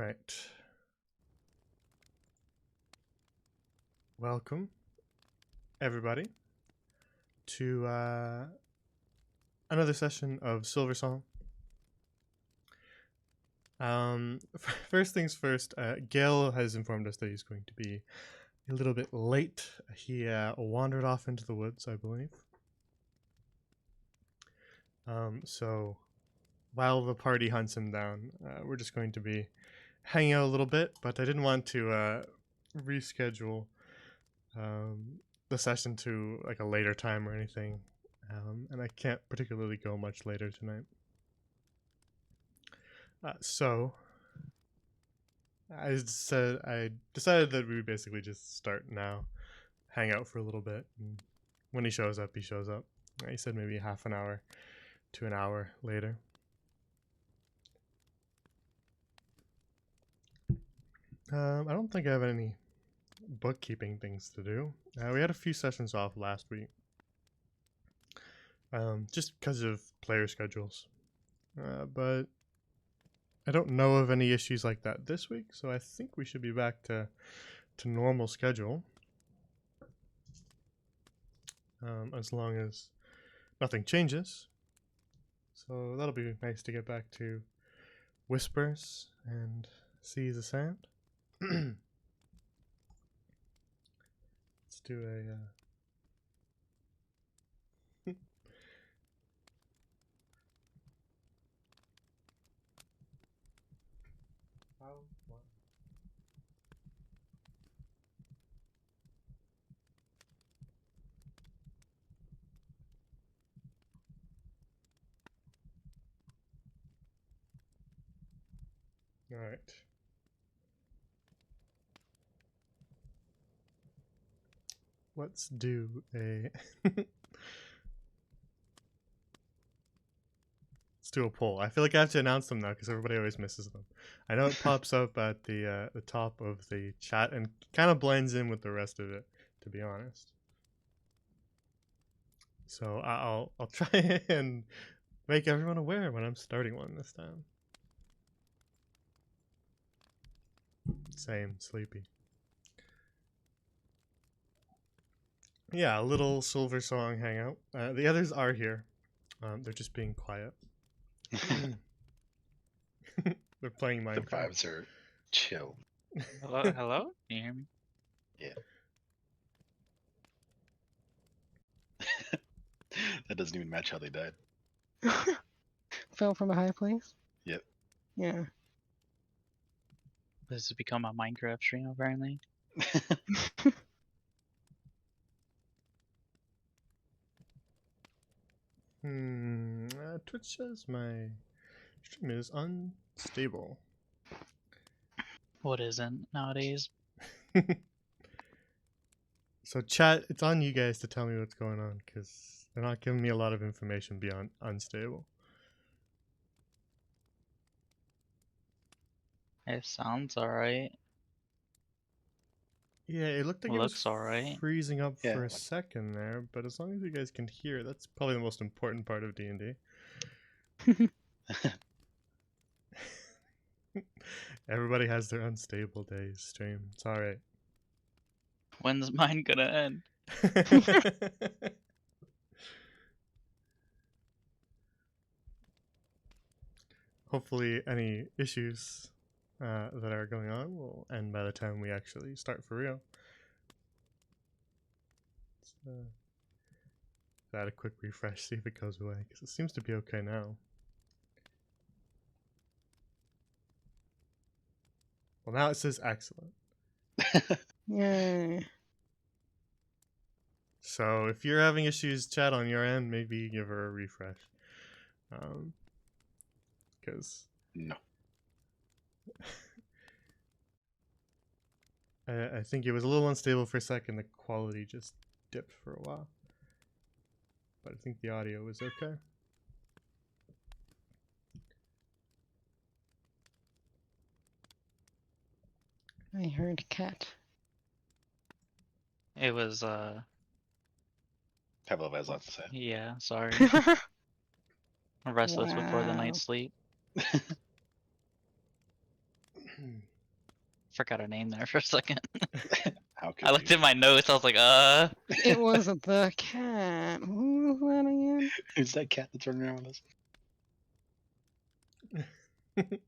Alright. Welcome, everybody, to another session of Silversong. First things first, Gale has informed us that he's going to be a little bit late. He wandered off into the woods, I believe. So while the party hunts him down, we're just going to be hanging out a little bit, but I didn't want to reschedule the session to like a later time or anything, and I can't particularly go much later tonight. So I decided that we would basically just start now, hang out for a little bit, and when he shows up, he shows up. He said maybe half an hour to an hour later. I don't think I have any bookkeeping things to do. We had a few sessions off last week, just because of player schedules, but I don't know of any issues like that this week, so I think we should be back to normal schedule, as long as nothing changes. So that'll be nice to get back to whispers and see the sound. Let's do a all right. Let's do a let's do a poll. I feel like I have to announce them now because everybody always misses them. I know it pops up at the top of the chat and kind of blends in with the rest of it, to be honest. So I'll try and make everyone aware when I'm starting one this time. Same, sleepy. Yeah, a little Silversong hangout. The others are here. They're just being quiet. They're playing The Minecraft. vibes are chill. Hello? Hello? Can you hear me? Yeah. That doesn't even match how they died. Fell from a high place? Yep. Yeah. This has become a Minecraft stream, apparently. Twitch says my stream is unstable. What isn't nowadays? So chat, it's on you guys to tell me what's going on, because they're not giving me a lot of information beyond unstable. It sounds alright. Yeah, it looked like it Looks was alright. freezing up Yeah. for a second there, but as long as you guys can hear, that's probably the most important part of D&D. Everybody has their unstable days stream. It's alright. When's mine gonna end? Hopefully any issues that are going on will end by the time we actually start for real. Let's add a quick refresh, see if it goes away, because it seems to be okay now. Well, now it says excellent. Yay. So if you're having issues, chat on your end, maybe give her a refresh. Because No. I think it was a little unstable for a second. The quality just dipped for a while. But I think the audio was okay. I heard cat. It was, Pavlov has lots to say. yeah, sorry. Restless before the Wow. night's sleep. Forgot her name there for a second. How could I looked you? at my notes. I was like, It was the cat. Who was that again? Who's that cat that's running around with us?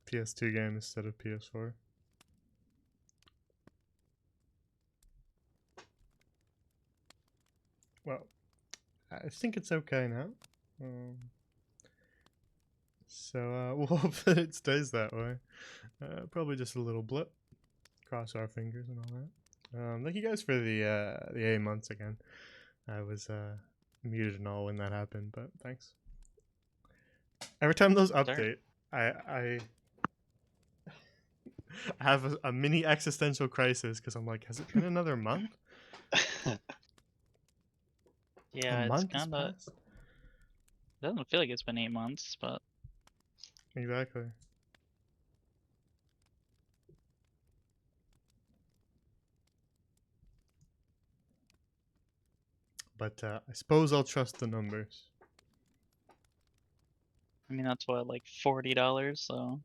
PS2 game instead of PS4. Well, I think it's okay now. We'll hope that it stays that way. Probably just a little blip. Cross our fingers and all that. Thank you guys for the 8 months again. I was muted and all when that happened, but thanks. Every time those update, I have a mini existential crisis because I'm like, has it been another month? yeah, A it's month has kind of. passed? Doesn't feel like it's been 8 months, but Exactly. But I suppose I'll trust the numbers. I mean that's what, like $40, so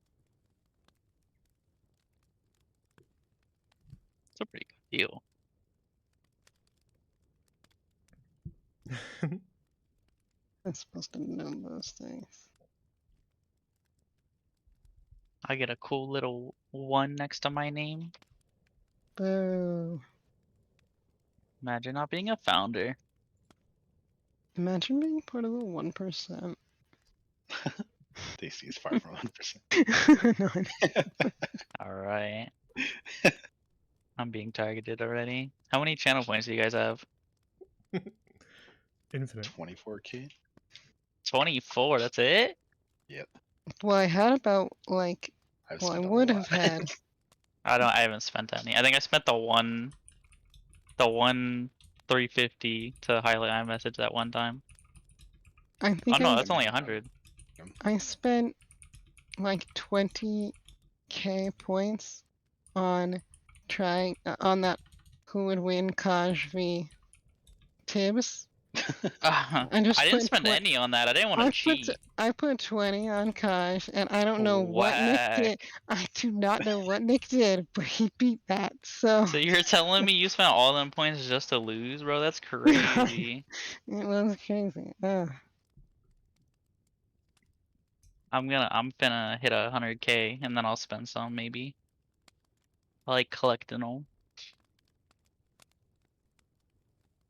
it's a pretty good deal. I'm supposed to know those things. I get a cool little 1 next to my name. Boo. Imagine not being a founder. Imagine being part of the 1%. Stacy is far from 100%. No, I know. Alright. I'm being targeted already. How many channel points do you guys have? Infinite. 24K? 24, that's it? Well, I had about, like, I've well, I spent a would lot. have had. I haven't spent any. I think I spent the one 350 to highlight iMessage that one time. I Oh think no, I, that's only 100. I spent like 20k points on trying on that who would win Kaj v Tibbs. I I just didn't put spend any on that. I didn't want to cheat. I put 20 on Kaj, and I don't know what Nick did. Whack. I do not know what Nick did, but he beat that. So So you're telling me you spent all them points just to lose, bro? That's crazy. it was crazy. I'm finna hit 100k and then I'll spend some maybe. I like collecting them.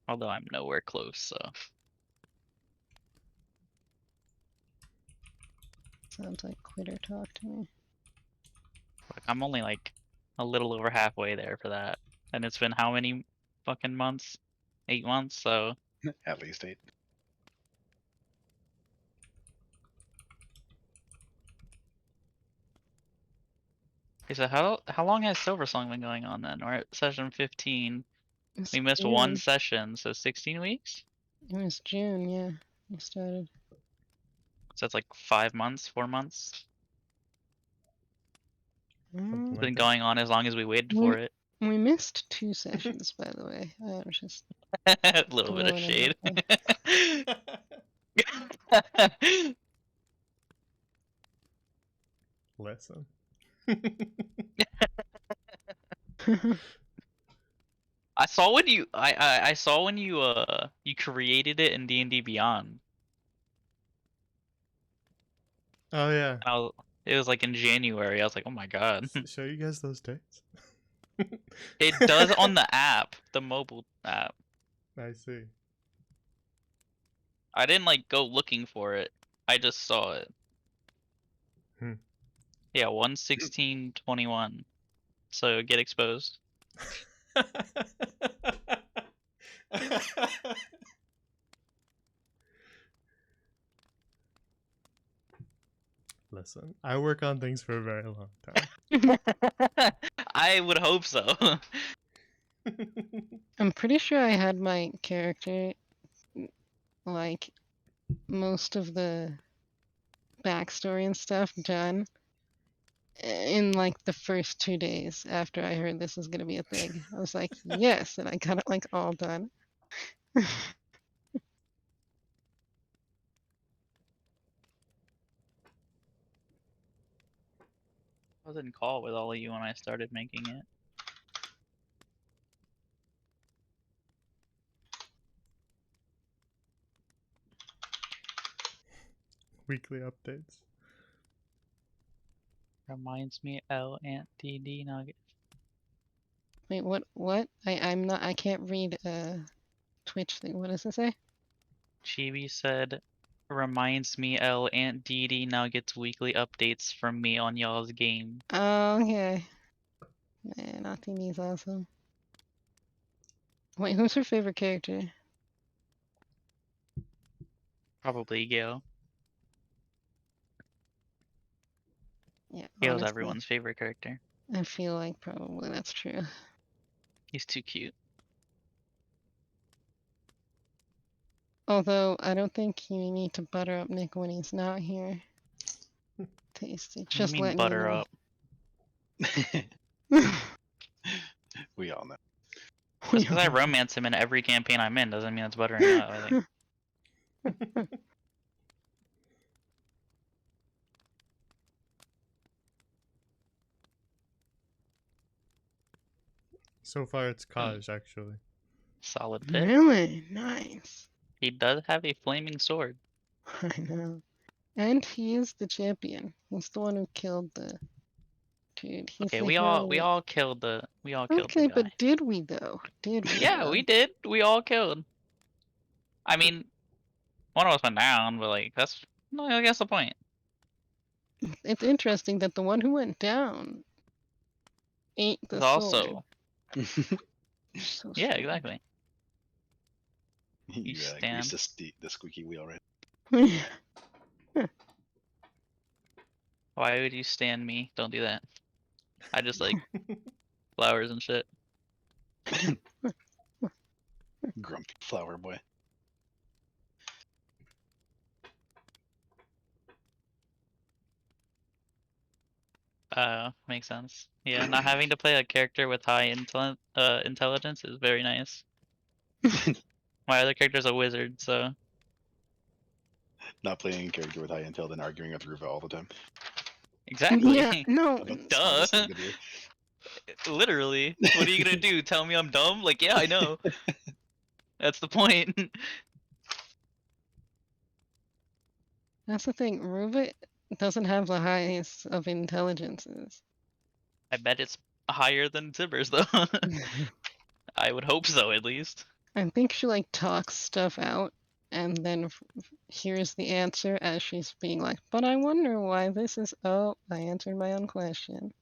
Although I'm nowhere close, so. Sounds like quitter talk to me. Like, I'm only like a little over halfway there for that. And it's been how many fucking months? 8 months, so. At least 8. Okay, so how long has Silversong been going on then? We're at session 15. It's We missed one June. session, so 16 weeks? It was June, yeah. We started. So that's like 5 months, 4 months. Something It's like been that. going on as long as we waited We- for it. We missed 2 sessions, by the way. I was just A little bit of throwing shade. it Listen. I saw when you I saw when you created it in D&D Beyond. Oh yeah. It was like in January. I was like, oh my god. Show you guys those dates. It does on the app, the mobile app. I see. I didn't like go looking for it. I just saw it. Hmm. Yeah, 1/16/21. So get exposed. Listen, I work on things for a very long time. I would hope so. I'm pretty sure I had my character, like, most of the backstory and stuff done in, like, the first 2 days after I heard this was gonna be a thing. I was like, yes, and I got it, like, all done. I was in call with all of you when I started making it. Weekly updates. Reminds me L Ant DD Nugget. Wait, what? I'm not. I can't read Twitch thing. What does it say? Chibi said, reminds me L Ant DD Nuggets weekly updates from me on y'all's game. Oh, okay. Man, Atini's awesome. Wait, who's her favorite character? Probably Gil. Yeah, Gil's honestly, everyone's favorite character. I feel like probably that's true. He's too cute. Although I don't think you need to butter up Nick when he's not here. Tasty. What do Just you mean letting butter you up? know. We all know. Just because I romance him in every campaign I'm in doesn't mean it's buttering up. I think. So far, it's Kaj, actually. Solid pick. Really nice. He does have a flaming sword. I know. And he is the champion. He's the one who killed the dude. He's Okay, the we hero. all killed the Okay, guy. but did we though? Did we? Yeah, though? we did. We all killed. I mean, one of us went down, but like that's no, I guess the point. It's interesting that the one who went down ate the It's also sword. So yeah, strange. exactly. You stand. greased the squeaky wheel, right? Why would you stand me? Don't do that. I just like flowers and shit. Grumpy flower boy. Makes sense. Yeah, not having to play a character with high intelligence is very nice. My other character's a wizard, so Not playing a character with high intel, then arguing with Ruva all the time. exactly. Yeah, no. About the Duh. smartest thing to do. Literally. What are you gonna do? Tell me I'm dumb? Like, yeah, I know. That's the point. That's the thing. Rubik doesn't have the highest of intelligences. I bet it's higher than Tibbers, though. I would hope so, at least. I think she like talks stuff out and then hears the answer as she's being like, but I wonder why this is. Oh, I answered my own question.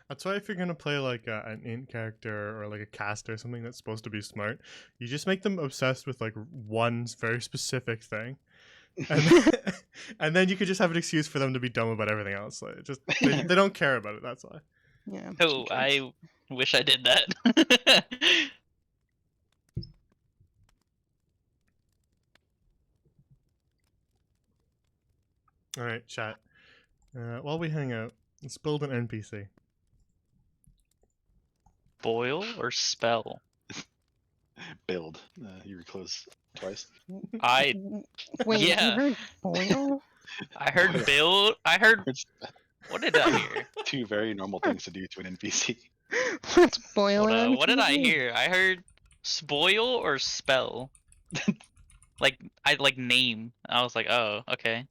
That's why if you're gonna play like an int character or like a caster or something that's supposed to be smart, you just make them obsessed with like one very specific thing, and then you could just have an excuse for them to be dumb about everything else. Like just they don't care about it. That's why. Yeah. Oh, I wish I did that. All right, chat. While we hang out, let's build an NPC. Boil or spell? Build. You were close twice. I Wait, Yeah. you heard boil? heard build. I heard. It's What did I hear? two very normal things to do to an NPC. Let's boil Hold it. on, what did I hear? I heard spoil or spell. Like I like name. I was like, oh, okay.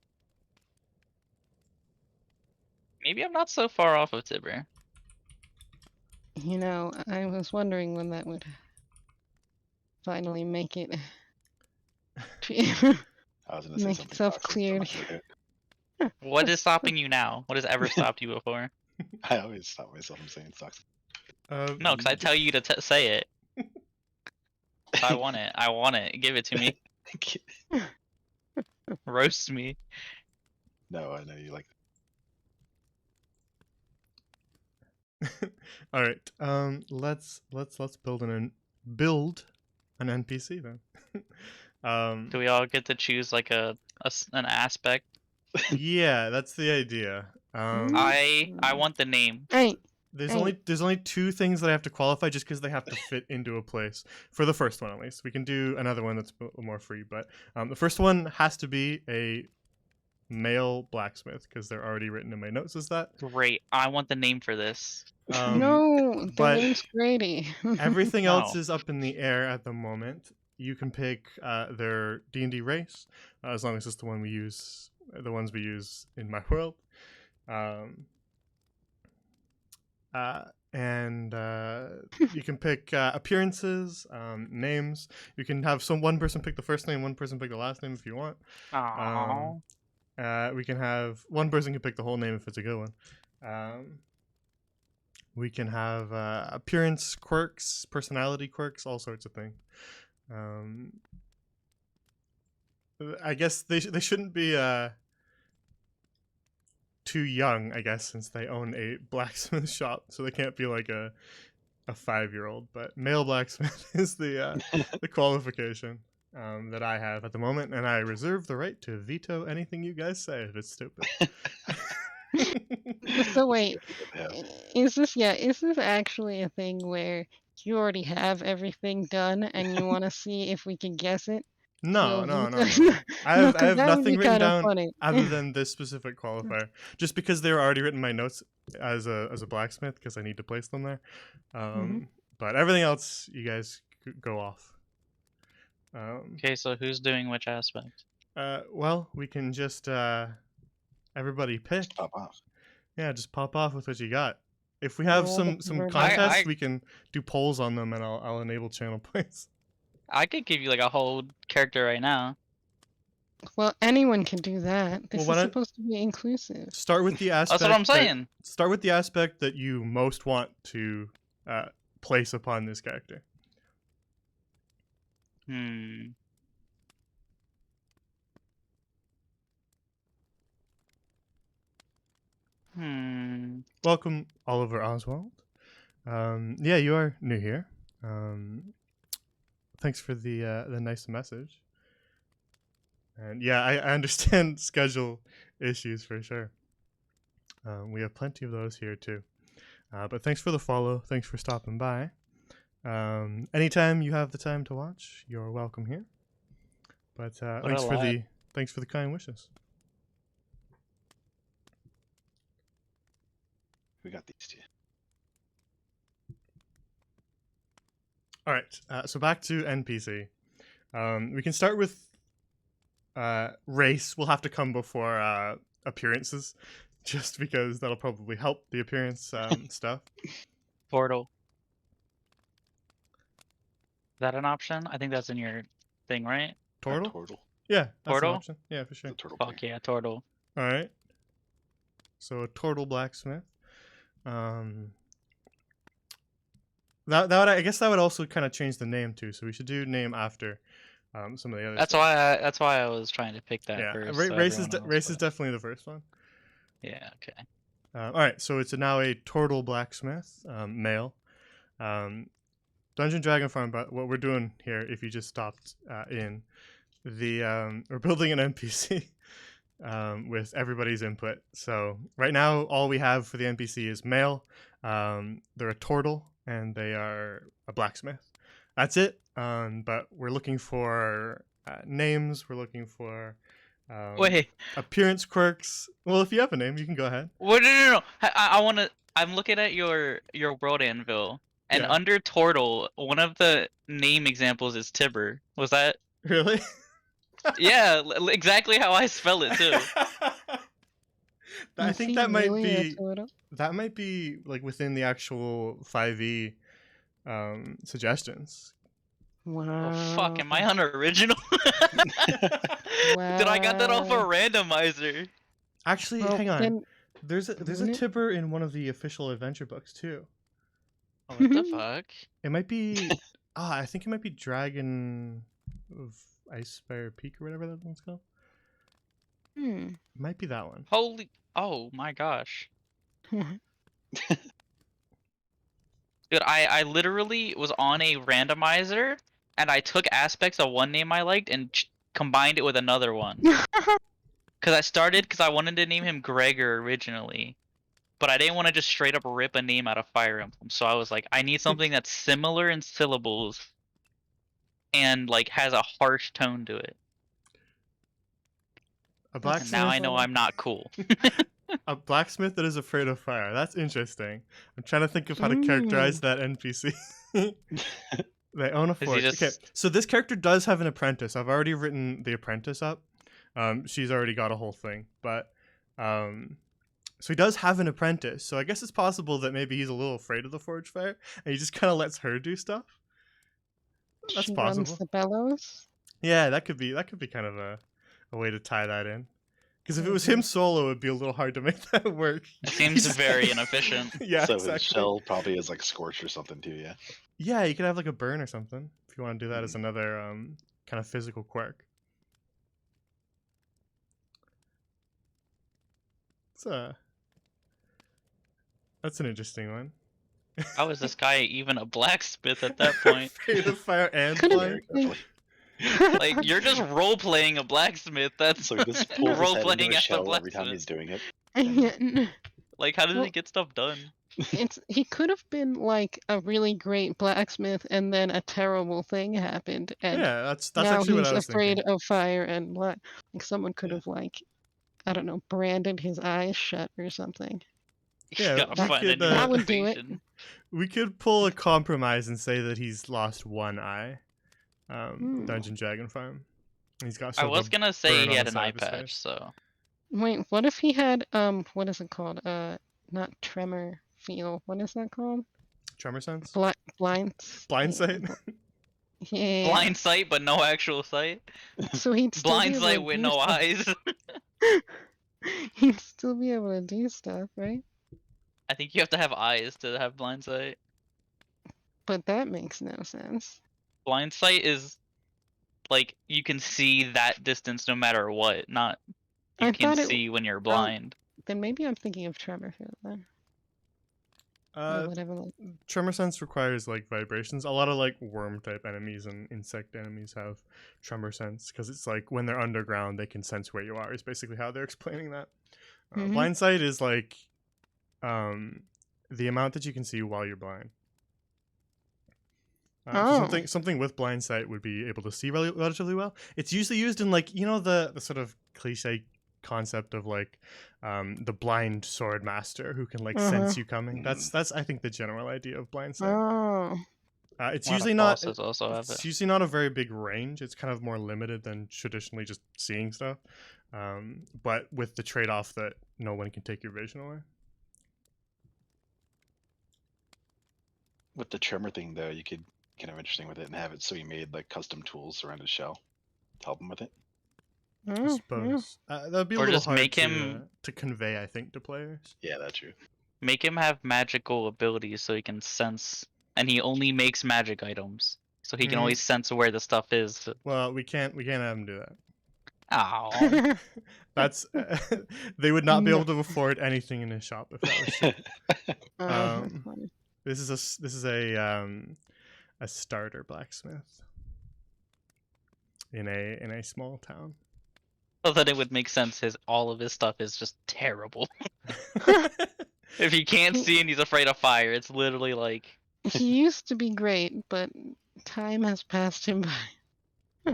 Maybe I'm not so far off of Tibber. You know, I was wondering when that would finally make it. I was gonna say Make something itself toxic, clear. but I'm not gonna do it. What is stopping you now? What has ever stopped you before? I always stop myself from saying toxic. No, because I tell you to say it. I want it. I want it. Give it to me. Roast me. No, I know you like All right. Let's build build an NPC then. Do we all get to choose like an aspect? Yeah, that's the idea. I want the name. Hey, There's Hey. only two things that I have to qualify just because they have to fit into a place for the first one at least. We can do another one that's a little more free, but the first one has to be a male blacksmith because they're already written in my notes as that. Great. I want the name for this. No, the but name's Grady. everything else No. is up in the air at the moment. You can pick their D&D race, as long as it's the one we use, the ones we use in my world. And you can pick appearances, names. You can have one person pick the first name, one person pick the last name if you want. Aww. We can have one person can pick the whole name if it's a good one. We can have appearance quirks, personality quirks, all sorts of things. I guess they shouldn't be too young, I guess, since they own a blacksmith shop, so they can't be like a 5-year-old. But male blacksmith is the qualification that I have at the moment, and I reserve the right to veto anything you guys say if it's stupid. So wait, Yeah. is this actually a thing where you already have everything done and you want to see if we can guess it? No. So I veto- have that would nothing be written kinda down funny. other than this specific qualifier, just because they were already written in my notes as a blacksmith because I need to place them there. But everything else, you guys go off. Okay, so who's doing which aspect? Well, we can just everybody pick. Pop off. Yeah, just pop off with what you got. If we have Roll some the river. contests, I- we can do polls on them, and I'll enable channel points. I could give you like a whole character right now. Well, anyone can do that. This why is don't- supposed to be inclusive. Start with the aspect. That's what I'm saying. Start with the aspect that you most want to place upon this character. Welcome, Oliver Oswald. Yeah, you are new here. Thanks for the nice message. And yeah, I understand schedule issues for sure. We have plenty of those here too. But thanks for the follow. Thanks for stopping by. Anytime you have the time to watch, you're welcome here. But thanks for the kind wishes. We got these two. All right, so back to NPC. We can start with race. Will have to come before appearances, just because that'll probably help the appearance stuff. Portal. Is that an option? I think that's in your thing, right? Turtle? Turtle. Yeah, that's Turtle? an option. Yeah, for sure. The turtle. Fuck yeah, turtle. All right. So a turtle blacksmith. That would, I guess that would also kind of change the name too. So we should do name after some of the other. That's why I was trying to pick that Yeah, first. race is everyone else race is would- definitely the first one. Yeah. Okay. All right, so it's now a turtle blacksmith, male. Dungeon Dragon Farm, but what we're doing here, if you just stopped in, we're building an NPC with everybody's input. So right now, all we have for the NPC is male. They're a turtle, and they are a blacksmith. That's it. But we're looking for names. We're looking for Wait. appearance quirks. Well, if you have a name, you can go ahead. Wait, no. I want to. I'm looking at your world anvil, and Yeah. under turtle, one of the name examples is Tibber. Was that? Really? Yeah, exactly how I spell it too. I Is think he that might really a be turtle? like within the actual 5e suggestions. Wow. Oh, fuck, am I unoriginal? Did I got that off a Wow. randomizer? Actually, Well, hang on. then- There's a wouldn't it- Tibber in one of the official adventure books too. Oh, what the fuck? It might be I think it might be Dragon of Icespire Peak or whatever that one's called. It might be that one. Holy! Oh my gosh. Dude, I literally was on a randomizer, and I took aspects of one name I liked and combined it with another one. Because I wanted to name him Gregor originally, but I didn't want to just straight up rip a name out of Fire Emblem. So I was like, I need something that's similar in syllables, and like has a harsh tone to it. A And blacksmith. now I know I'm not cool. A blacksmith that is afraid of fire. That's interesting. I'm trying to think of how to characterize that NPC. They own a Is he forge. Okay, just- so this character does have an apprentice. I've already written the apprentice up. She's already got a whole thing, but so he does have an apprentice. So I guess it's possible that maybe he's a little afraid of the forge fire, and he just kind of lets her do stuff. That's she possible. runs the bellows. Yeah, that could be kind of a way to tie that in. Because if it was him solo, it'd be a little hard to make that work. It seems very inefficient. Yeah, so exactly. his shell probably is like scorched or something too, yeah. Yeah, you could have like a burn or something if you want to do that as another kind of physical quirk. That's an interesting one. How is this guy even a blacksmith at that point? Afraid of fire and Could've blind. Very carefully. Like, you're just role playing a blacksmith. That's So he just pulls his role head into playing a as a shell every time blacksmith. he's doing it. Like, how does Well- he get stuff done? He could have been like a really great blacksmith, and then a terrible thing happened, and Yeah, that's now actually what he's I was afraid thinking. of fire and blood. Like someone could Yeah. have like, I don't know, branded his eyes shut or something. Yeah, Gotta we find a could, new That would do it. occupation. We could pull a compromise and say that he's lost one eye. Dungeon Dragon Farm. He's got. I sort of was a gonna say burn he on had the an side eye of his patch, face. so Wait, what if he had what is it called? Not tremor feel. What is that called? Tremor sense. Blind. Blind sight. Yeah. blind sight but no actual sight. So he'd still Blind be able sight to with do no stuff. eyes. He'd still be able to do stuff, right? I think you have to have eyes to have blind sight. But that makes no sense. Blind sight is like you can see that distance no matter what, not you I can thought it- see when you're blind. Then maybe I'm thinking of tremor feel then. Or whatever. Like, Tremor sense requires like vibrations. A lot of like worm type enemies and insect enemies have tremor sense because it's like when they're underground they can sense where you are. Is basically how they're explaining that. Mhm. Blind sight is like the amount that you can see while you're blind. So Oh. something with blind sight would be able to see relatively well. It's usually used in like the sort of cliche concept of like the blind sword master who can like sense you coming. That's I think the general idea of blind sight. Oh. It's A lot of usually not. bosses also have It's it. usually not a very big range. It's kind of more limited than traditionally just seeing stuff. But with the trade-off that no one can take your vision away. With the tremor thing though, you could kind of interesting with it and have it so he made like custom tools around his shell to help him with it. I Oh, yeah. suppose that'd be a Or little just hard make to, him- to convey, I think, to players. Yeah, that's true. Make him have magical abilities so he can sense, and he only makes magic items, so he can Mm. always sense where the stuff is. Well, we can't have him do that. Oh, That's they would not be No. able to afford anything in his shop if that was true. Oh, that's Um, funny. This is a starter blacksmith in a small town. so then it would make sense. All of his stuff is just terrible. If he can't see and he's afraid of fire, it's literally like He used to be great, but time has passed him by.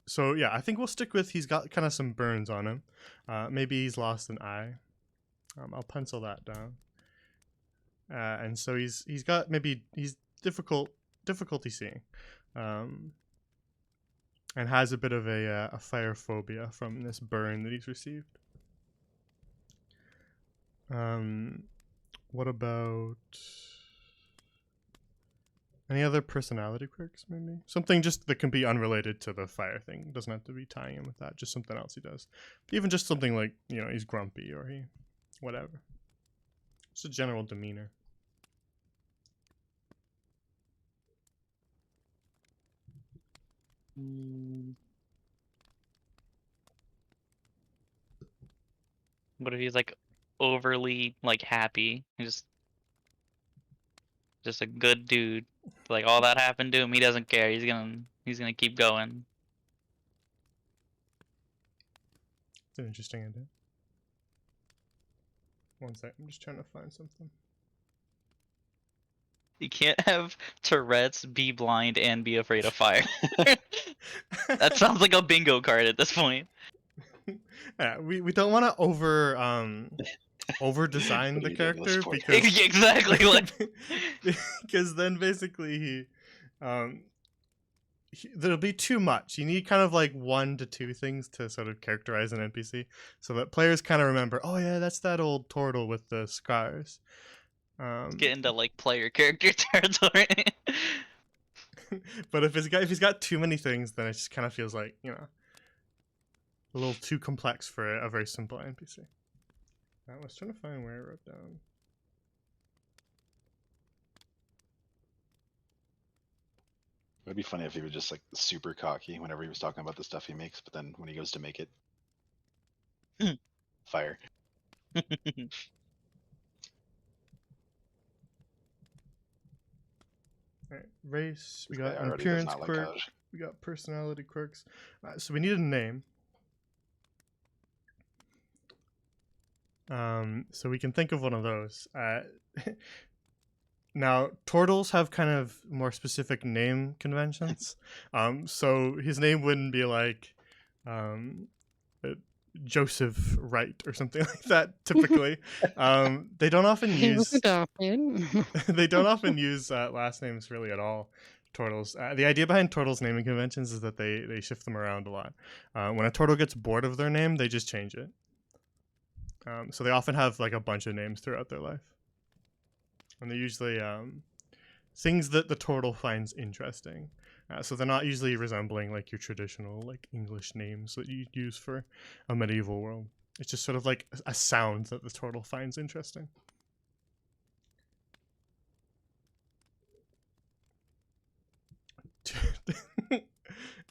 So yeah, I think we'll stick with he's got kind of some burns on him. Maybe he's lost an eye. I'll pencil that down. And so he's difficulty seeing, and has a bit of a fire phobia from this burn that he's received. What about any other personality quirks? Maybe something just that can be unrelated to the fire thing. Doesn't have to be tying in with that. Just something else he does. Even just something like he's grumpy or he whatever. Just a general demeanor. What if he's like overly like happy? He's just a good dude. Like all that happened to him, he doesn't care. He's gonna keep going. It's an interesting idea. One sec, I'm just trying to find something. You can't have Tourette's, be blind, and be afraid of fire. That sounds like a bingo card at this point. Yeah, we don't want to over design What the are you doing to this character poor because Exactly. Like, because then basically um there'll be too much. You need kind of like 1 to 2 things to sort of characterize an NPC so that players kind of remember, oh yeah, that's that old turtle with the scars. get into like player character territory. But if he's got too many things, then it just kind of feels like, a little too complex for a very simple NPC. I was trying to find where I wrote down. It would be funny if he was just like super cocky whenever he was talking about the stuff he makes, but then when he goes to make it, fire. All right, race. We This guy got already does appearance not like quirk. Kaj. We got personality quirks. So we need a name. So we can think of one of those. Now, turtles have kind of more specific name conventions. So his name wouldn't be like Joseph Wright or something like that. Typically, they don't often He was use adopted. they don't often use last names really at all. Turtles. The idea behind turtles naming conventions is that they shift them around a lot. When a turtle gets bored of their name, they just change it. So they often have like a bunch of names throughout their life, and they're usually things that the turtle finds interesting. So they're not usually resembling like your traditional like English names that you use for a medieval world. It's just sort of like a sound that the turtle finds interesting.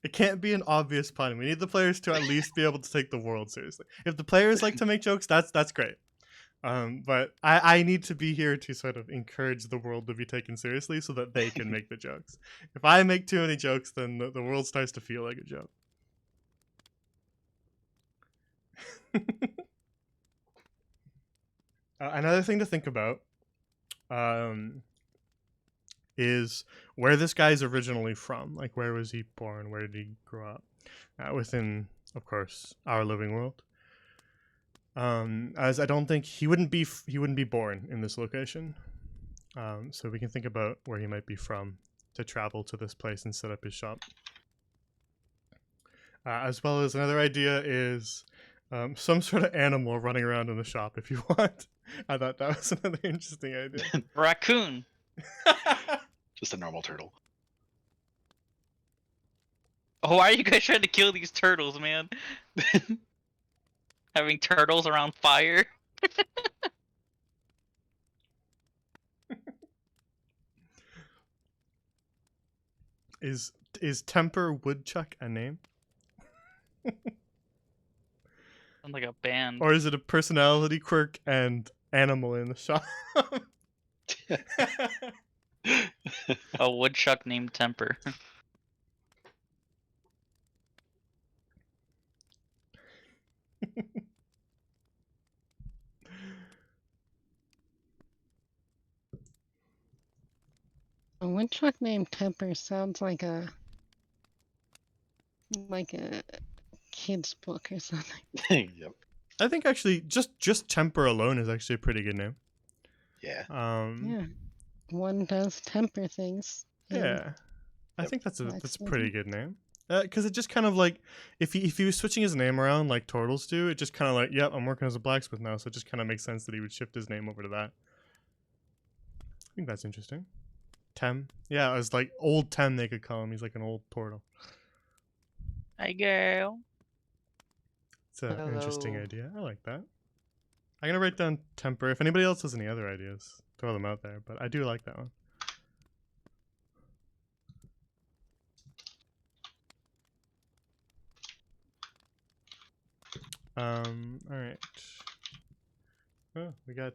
It can't be an obvious pun. We need the players to at least be able to take the world seriously. If the players like to make jokes, that's great. But I need to be here to sort of encourage the world to be taken seriously so that they can make the jokes. If I make too many jokes, then the world starts to feel like a joke. Another thing to think about is where this guy's originally from. Like, where was he born? Where did he grow up? Within, of course, our living world. As I don't think he wouldn't be born in this location. So we can think about where he might be from to travel to this place and set up his shop. As well as another idea is some sort of animal running around in the shop if you want. I thought that was another interesting idea. raccoon. Just a normal turtle. Oh, why are you guys trying to kill these turtles, man? Having turtles around fire. Is Temper Woodchuck a name? Sounds like a band. Or is it a personality quirk and animal in the shop? A woodchuck named Temper. A woodchuck named Temper sounds like a kid's book or something. Yep. I think actually just Temper alone is actually a pretty good name. Yeah. Yeah, one does temper things. in Yeah, I Yep. think that's a blacksmithing. pretty good name. Because it just kind of like if he was switching his name around like turtles do, it just kind of like, yep, I'm working as a blacksmith now, so it just kind of makes sense that he would shift his name over to that. I think that's interesting. Tem, yeah, as like old Tem, they could call him. He's like an old turtle. Hi, girl. It's an interesting Hello. idea. I like that. I'm gonna write down Temper. If anybody else has any other ideas, throw them out there. But I do like that one. All right. Oh, we got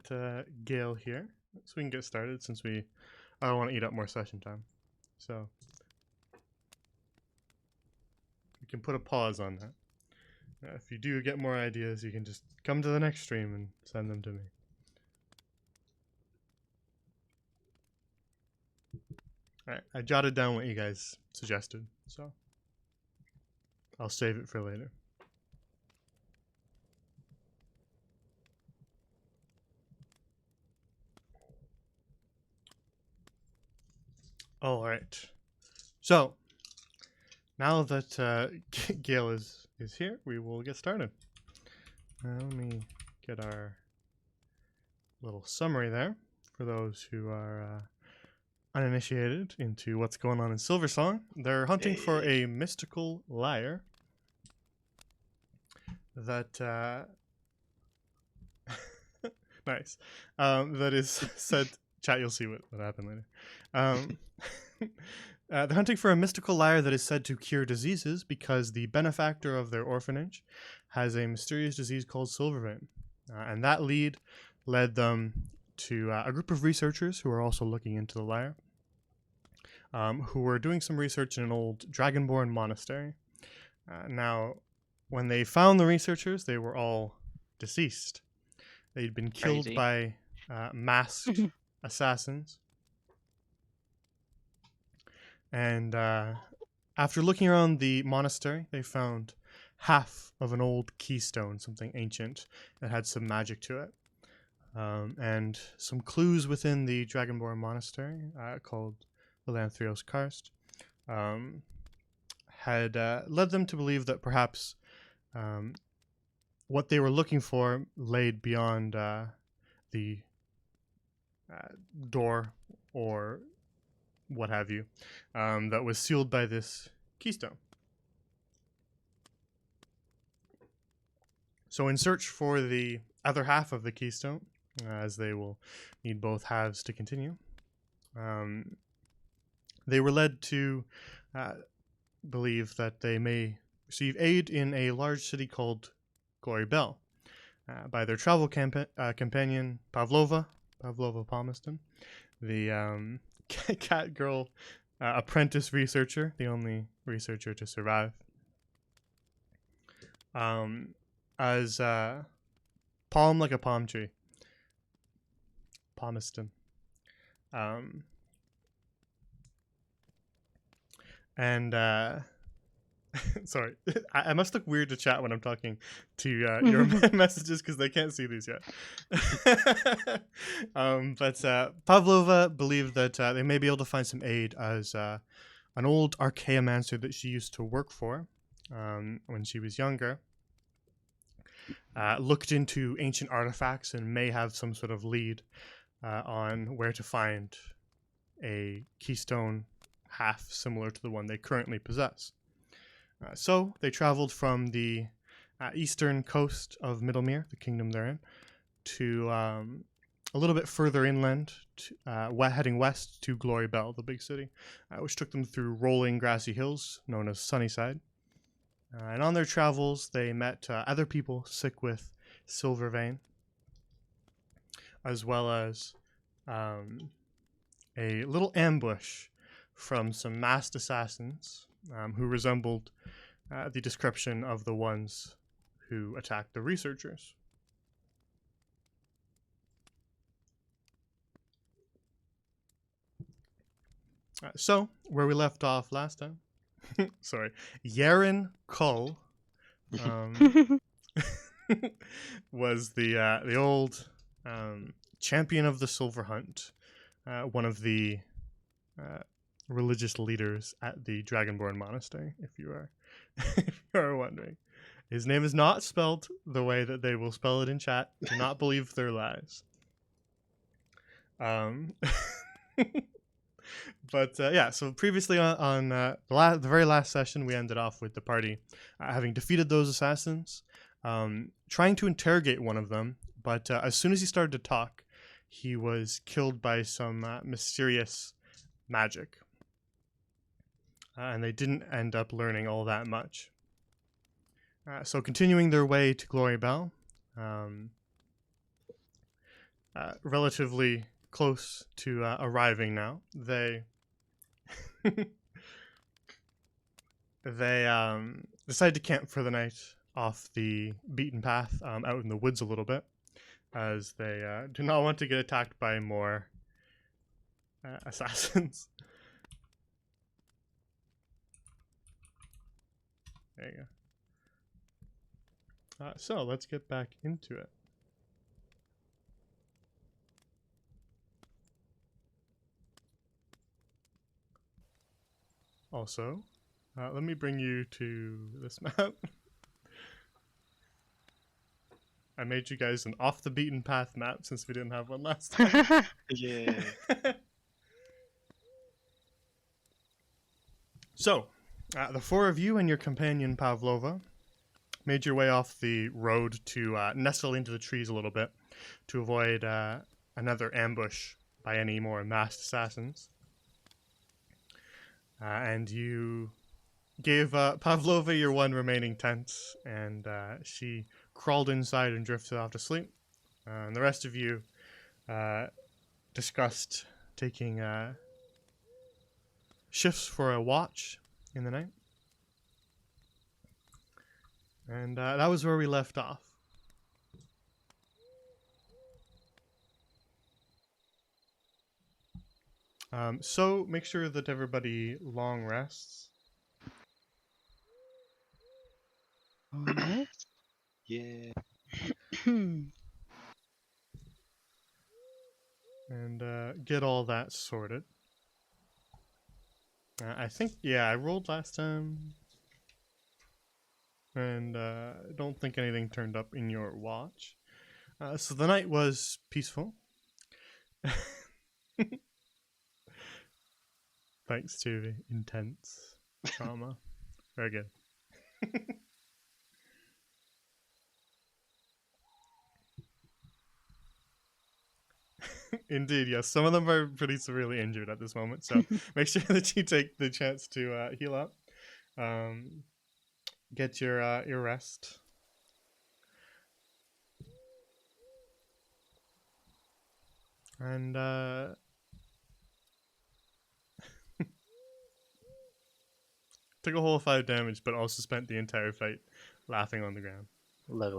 Gail here, so we can get started since I don't want to eat up more session time. So we can put a pause on that. If you do get more ideas, you can just come to the next stream and send them to me. All right, I jotted down what you guys suggested, so I'll save it for later. All right. So now that Gail is here, we will get started. Let me get our little summary there for those who are uninitiated into what's going on in Silversong. They're hunting for a mystical lyre that nice. That is said. Chat, you'll see what happened later. They're hunting for a mystical lyre that is said to cure diseases because the benefactor of their orphanage has a mysterious disease called Silvervein. And that lead led them to a group of researchers who are also looking into the lyre, who were doing some research in an old dragonborn monastery. Now, when they found the researchers, they were all deceased. They'd been killed Crazy. by masked assassins. And after looking around the monastery, they found half of an old keystone, something ancient that had some magic to it. And some clues within the Dragonborn monastery called the Lanthrios Karst had led them to believe that perhaps what they were looking for laid beyond the door or what have you, that was sealed by this keystone. So in search for the other half of the keystone, as they will need both halves to continue, they were led to believe that they may receive aid in a large city called Glory Bell by their travel companion Pavlova Palmerston, the cat girl apprentice researcher, the only researcher to survive. As palm like a palm tree, Palmerston. And sorry, I must look weird to chat when I'm talking to your messages because they can't see these yet. But Pavlova believed that they may be able to find some aid as an old archaeomancer that she used to work for when she was younger looked into ancient artifacts and may have some sort of lead on where to find a keystone half similar to the one they currently possess. So they traveled from the eastern coast of Middlemere, the kingdom they're in, to a little bit further inland, heading west to Glory Bell, the big city, which took them through rolling grassy hills known as Sunnyside. And on their travels, they met other people sick with Silvervein, as well as a little ambush from some masked assassins who resembled the description of the ones who attacked the researchers. So, where we left off last time, sorry, Yaren Kull was the old champion of the Silver Hunt, one of the religious leaders at the Dragonborn Monastery, if you are wondering. His name is not spelled the way that they will spell it in chat. Do not believe their lies. But yeah, so previously on the very last session, we ended off with the party having defeated those assassins, trying to interrogate one of them, but as soon as he started to talk, he was killed by some mysterious magic. And they didn't end up learning all that much. So continuing their way to Glory Bell, relatively close to arriving now, they decide to camp for the night off the beaten path out in the woods a little bit, as they do not want to get attacked by more assassins. There you go. So let's get back into it. Also, let me bring you to this map. I made you guys an off the beaten path map since we didn't have one last time. Yeah. So, the four of you and your companion Pavlova made your way off the road to nestle into the trees a little bit to avoid another ambush by any more masked assassins. And you gave Pavlova your one remaining tent, and she crawled inside and drifted off to sleep. And the rest of you discussed taking shifts for a watch in the night. And that was where we left off. So make sure that everybody long rests. Alright. Yeah. And get all that sorted. I think, yeah, I rolled last time. And I don't think anything turned up in your watch. So the night was peaceful. Thanks to intense trauma. Very good. Indeed, yes. Some of them are pretty severely injured at this moment, so make sure that you take the chance to heal up. Get your rest. And took a whole 5 damage, but also spent the entire fight laughing on the ground. Look,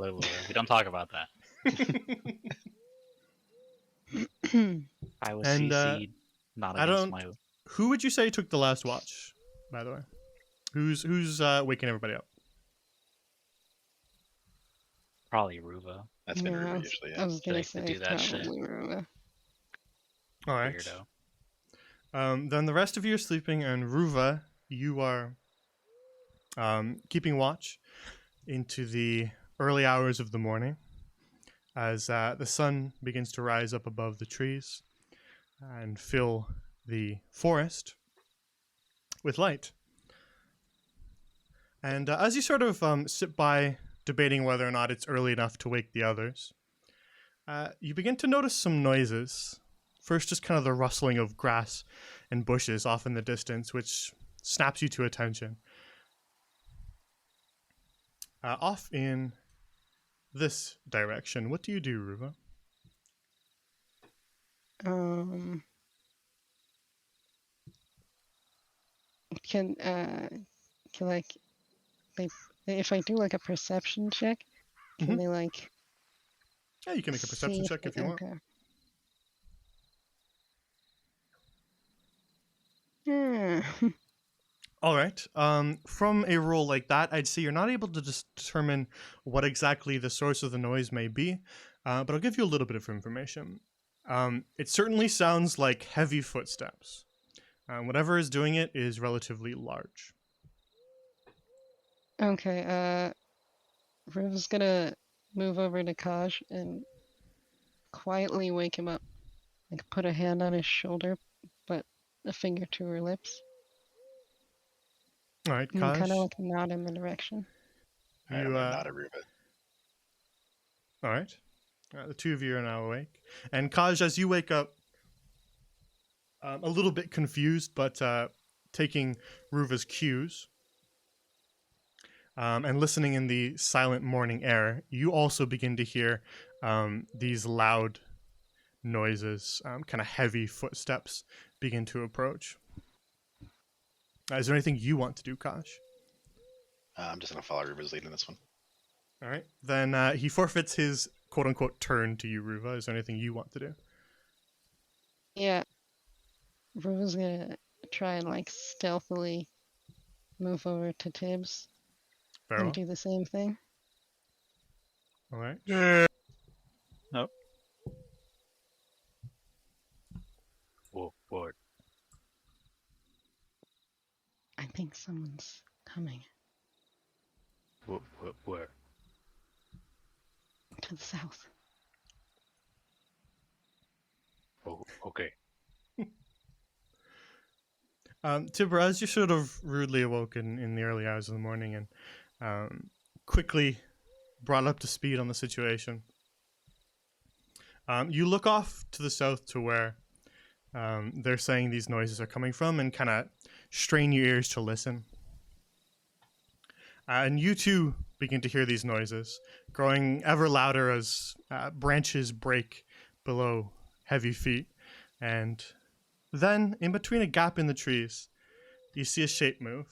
we don't talk about that. I was And, CC'd, not I against don't- my... Who would you say took the last watch, by the way? Who's waking everybody up? Probably Ruva. That's been Yeah, Ruby usually, I yeah. was gonna Like to say do that shit. probably Ruva. All right. Weirdo. Then the rest of you are sleeping, and Ruva, you are keeping watch into the early hours of the morning as the sun begins to rise up above the trees and fill the forest with light. And as you sort of sit by debating whether or not it's early enough to wake the others, you begin to notice some noises. First, just kind of the rustling of grass and bushes off in the distance, which snaps you to attention. Off in this direction, what do you do, Ruva? Can like they if I do like a perception check, can Mhm. they like Yeah, you can make a perception see check if you want. okay. Hmm. All right. From a roll like that, I'd say you're not able to determine what exactly the source of the noise may be, but I'll give you a little bit of information. It certainly sounds like heavy footsteps. Whatever is doing it is relatively large. Okay, Riv's gonna move over to Kaj and quietly wake him up. Like put a hand on his shoulder, but a finger to her lips. All right, And Kaj, kind of like nod in the direction. Alright, you, I'm not a Ruba. all right. The two of you are now awake. And Kaj, as you wake up, a little bit confused, but taking Ruva's cues and listening in the silent morning air, you also begin to hear these loud noises, kind of heavy footsteps begin to approach. Is there anything you want to do, Kaj? I'm just gonna follow Ruba's lead in this one. All right. Then he forfeits his quote-unquote turn to you, Ruva. Is there anything you want to do? Yeah. Riv's gonna try and like stealthily move over to Tibbs. Very and well. do the same thing. All right. Nope. What? I think someone's coming Where? to the south. Oh, okay. Tibber, as you're sort of rudely awoken in the early hours of the morning and quickly brought up to speed on the situation, you look off to the south to where they're saying these noises are coming from and kind of strain your ears to listen. And you too begin to hear these noises, growing ever louder as branches break below heavy feet. And then, in between a gap in the trees, you see a shape move.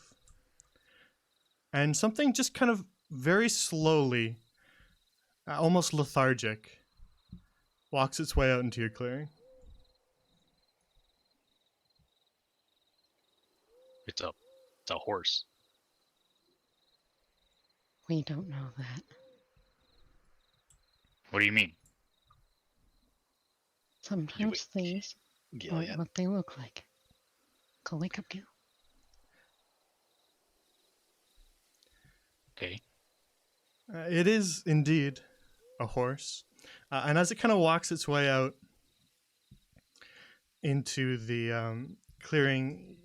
And something just kind of very slowly, almost lethargic, walks its way out into your clearing. It's a horse. We don't know that. What do you mean? Sometimes things Gil aren't yet? what they look like. Go wake up, Gil. Okay. It is indeed a horse. And as it kind of walks its way out into the clearing,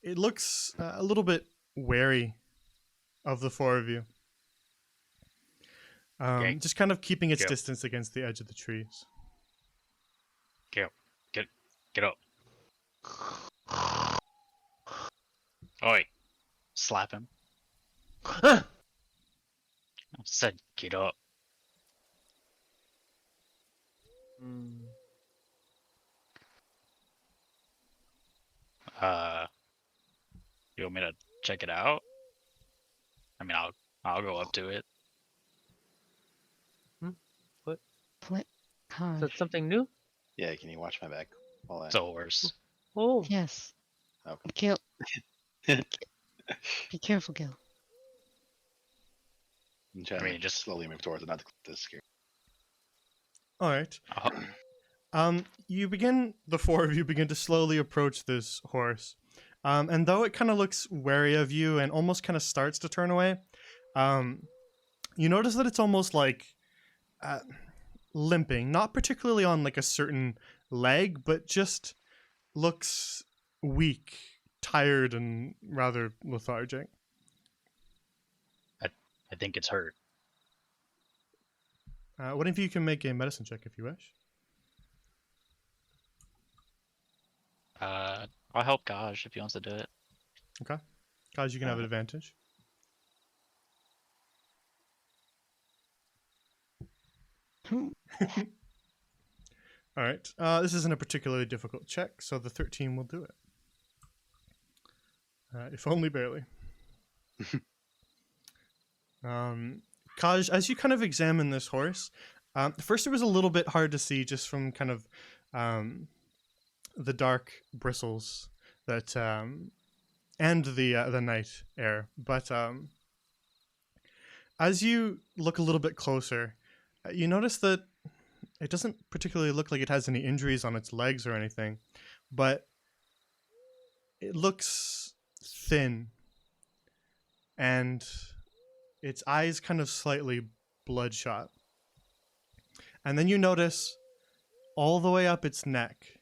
it looks a little bit wary of the four of you. Okay. Just kind of keeping its Go. distance against the edge of the trees. Get up. Oi. Slap him. I said get up. You want me to check it out? I mean, I'll go up to it. Flip. Is Hard. that something new? Yeah, can you watch my back? While It's a horse. Oh, Yes. Okay. Gil. Be careful, Gil. I'm trying I mean, to just- slowly move towards it, not to scare. All right. Uh, The four of you begin to slowly approach this horse. And though it kind of looks wary of you and almost kind of starts to turn away, you notice that it's almost like limping, not particularly on like a certain leg, but just looks weak, tired, and rather lethargic. I think it's hurt. One of you can make a medicine check if you wish. I'll help Gaj if he wants to do it. Okay. Guys, you can have an advantage. All right. This isn't a particularly difficult check, so the 13 will do it. If only barely. Kaj, as you kind of examine this horse, first it was a little bit hard to see just from kind of the dark bristles that and the night air, but as you look a little bit closer, you notice that it doesn't particularly look like it has any injuries on its legs or anything, but it looks thin and its eyes kind of slightly bloodshot. And then you notice all the way up its neck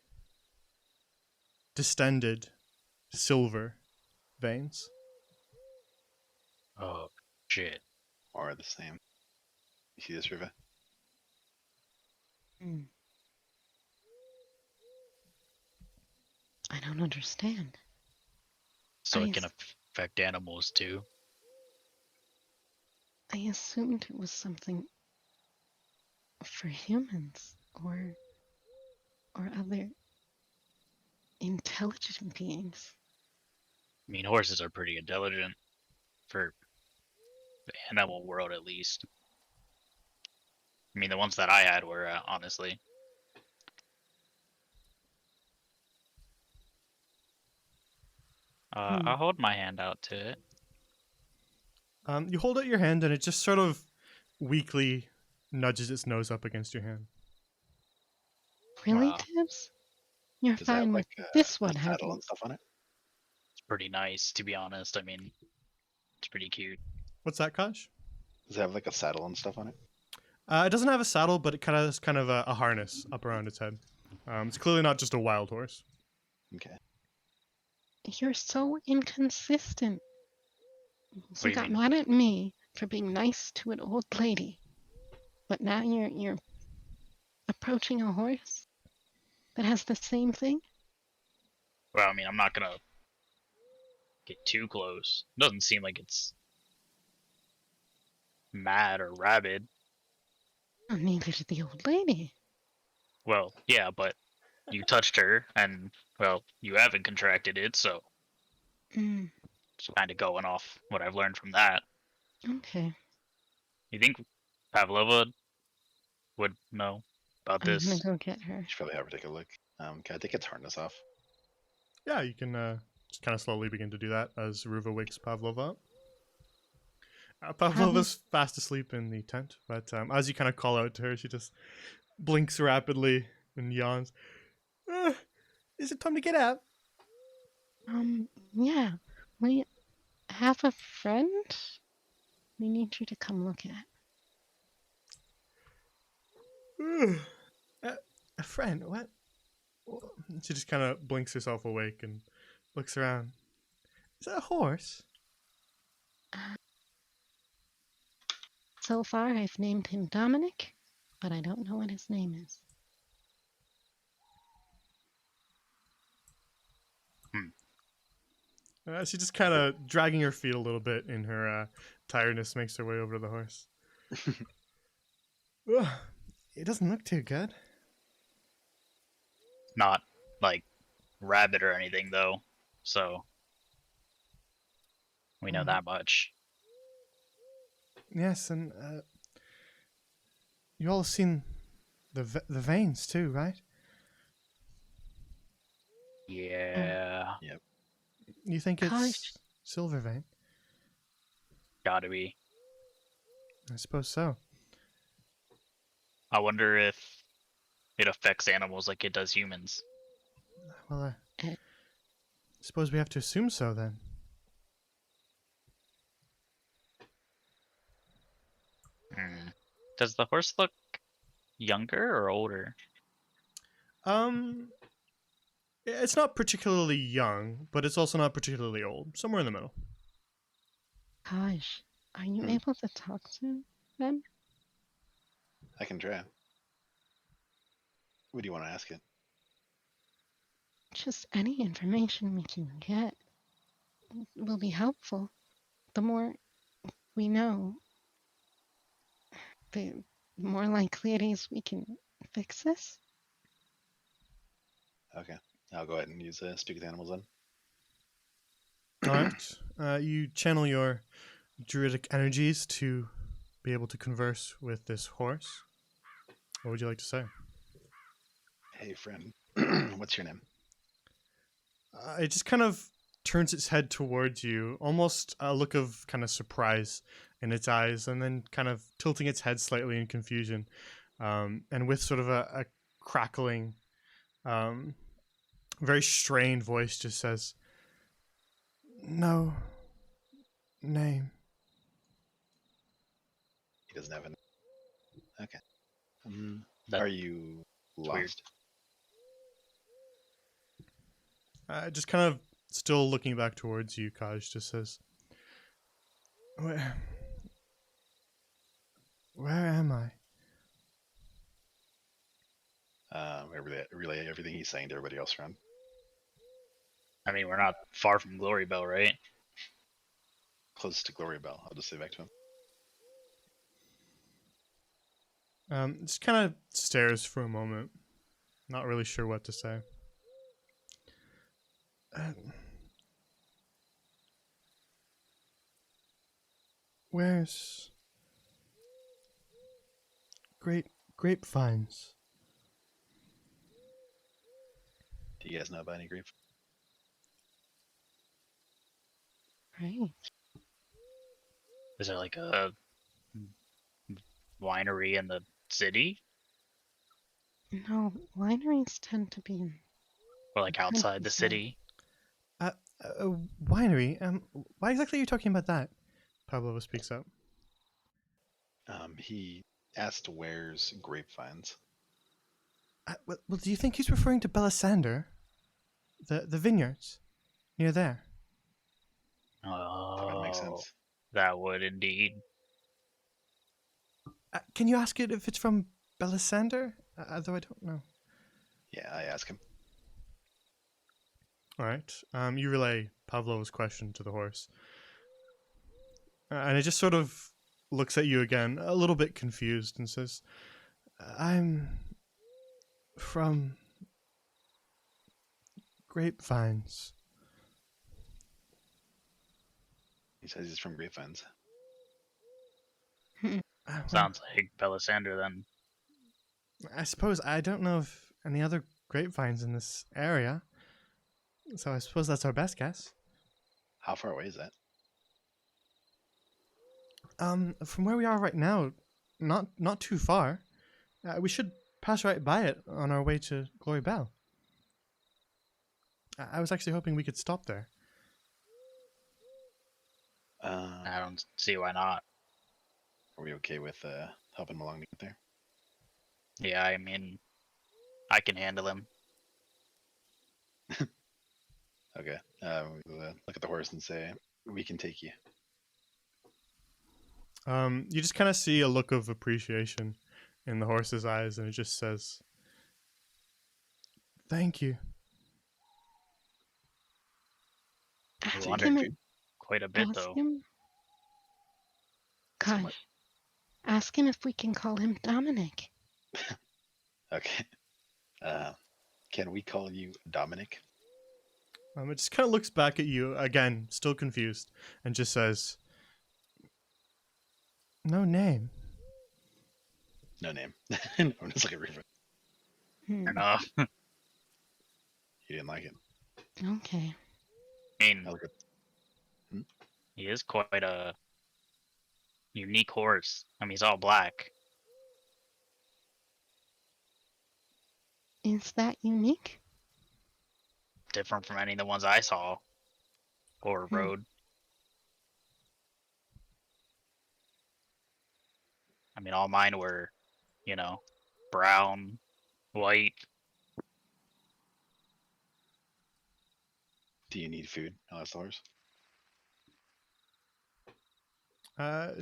distended silver veins. Oh, shit. Or the same. You see this, Riva? I don't understand. So I it can s- affect animals too. I assumed it was something for humans or other intelligent beings. I mean, horses are pretty intelligent for the animal world, at least. I mean, the ones that I had were, honestly. I'll hold my hand out to it. You hold out your hand, and it just sort of weakly nudges its nose up against your hand. Really, Wow. Tibbs? You're Does it have fine like with this a one, saddle haven't and stuff on it? It's pretty nice, to be honest. I mean, it's pretty cute. What's that, Kaj? Does it have like a saddle and stuff on it? It doesn't have a saddle, but it has kind of a harness up around its head. It's clearly not just a wild horse. Okay. You're so inconsistent. What You do you got mean? mad at me for being nice to an old lady, but now you're approaching a horse that has the same thing? Well, I mean, I'm not gonna get too close. Doesn't seem like it's mad or rabid. Oh, neither did the old lady. Well, yeah, but you touched her, and well, you haven't contracted it, so Mm, it's kind of going off what I've learned from that. okay. You think Pavlova would know about I'm gonna this? go get her. Should probably have her take a look. Can I take its harness off? Yeah, you can just kind of slowly begin to do that as Ruva wakes Pavlova up. Pavlova's fast asleep in the tent, but as you kind of call out to her, she just blinks rapidly and yawns. Is it time to get up? Yeah. We have a friend we need you to come look at. A friend? What? She just kind of blinks herself awake and looks around. Is that a horse? So far, I've named him Dominic, but I don't know what his name is. She just kind of dragging her feet a little bit in her tiredness makes her way over to the horse. Ugh, it doesn't look too good. Not like rabid or anything, though, so we know that much. Yes, and you all have seen the veins too, right? Yeah, You think it's Gosh. silver vein? gotta be. I suppose so. I wonder if it affects animals like it does humans. Well, Eh. suppose we have to assume so then. Does the horse look younger or older? It's not particularly young, but it's also not particularly old. Somewhere in the middle. Gosh, are you Hmm. able to talk to them? I can try. What do you want to ask it? Just any information we can get will be helpful. The more we know, the more likely it is we can fix this. Okay. I'll go ahead and use speak with animals then. All right. You channel your druidic energies to be able to converse with this horse. What would you like to say? Hey, friend. What's your name? It just kind of turns its head towards you, almost a look of kind of surprise in its eyes, and then kind of tilting its head slightly in confusion, and with sort of a crackling, very strained voice, just says, "No name." He doesn't have a name. Okay. That- Are you weird. lost? Just kind of still looking back towards you, Kaj just says, Where am I? Relay everything he's saying to everybody else around. I mean, we're not far from Glory Bell, right? Close to Glory Bell. I'll just say back to him. Just kind of stares for a moment, not really sure what to say. Where's grapevines? Do you guys know about any grape? Right. Is there like a winery in the city? No, wineries tend to be in Or like outside the countryside. city? A winery? Why exactly are you talking about that? Pablo speaks up. He asked where's grapevines. Well, do you think he's referring to Belissander? The vineyards? Near there? That would make Oh, sense. that would indeed. Can you ask it if it's from Belissander? Though I don't know. Yeah, I ask him. Alright. You relay Pavlo's question to the horse. And it just sort of looks at you again, a little bit confused, and says, I'm from grapevines. He says he's from grapevines. Well, Sounds like Pelisander then. I suppose I don't know of any other grapevines in this area. So I suppose that's our best guess. How far away is that? From where we are right now, not too far. We should pass right by it on our way to Glory Bell. I was actually hoping we could stop there. I don't see why not. Are we okay with helping him along to get there? Yeah, I mean, I can handle him. Okay. We look at the horse and say, we can take you. You just kind of see a look of appreciation in the horse's eyes, and it just says, "Thank you." We Ask wandered him. quite a bit Ask though. him. So Gosh, much. ask him if we can call him Dominic. Okay. Can we call you Dominic? It just kind of looks back at you again, still confused, and just says, "No name." No name. I'm just looking at Hmm, Fair enough. He didn't like it. okay. I mean, I look at he is quite a unique horse. I mean, he's all black. Is that unique? Different from any of the ones I saw or Hmm. rode. I mean, all mine were, you know, brown, white. do you need food? I'll ask the horse.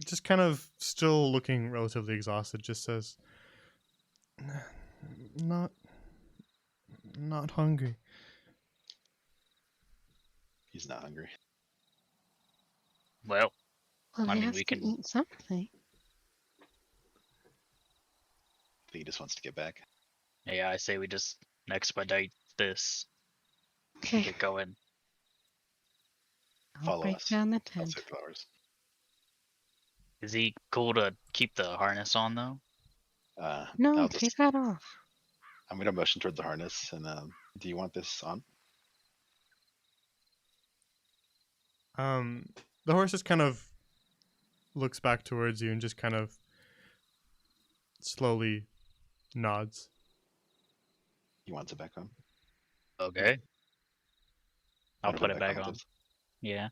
Just kind of still looking relatively exhausted, just says, "Not, not hungry." He's not hungry. Well, Well, I he mean, has we to can. eat something. I think he just wants to get back. Yeah, I say we just expedite this. Okay, Get going. I'll Follow break us. down the I'll tent. say flowers. Is he cool to keep the harness on though? No, I'll take just. that off. I'm gonna motion toward the harness, and do you want this on? The horse just kind of looks back towards you and just kind of slowly nods. He wants it back on. Okay. I'll Wanna put it back the on. tips? Yeah.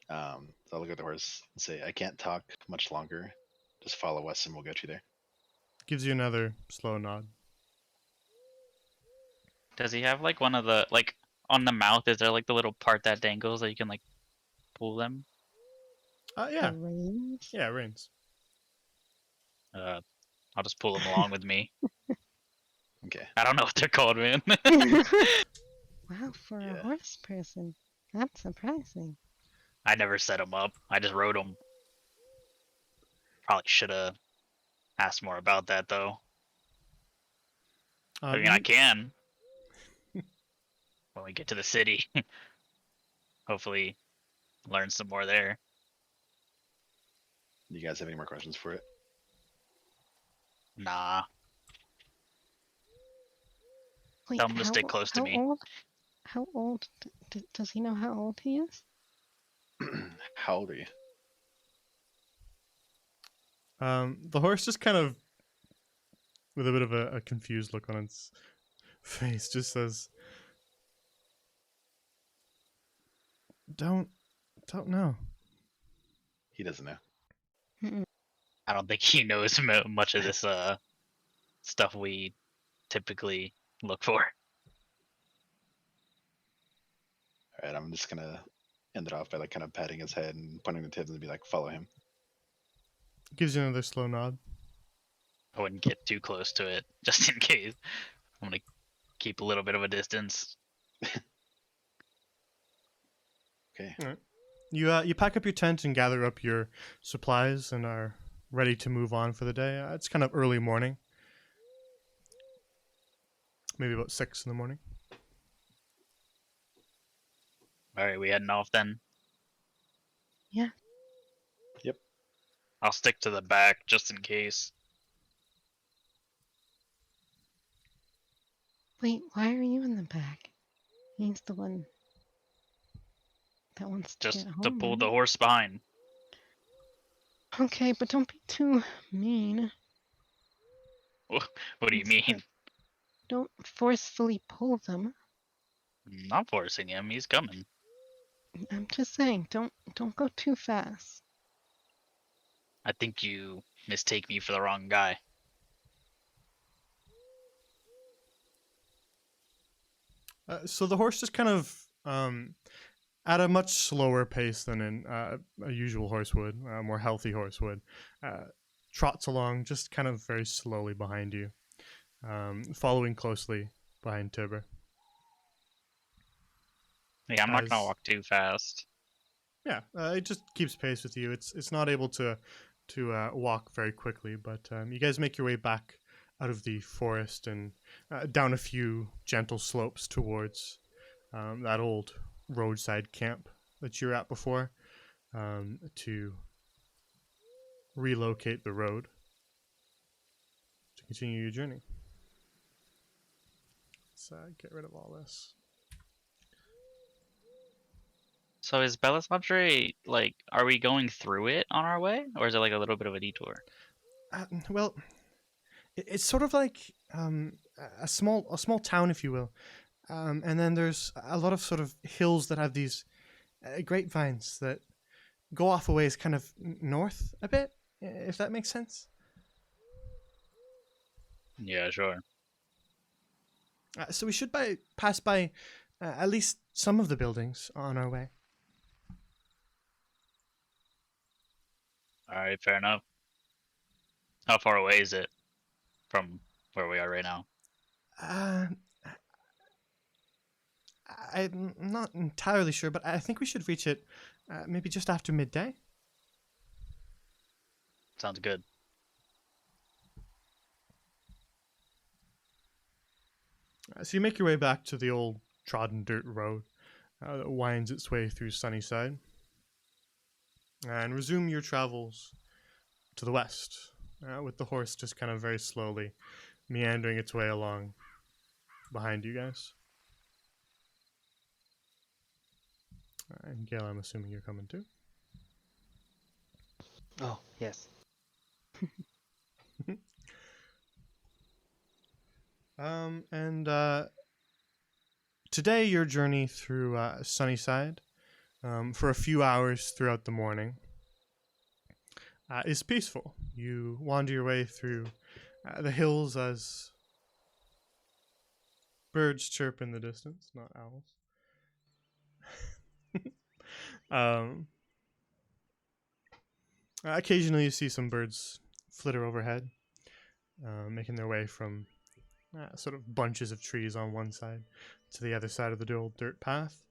So I'll look at the horse and say, I can't talk much longer. Just follow us, and we'll get you there. Gives you another slow nod. Does he have like one of the like on the mouth? Is there like the little part that dangles that you can like pull them? Yeah. The reins. Yeah, reins. I'll just pull him along with me. Okay. I don't know what they're called, man. Wow, for Yeah. a horse person, that's surprising. I never set him up. I just rode him. Probably should have asked more about that though. I mean, I can when we get to the city. Hopefully, learn some more there. You guys have any more questions for it? Nah, Wait, tell him to stay close to how me. old? How old? Does he know how old he is? How old are you? The horse just kind of, with a bit of a confused look on its face, just says, Don't know. He doesn't know. Mm-mm. I don't think he knows much of this stuff we typically look for. All right, I'm just gonna end it off by like kind of patting his head and pointing the tips and be like, "Follow him." Gives you another slow nod. I wouldn't get too close to it, just in case. I'm gonna keep a little bit of a distance. Okay. You pack up your tent and gather up your supplies and are ready to move on for the day. It's kind of early morning, maybe about 6 in the morning. All right, we heading off then. Yeah. Yep. I'll stick to the back just in case. Wait, why are you in the back? He's the one that wants to Just get to home. pull the right? horse behind. Okay, but don't be too mean. What do you It's mean? like, don't forcefully pull them. I'm not forcing him. He's coming. I'm just saying, don't go too fast. I think you mistake me for the wrong guy. So the horse just kind of, at a much slower pace than a usual horse would, a more healthy horse would, trots along just kind of very slowly behind you, following closely behind Tibber. Yeah, I'm not gonna As- walk too fast. Yeah, it just keeps pace with you. It's not able to walk very quickly, but you guys make your way back out of the forest and down a few gentle slopes towards that old roadside camp that you were at before, to relocate the road to continue your journey. Let's get rid of all this. So is Belisandre, like, are we going through it on our way? Or is it like a little bit of a detour? Well, it's sort of like a small town, if you will, and then there's a lot of sort of hills that have these grapevines that go off a ways, kind of north a bit, if that makes sense. Yeah, sure. So we should pass by at least some of the buildings on our way. Alright, fair enough. How far away is it from where we are right now? I'm not entirely sure, but I think we should reach it maybe just after midday. Sounds good. So you make your way back to the old trodden dirt road that winds its way through Sunnyside, and resume your travels to the west, with the horse just kind of very slowly meandering its way along behind you guys. And Gail, I'm assuming you're coming too. Oh, yes. And today your journey through Sunnyside, for a few hours throughout the morning, is peaceful. You wander your way through the hills as birds chirp in the distance, not owls. Occasionally you see some birds flitter overhead, making their way from sort of bunches of trees on one side to the other side of the old dirt path.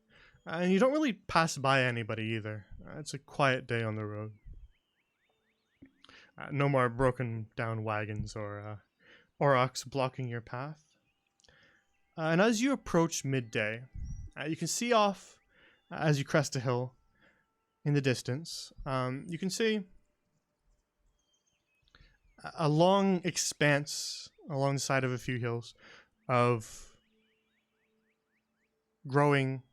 And you don't really pass by anybody either. It's a quiet day on the road. No more broken down wagons or aurochs blocking your path. And as you approach midday, you can see off, as you crest a hill in the distance, you can see a long expanse along the side of a few hills of growing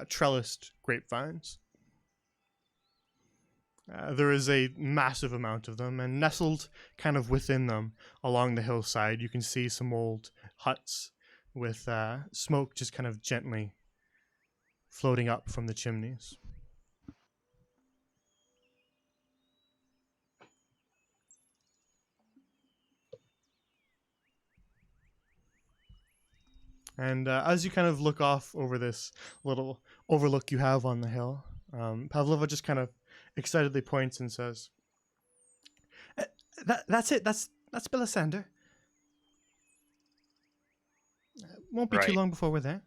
trellised grapevines. There is a massive amount of them, and nestled kind of within them along the hillside, you can see some old huts with smoke just kind of gently floating up from the chimneys. And as you kind of look off over this little overlook you have on the hill, Pavlova just kind of excitedly points and says, "That's it. That's Bilisander. Won't be too Right. long before we're there."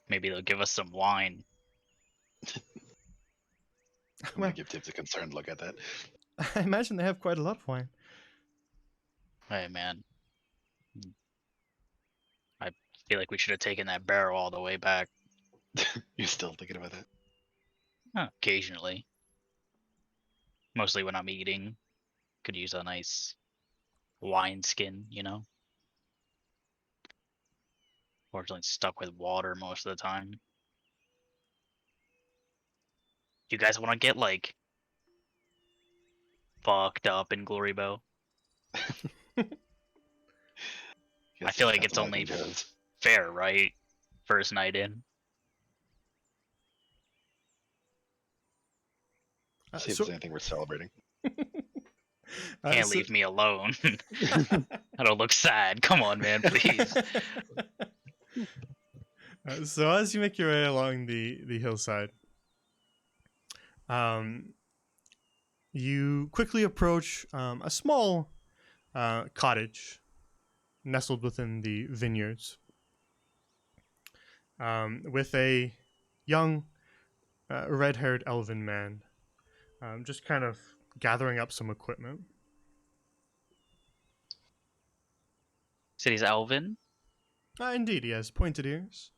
Maybe they'll give us some wine. I'm Well, gonna give Tibbs a concerned look at that. I imagine they have quite a lot of wine. Hey, man. I feel like we should have taken that barrel all the way back. You're still thinking about that? Occasionally. Mostly when I'm eating. Could use a nice wine skin, you know? Fortunately stuck with water most of the time. You guys want to get, like, fucked up in Glory Bow? I feel like it's only fair, right? First night in. See if there's anything worth celebrating. Can't leave me alone. I don't look sad. Come on, man, please. So as you make your way along the hillside, you quickly approach a small cottage nestled within the vineyards, with a young red-haired elven man just kind of gathering up some equipment. Said he's elven. Indeed, he has pointed ears.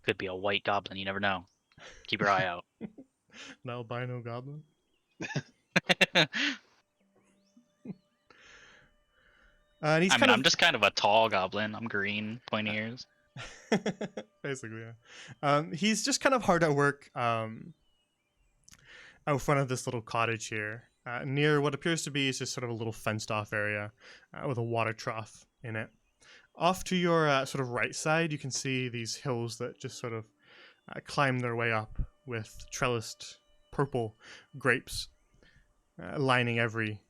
Could be a white goblin. You never know. Keep your eye out. An albino goblin. And he's I'm just kind of a tall goblin. I'm green, pointy ears. basically, yeah. He's just kind of hard at work out front of this little cottage here, near what appears to be just sort of a little fenced-off area with a water trough in it. Off to your sort of right side, you can see these hills that just sort of climb their way up with trellised purple grapes lining every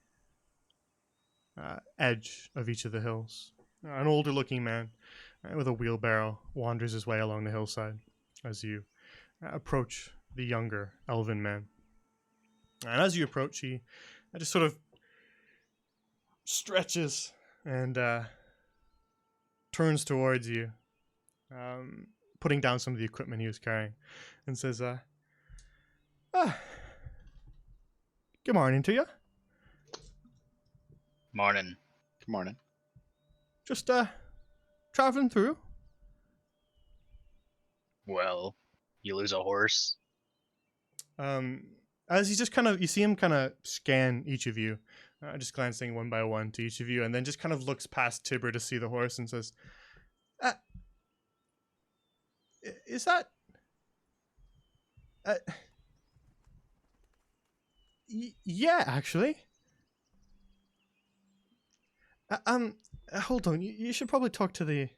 edge of each of the hills. An older-looking man with a wheelbarrow wanders his way along the hillside as you approach the younger elven man. And as you approach, he just sort of stretches and turns towards you, putting down some of the equipment he was carrying, and says, good morning to you. Morning. Good morning. Just traveling through. Well, you lose a horse. As he just kind of, you see him kind of scan each of you, just glancing one by one to each of you, and then just kind of looks past Tibber to see the horse and says, is that... yeah, actually. Hold on, you should probably talk to the...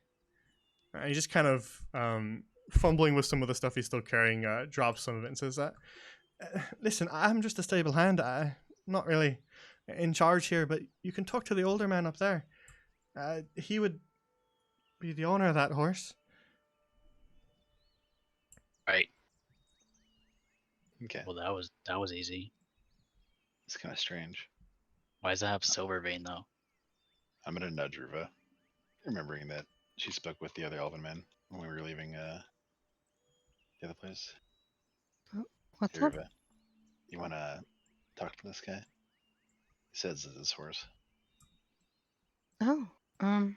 he just kind of, fumbling with some of the stuff he's still carrying, drops some of it and says that, listen, I'm just a stable hand. I'm not really in charge here, but you can talk to the older man up there. He would be the owner of that horse. Right. Okay. Well, that was easy. It's kind of strange. Why does it have silver vein though? I'm gonna nudge Ruva, remembering that she spoke with the other elven man when we were leaving the other place. What's Hey, up? Ruva, you wanna talk to this guy? He says it's his horse. Oh, okay.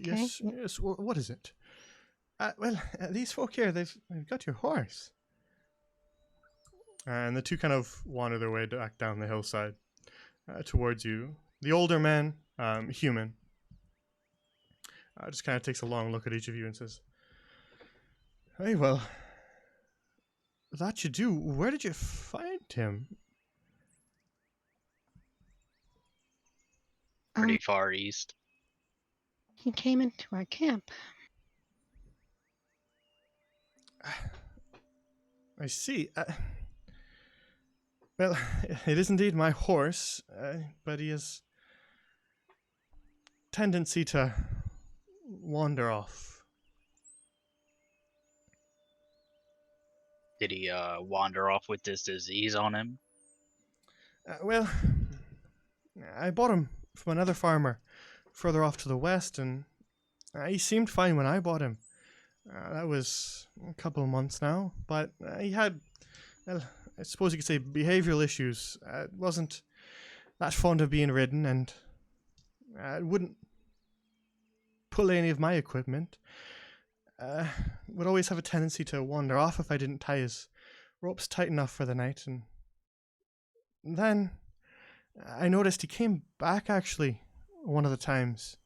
Yes, yes. What is it? Well, these folk here, they've got your horse. And the two kind of wander their way back down the hillside towards you. The older man, human, just kind of takes a long look at each of you and says, Very well. That you do. Where did you find him? Pretty far east. He came into our camp. I see. Well, it is indeed my horse, but he has tendency to wander off. Did he wander off with this disease on him? Well, I bought him from another farmer further off to the west, and he seemed fine when I bought him. That was a couple of months now, but he had, well, I suppose you could say behavioral issues. Wasn't that fond of being ridden, and wouldn't pull any of my equipment. Would always have a tendency to wander off if I didn't tie his ropes tight enough for the night, and then I noticed he came back actually one of the times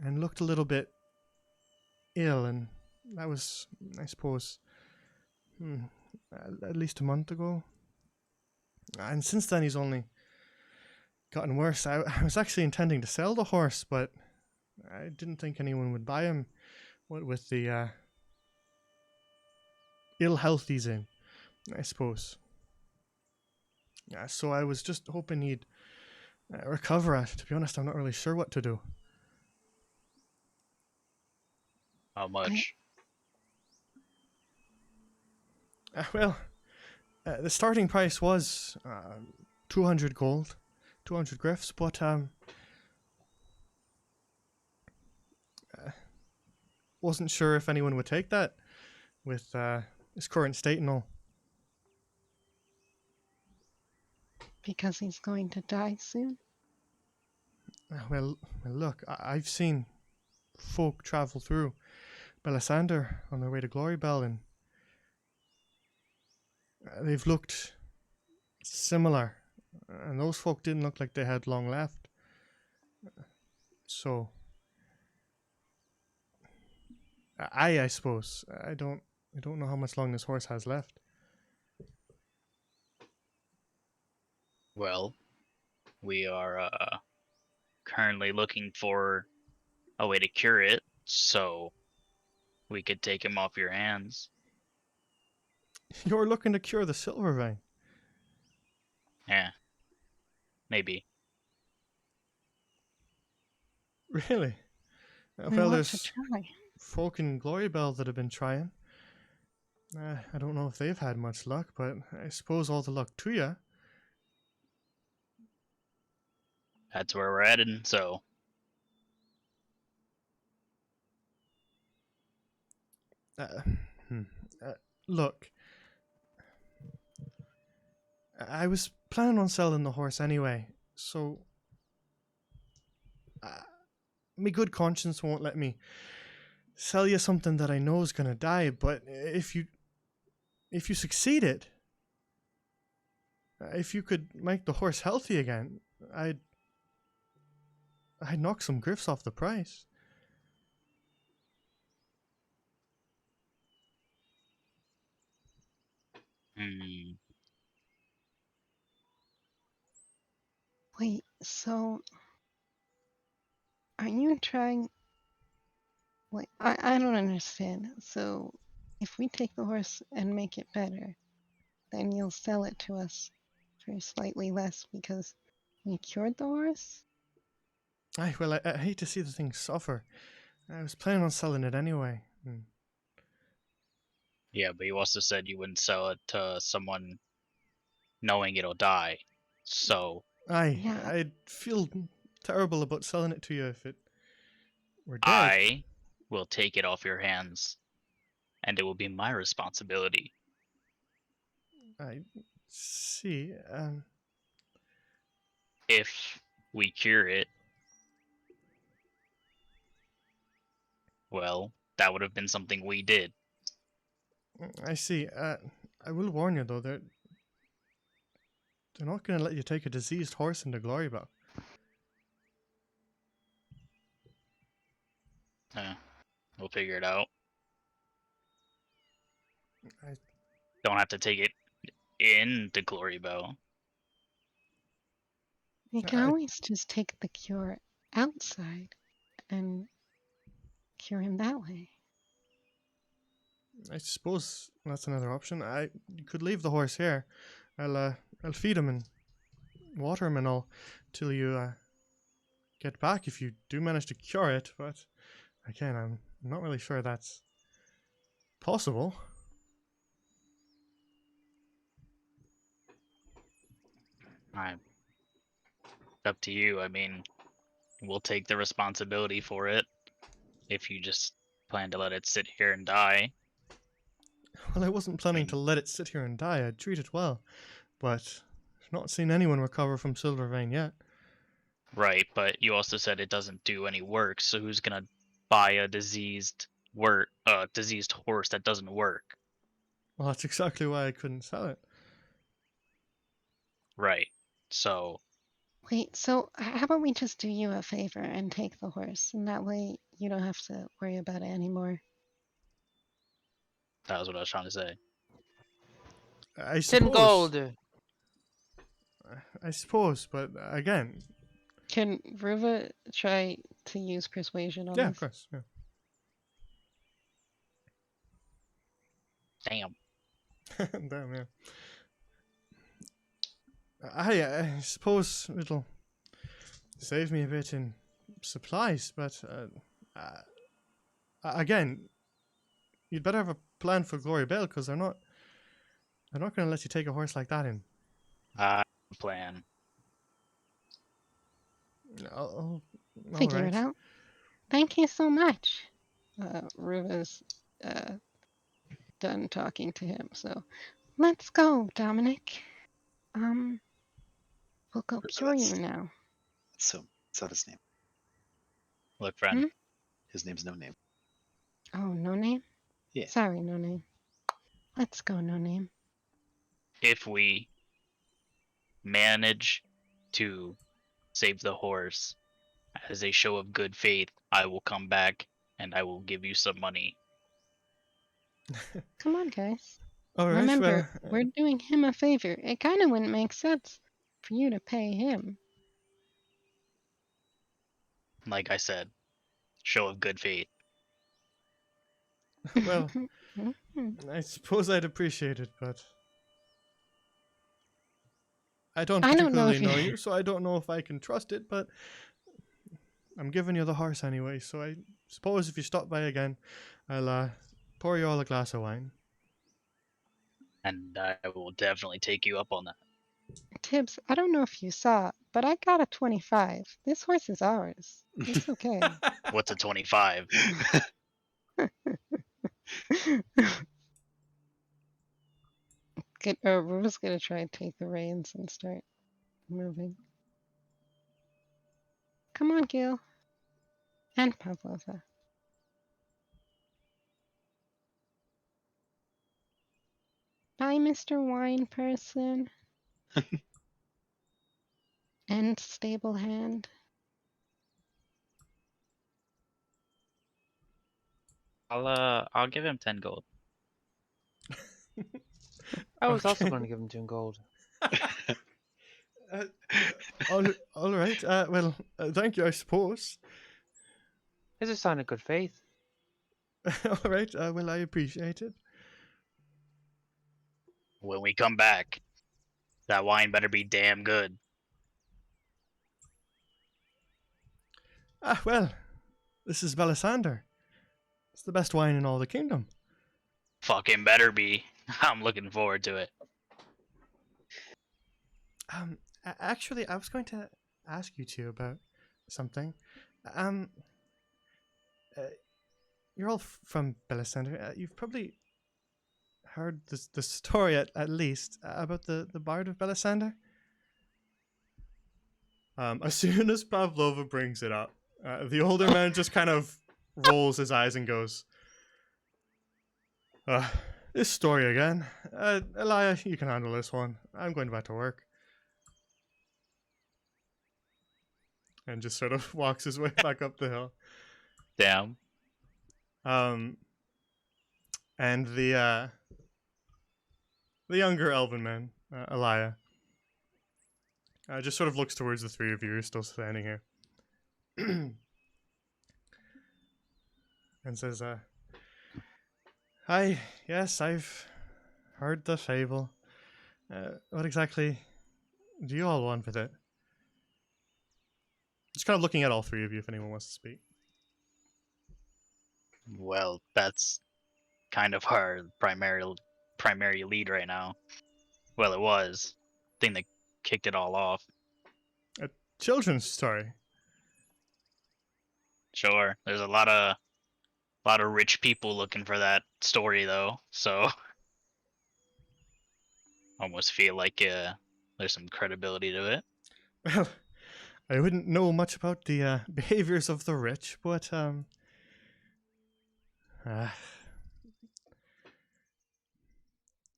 and looked a little bit ill, and that was, I suppose, at least a month ago. And since then he's only gotten worse. I was actually intending to sell the horse, but I didn't think anyone would buy him with the ill health he's in, I suppose. So I was just hoping he'd recover. To be honest, I'm not really sure what to do. How much? Well, the starting price was 200 gold, 200 griffs, but wasn't sure if anyone would take that with his current state and all. Because he's going to die soon? Well, look, I've seen folk travel through Belisander on their way to Glory Bell, and they've looked similar, and those folk didn't look like they had long left. So, I suppose I don't know how much long this horse has left. Well, we are currently looking for a way to cure it, so we could take him off your hands. You're looking to cure the silver vein. Yeah. Maybe. Really? We Well, want to there's try. folk in Glory Bell that have been trying. I don't know if they've had much luck, but I suppose all the luck to you. That's where we're headed, so Uh, hmm. Look, I was planning on selling the horse anyway, so my good conscience won't let me sell you something that I know is gonna die. But if you succeeded, if you could make the horse healthy again, I'd knock some griffs off the price. Wait, so are you trying? Wait, I don't understand. So if we take the horse and make it better, then you'll sell it to us for slightly less because we cured the horse? Well, I hate to see the thing suffer. I was planning on selling it anyway. yeah, but you also said you wouldn't sell it to someone knowing it'll die. So Yeah. I'd feel terrible about selling it to you if it were dead. I will take it off your hands, and it will be my responsibility. I see. If we cure it, well, that would have been something we did. I see. I will warn you though, they're not going to let you take a diseased horse into Glory Bell. We'll figure it out. Don't have to take it into Glory Bow. You can I- always just take the cure outside and cure him that way. I suppose that's another option. You could leave the horse here. I'll feed him and water him and all till you get back if you do manage to cure it. But again, I'm not really sure that's possible. Up to you. I mean, we'll take the responsibility for it if you just plan to let it sit here and die. Well, I wasn't planning to let it sit here and die. I'd treat it well, but I've not seen anyone recover from Silvervein yet. Right, but you also said it doesn't do any work, so who's gonna buy a diseased horse that doesn't work? Well, that's exactly why I couldn't sell it. Right. So Wait, so how about we just do you a favor and take the horse, and that way you don't have to worry about it anymore. that was what I was trying to say. I 10 suppose. gold. I suppose, but again, Can Ruva try to use persuasion on yeah, this? of course. Yeah. Damn. Damn, yeah. I suppose it'll save me a bit in supplies, but again, you'd better have a plan for Glory Bell, because they're not going to let you take a horse like that in. Plan. All Figure right. it out. Thank you so much. Ruva's done talking to him, so let's go, Dominic. We'll go cure you now. So, it's not his name. Look, friend. Hmm? His name's no name. Oh, no name? Yeah. Sorry, no name. Let's go, no name. If we manage to save the horse as a show of good faith, I will come back and I will give you some money. Come on, guys. All right. Remember, well, we're doing him a favor. It kind of wouldn't make sense for you to pay him. Like I said, show of good faith. well, I suppose I'd appreciate it, but I don't I don't know particularly if know you- you, so I don't know if I can trust it, but I'm giving you the horse anyway, so I suppose if you stop by again, I'll pour you all a glass of wine. And I will definitely take you up on that. Tibbs, I don't know if you saw, but I got a 25. This horse is ours. It's okay. What's a 25? Ruva's gonna try and take the reins and start moving. Come on, Gil. And Pavlova. Bye, Mr. Wine Person. And Stable Hand. I'll give him 10 gold. I was also Okay. going to give him 10 gold. All right. Well, thank you, I suppose. It's a sign of good faith. All right. Well, I appreciate it. When we come back, that wine better be damn good. Well, this is Belisander. It's the best wine in all the kingdom. Fucking better be. I'm looking forward to it. Actually, I was going to ask you two about something. You're all from Belisander. You've probably heard the story at least about the Bard of Belisander. As soon as Pavlova brings it up, the older man just kind of rolls his eyes and goes, this story again. Elia, you can handle this one. I'm going back to work. And just sort of walks his way back up the hill. Damn. And the the younger elven man, Elia, just sort of looks towards the three of you who are still standing here. And says, yes, I've heard the fable. What exactly do you all want with it? Just kind of looking at all three of you if anyone wants to speak. Well, that's kind of our primary lead right now. Well, it was. Thing that kicked it all off. A children's story. Sure. There's a lot of rich people looking for that story though, so almost feel like there's some credibility to it. Well, I wouldn't know much about the behaviors of the rich, but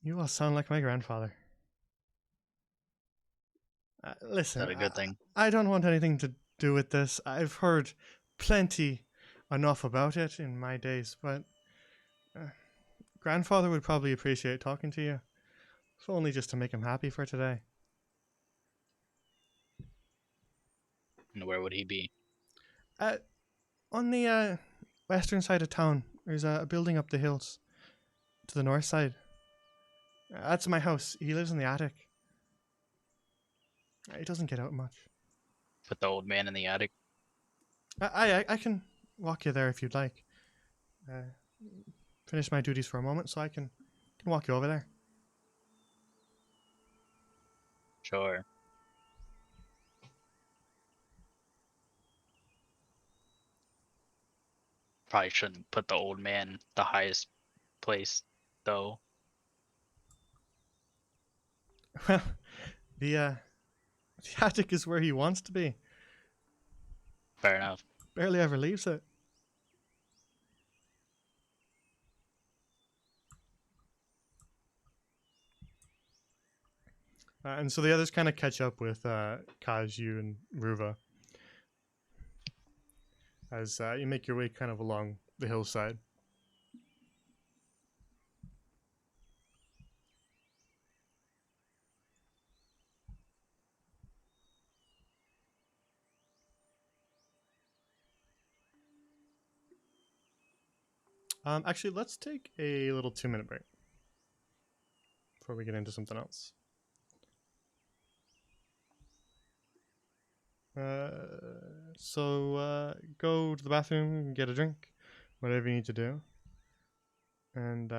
you all sound like my grandfather. Listen, Is that a good thing? I don't want anything to do with this. I've heard plenty enough about it in my days, but grandfather would probably appreciate talking to you, if only just to make him happy for today. And where would he be? On the western side of town, there's a building up the hills to the north side. That's my house. He lives in the attic. He doesn't get out much. Put the old man in the attic? I can walk you there if you'd like. Finish my duties for a moment so I can walk you over there. Sure. Probably shouldn't put the old man the highest place, though. Well, the attic is where he wants to be. Fair enough. Barely ever leaves it. And so the others kind of catch up with Kaj, you, and Ruva as you make your way kind of along the hillside. Actually, let's take a little 2-minute break before we get into something else. So go to the bathroom, get a drink, whatever you need to do. And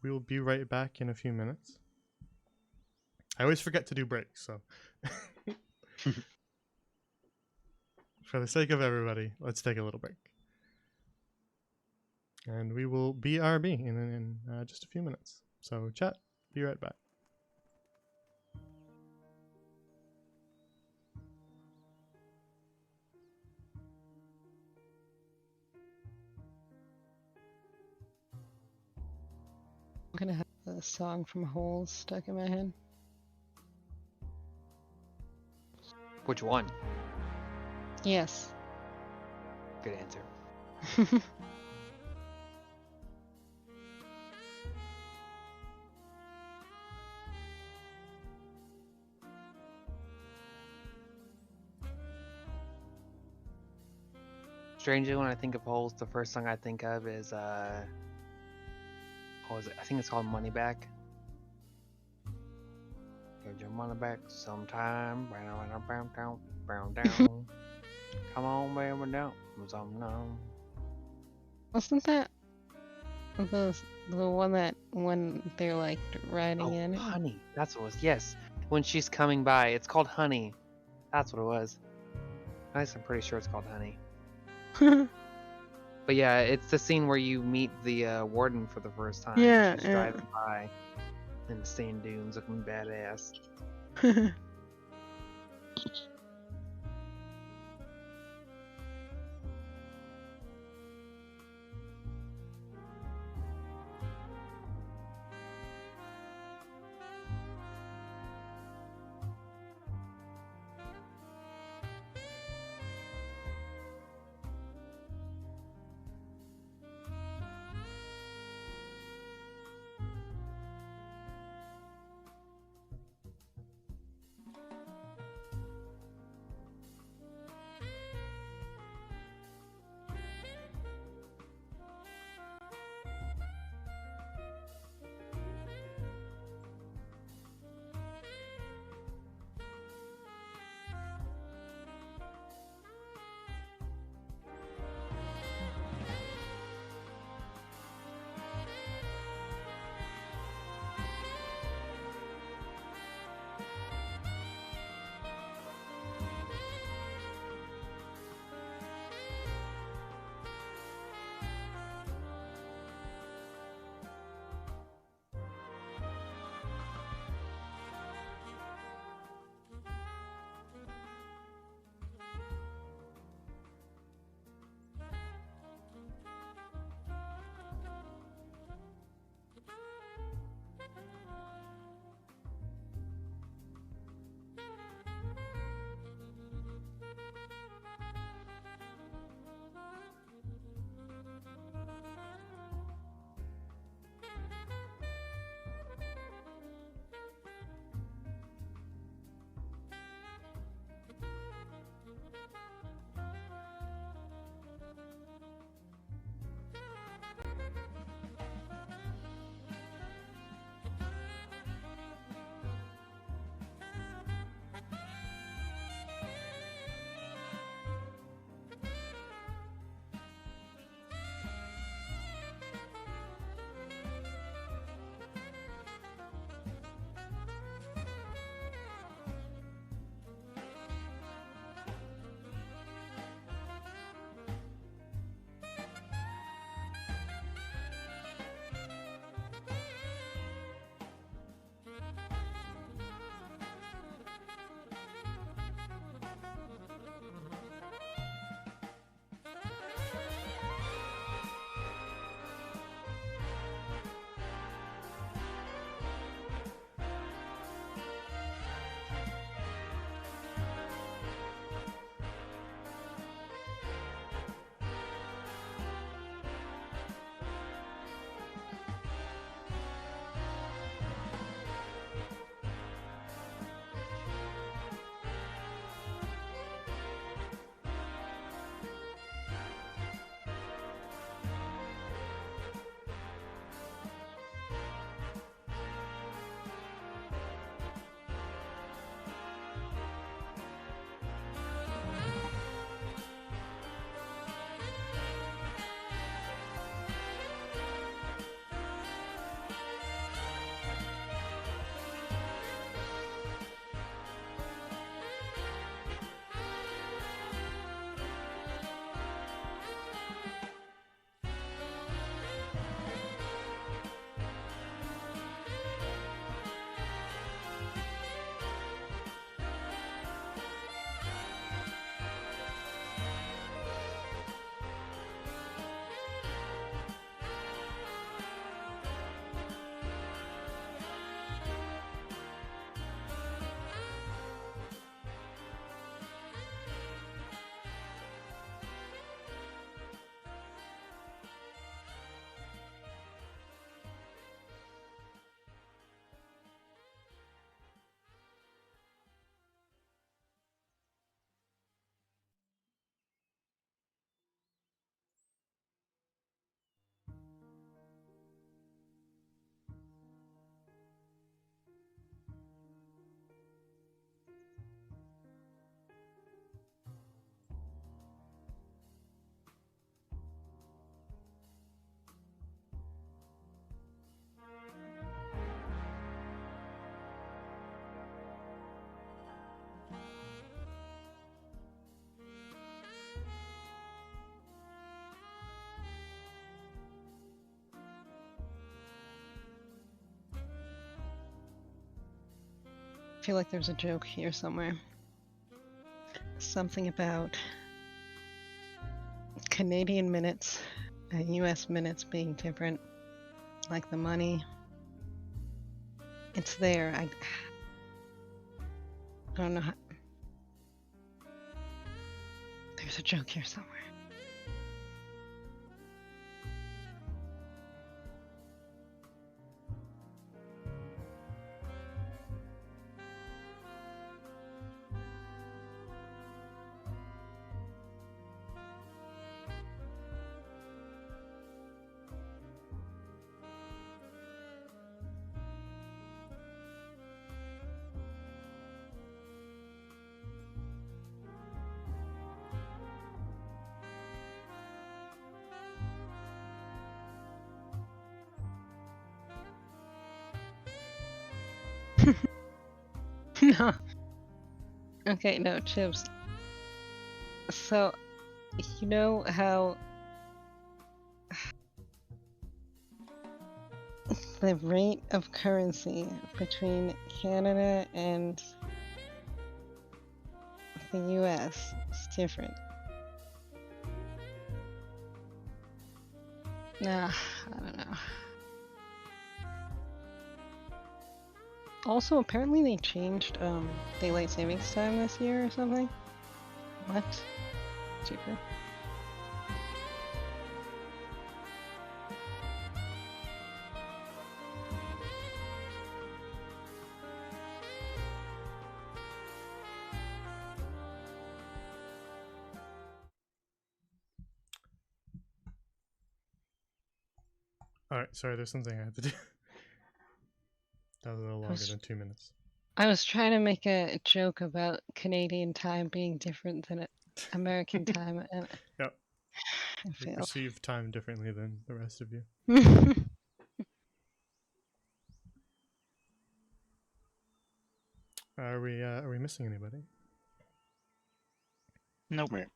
we will be right back in a few minutes. I always forget to do breaks, so for the sake of everybody, let's take a little break. And we will BRB in just a few minutes. So chat, be right back. I'm gonna have a song from Holes stuck in my head. Which one? Yes. Good answer. Strangely, when I think of Holes, the first song I think of is what was it? I think it's called Money Back. Get your money back sometime. Down. Come on, baby, down. Wasn't that the one that when they're like riding in it? Honey. That's what it was. Yes. When she's coming by. It's called Honey. That's what it was. At least I'm pretty sure it's called Honey. But yeah, it's the scene where you meet the warden for the first time. Yeah, She's yeah. driving by in the sand dunes looking badass. feel like there's a joke here somewhere. Something about Canadian minutes and US minutes being different. Like the money. It's there. I don't know how. There's a joke here somewhere. No. Okay, no, Chips. So, you know how the rate of currency between Canada and the US is different? Nah, I don't know. Also, apparently they changed daylight savings time this year or something. What? Stupid. Alright, sorry, there's something I had to do. That was a little longer was- than 2 minutes. I was trying to make a joke about Canadian time being different than American time, and Yep. I We failed. perceive time differently than the rest of you. Are we missing anybody? Nope. Wait.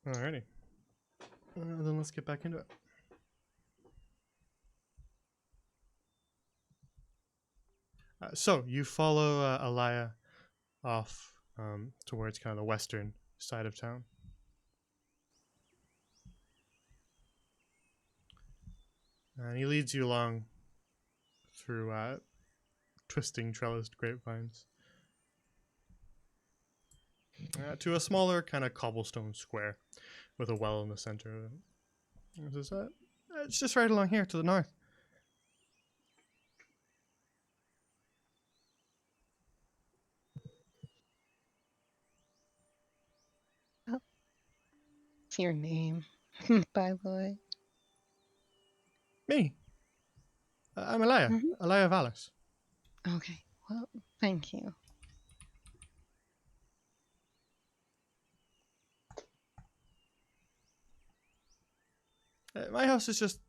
Alrighty. Then let's get back into it. So you follow Alaya off towards kind of the western side of town. And he leads you along through twisting trellised grapevines to a smaller kind of cobblestone square with a well in the center of it. This is, it's just right along here to the north. What's your name, by the way? Me. I'm Alaya. Mhm. Alaya Valis. Okay, well, thank you. My house is just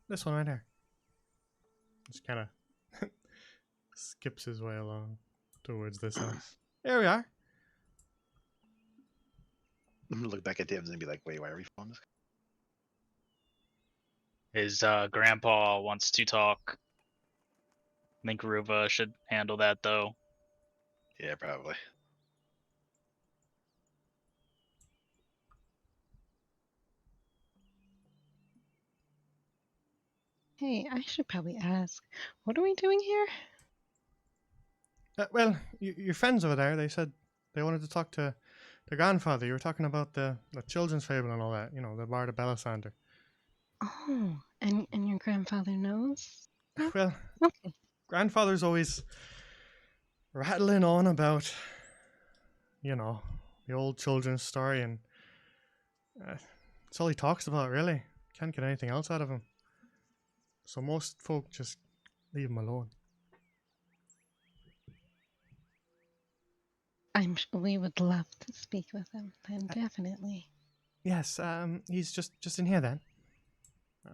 this one right there. Just kind of skips his way along towards this house. There we are. I'm gonna look back at Dibs and be like, wait, why are we following this? His grandpa wants to talk. I think Ruva should handle that though. Yeah, probably. Hey, I should probably ask, what are we doing here? Well, your friends over there, they said they wanted to talk to their grandfather. You were talking about the children's fable and all that, you know, the Bard of Belisandre. Oh, and your grandfather knows? Well, Okay. grandfather's always rattling on about, you know, the old children's story, and that's all he talks about, really. Can't get anything else out of him. So most folk just leave him alone. We would love to speak with him, then definitely. Yes, he's just in here then.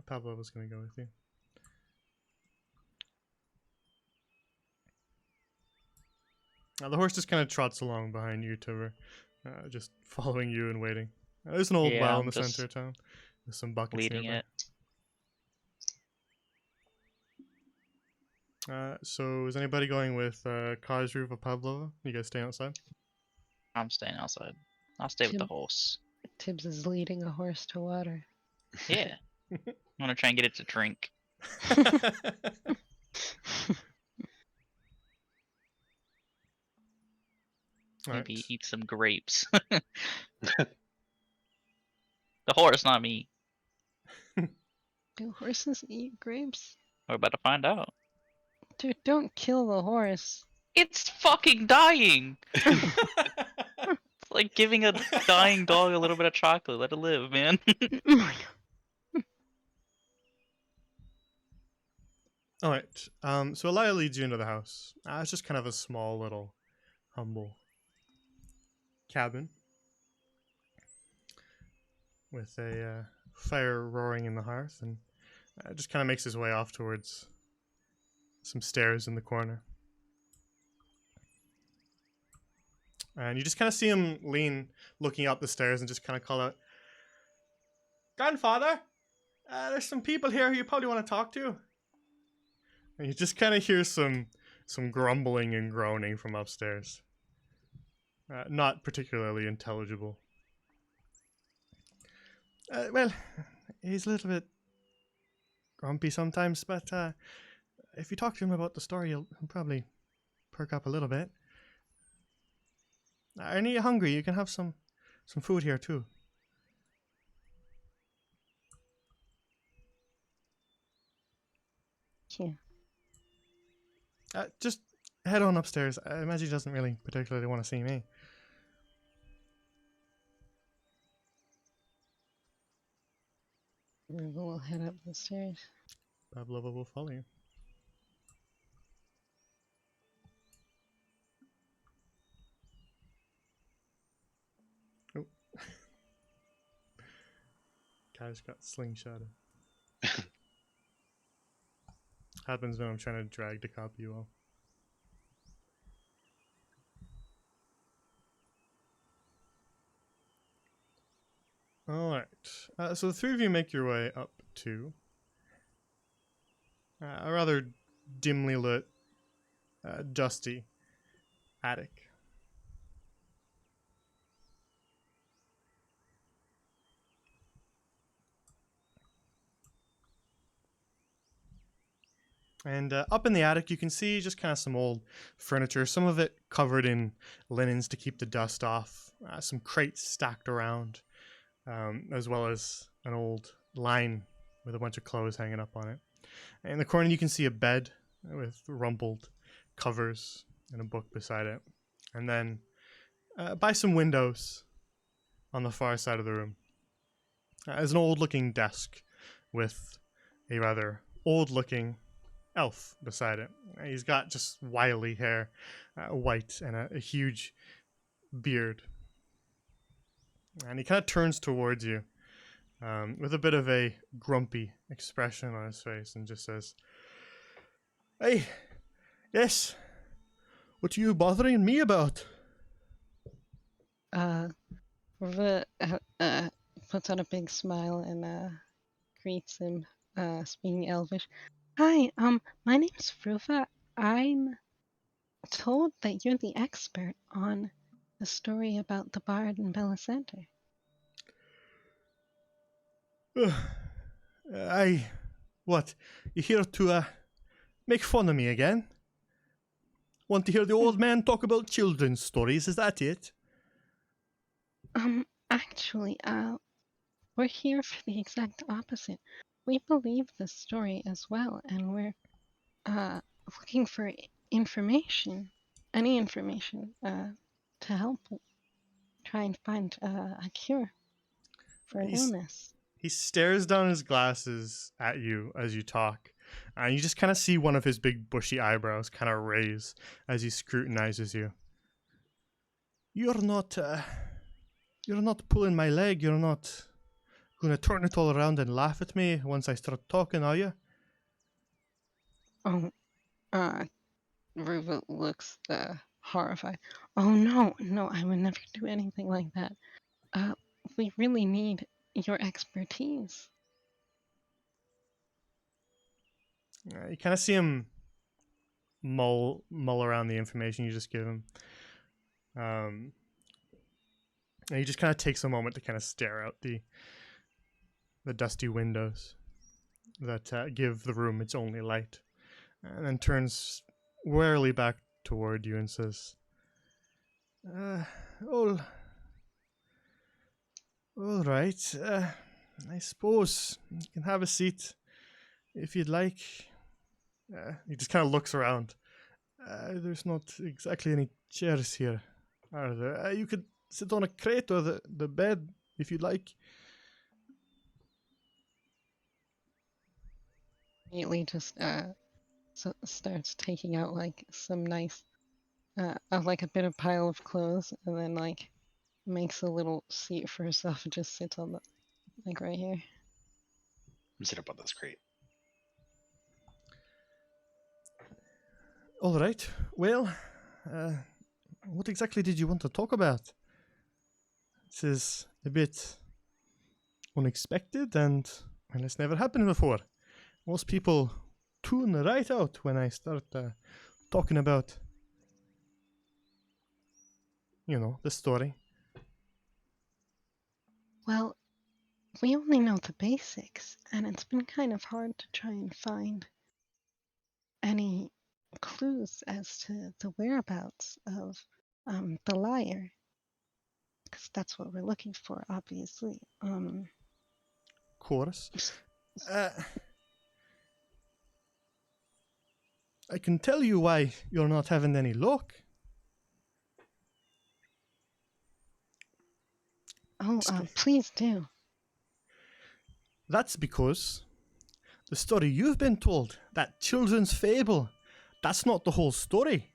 Pablo was going to go with you. The horse just kind of trots along behind you, Tiver, just following you and waiting. There's an old Yeah, well in I'm the just center of town. There's some buckets Leading nearby. it. So is anybody going with Kaisars or Pavlova? You guys staying outside? I'm staying outside. I'll stay with the Tib- horse. Tibbs is leading a horse to water. Yeah. I'm gonna try and get it to drink. Maybe Alright. eat some grapes. The horse, not me. Do horses eat grapes? We're about to find out. Dude, don't kill the horse. It's fucking dying! It's like giving a dying dog a little bit of chocolate. Let it live, man. Oh my god. Alright. So Elia leads you into the house. It's just kind of a small little humble cabin with a fire roaring in the hearth, and just kind of makes his way off towards some stairs in the corner. And you just kind of see him lean, looking up the stairs, and just kind of call out, "Grandfather, there's some people here who you probably want to talk to." And you just kind of hear some grumbling and groaning from upstairs. Not particularly intelligible. Well, he's a little bit grumpy sometimes, but if you talk to him about the story, he'll probably perk up a little bit. Are you hungry? You can have some food here too. Yeah. Just head on upstairs. I imagine he doesn't really particularly want to see me. We'll head up the stairs. Pavlova will follow you. Oh. Kai's got slingshotted. Happens when I'm trying to drag to copy you all. Alright. So the three of you make your way up to a rather dimly lit, dusty attic. And up in the attic, you can see just kind of some old furniture, some of it covered in linens to keep the dust off, some crates stacked around, as well as an old line with a bunch of clothes hanging up on it. In the corner, you can see a bed with rumpled covers and a book beside it. And then by some windows on the far side of the room is an old-looking desk with a rather old-looking elf beside it. He's got just wily hair, white, and a huge beard. And he kind of turns towards you with a bit of a grumpy expression on his face and just says, "Hey, yes, what are you bothering me about?" Ruva puts on a big smile and greets him, speaking Elvish. Hi, my name's Ruva. I'm told that you're the expert on the story about the bard in Belisenter. What, you here to make fun of me again? Want to hear the old man talk about children's stories, is that it? Actually, we're here for the exact opposite. We believe this story as well, and we're looking for information, any information, to help try and find a cure for an illness. He stares down his glasses at you as you talk, and you just kind of see one of his big bushy eyebrows kind of raise as he scrutinizes you. You're not pulling my leg. You're not gonna turn it all around and laugh at me once I start talking, are you? Oh, Ruva looks horrified. Oh no, I would never do anything like that. We really need your expertise. You kind of see him mull around the information you just give him. And he just kind of takes a moment to kind of stare out the dusty windows that give the room its only light, and then turns warily back toward you and says, all right. I suppose you can have a seat if you'd like. He just kind of looks around. There's not exactly any chairs here, are there? You could sit on a crate or the bed if you'd like. Immediately just starts taking out like some nice like a bit of pile of clothes, and then like makes a little seat for herself and just sits on the like right here. Sit up on this crate. All right. Well, what exactly did you want to talk about? This is a bit unexpected, and well, it's never happened before. Most people tune right out when I start talking about, the story. Well, we only know the basics, and it's been kind of hard to try and find any clues as to the whereabouts of the liar. Because that's what we're looking for, obviously. Course. I can tell you why you're not having any luck. Oh, please do. That's because the story you've been told, that children's fable, that's not the whole story.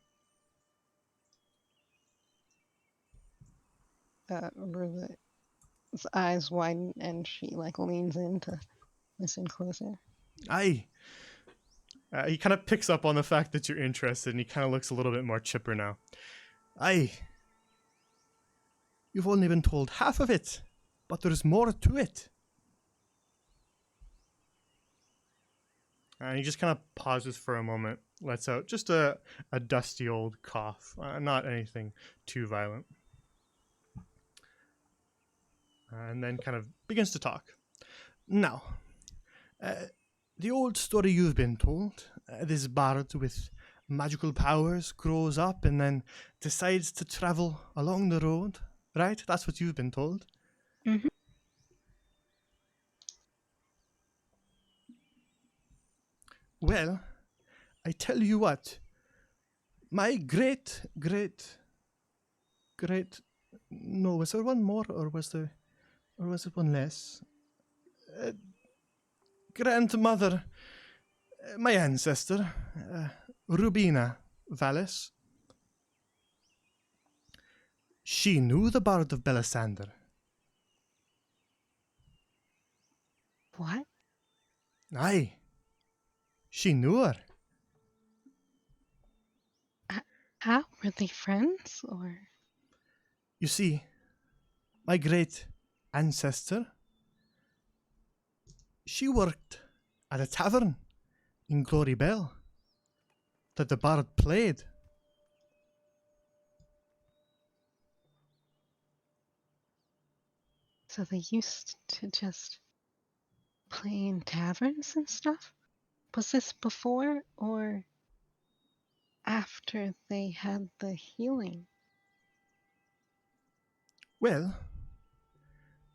Ruva's eyes widen and she like leans in to listen closer. Aye. He kind of picks up on the fact that you're interested, and he kind of looks a little bit more chipper now. Aye. You've only been told half of it, but there's more to it. And he just kind of pauses for a moment, lets out just a dusty old cough, not anything too violent. And then kind of begins to talk. Now, the old story you've been told, this bard with magical powers grows up and then decides to travel along the road, right? That's what you've been told. Mm-hmm. Well, I tell you what, my no, was there one more, or was it one less? Grandmother, my ancestor, Rubina Vallis, she knew the Bard of Belisandre. What? Aye, she knew her. How? Were they friends, or? You see, my great ancestor, she worked at a tavern in Glory Bell that the bard played. So they used to just play in taverns and stuff? Was this before or after they had the healing? Well,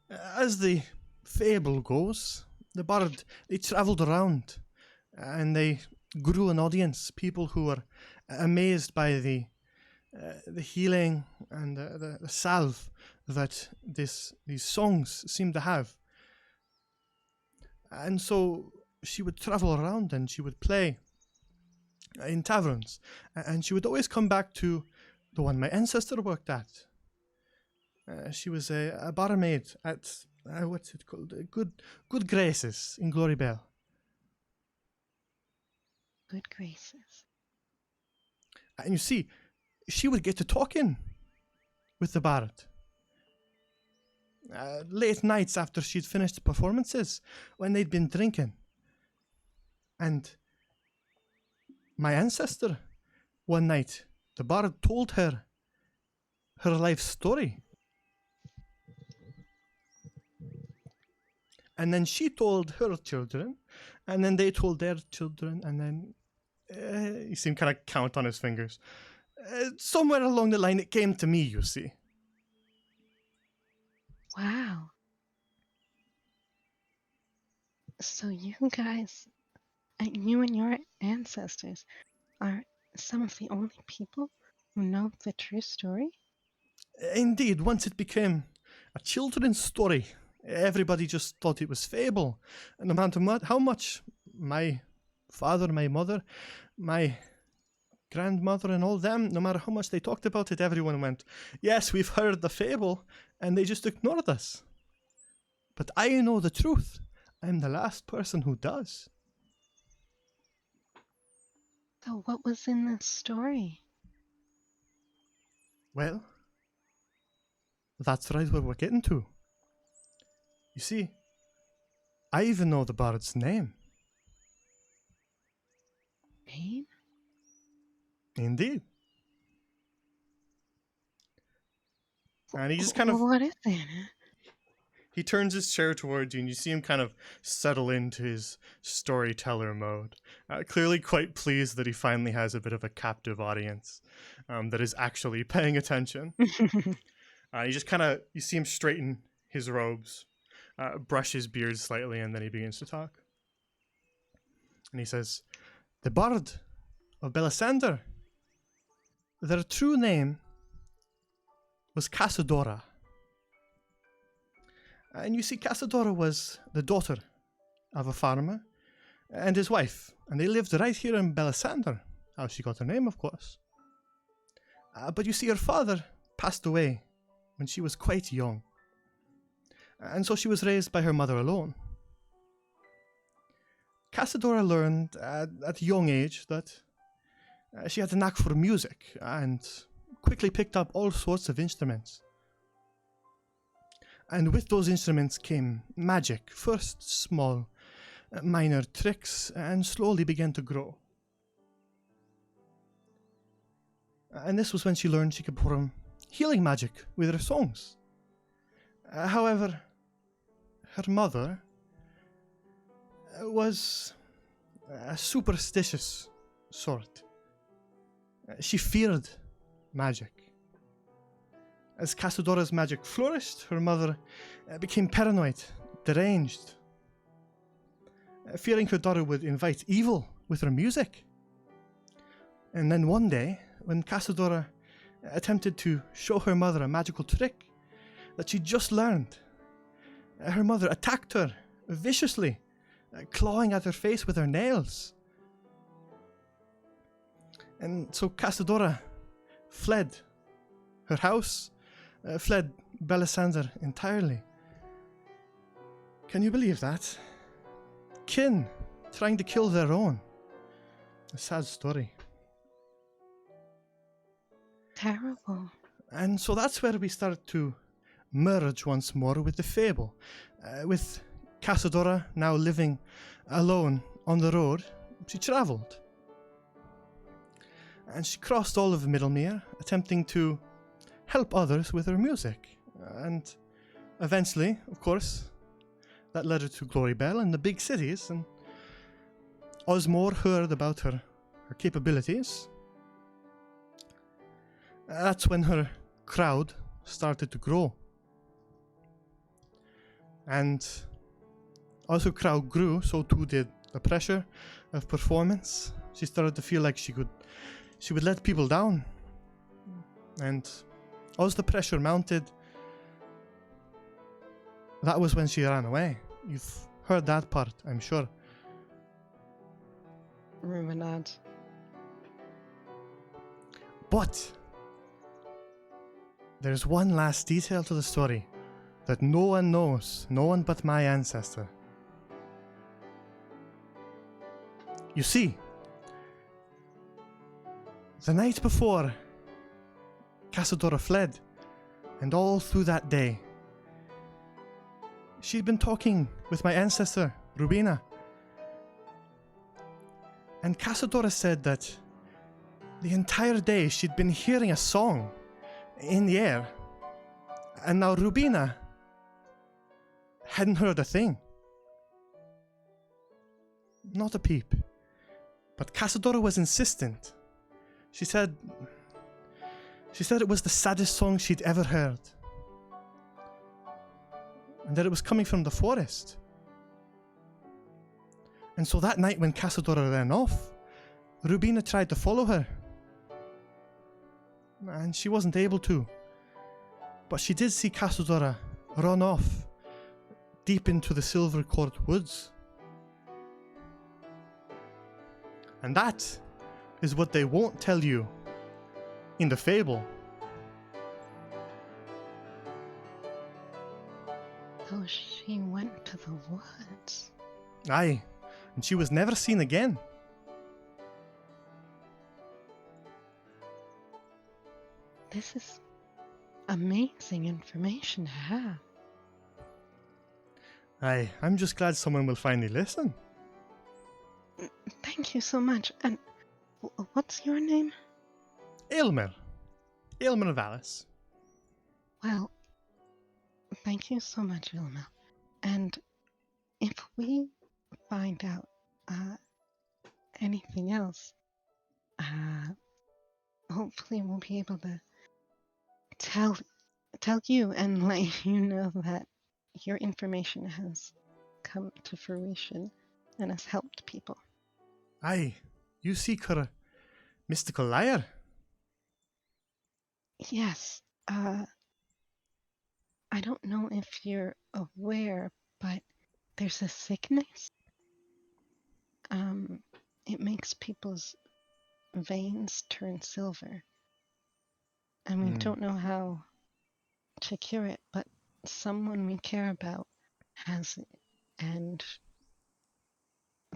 as the fable goes, the bard, they travelled around and they grew an audience, people who were amazed by the healing and the salve that these songs seem to have. And so she would travel around and she would play in taverns, and she would always come back to the one my ancestor worked at. She was a barmaid at what's it called? Good Graces in Glory Bell. Good graces. And you see, she would get to talking with the bard. Late nights after she'd finished performances, when they'd been drinking. And my ancestor, one night, the bard told her life story. And then she told her children, and then they told their children, and then you see him kind of count on his fingers. Somewhere along the line, it came to me, you see. Wow. So you guys, you and your ancestors, are some of the only people who know the true story? Indeed, once it became a children's story, everybody just thought it was fable. And no matter how much my father, my mother, my grandmother and all them, no matter how much they talked about it, everyone went, yes, we've heard the fable, and they just ignored us. But I know the truth. I'm the last person who does. So what was in this story? Well, that's right where we're getting to. You see, I even know the bard's name. Name? Indeed. And he just kind of... What is it? He turns his chair towards you, and you see him kind of settle into his storyteller mode. Clearly quite pleased that he finally has a bit of a captive audience that is actually paying attention. You just kind of, you see him straighten his robes, brush his beard slightly, and then he begins to talk. And he says, the bard of Belisandre, their true name was Casadora. And you see, Casadora was the daughter of a farmer and his wife, and they lived right here in Belisandre. How she got her name, of course. But you see, her father passed away when she was quite young, and so she was raised by her mother alone. Casadora learned at a young age that she had a knack for music and quickly picked up all sorts of instruments. And with those instruments came magic, first small, minor tricks, and slowly began to grow. And this was when she learned she could perform healing magic with her songs. However, her mother was a superstitious sort. She feared magic. As Casadora's magic flourished, her mother became paranoid, deranged, fearing her daughter would invite evil with her music. And then one day, when Casadora attempted to show her mother a magical trick that she just learned, her mother attacked her viciously, clawing at her face with her nails. And so Casadora fled her house, fled Belisandre entirely. Can you believe that? Kin trying to kill their own. A sad story. Terrible. And so that's where we start to merge once more with the fable. With Casadora now living alone on the road, she travelled. And she crossed all of Middlemere, attempting to help others with her music. And eventually, of course, that led her to Glorybell and the big cities, and Osmore heard about her capabilities. That's when her crowd started to grow. And as her crowd grew, so too did the pressure of performance. She started to feel like she would let people down. And as the pressure mounted, that was when she ran away. You've heard that part, I'm sure. Ruminant. But there's one last detail to the story that no one knows, no one but my ancestor. You see, the night before Casadora fled, and all through that day, she'd been talking with my ancestor, Rubina. And Casadora said that The entire day she'd been hearing a song in the air, and now Rubina hadn't heard a thing. Not a peep. But Casadora was insistent. She said it was the saddest song she'd ever heard. And that it was coming from the forest. And so that night when Casadora ran off, Rubina tried to follow her. And she wasn't able to. But she did see Casadora run off deep into the Silver Court woods. And that is what they won't tell you in the fable. So she went to the woods. Aye, and she was never seen again. This is amazing information to have. Aye, I'm just glad someone will finally listen. Thank you so much. And what's your name? Aylmer Vallis. Well, thank you so much, Ilma. And if we find out anything else, hopefully we'll be able to tell you and let you know that your information has come to fruition and has helped people. Aye, you seek her mystical lyre. Yes, I don't know if you're aware, but there's a sickness. It makes people's veins turn silver. And we don't know how to cure it, but someone we care about has it, and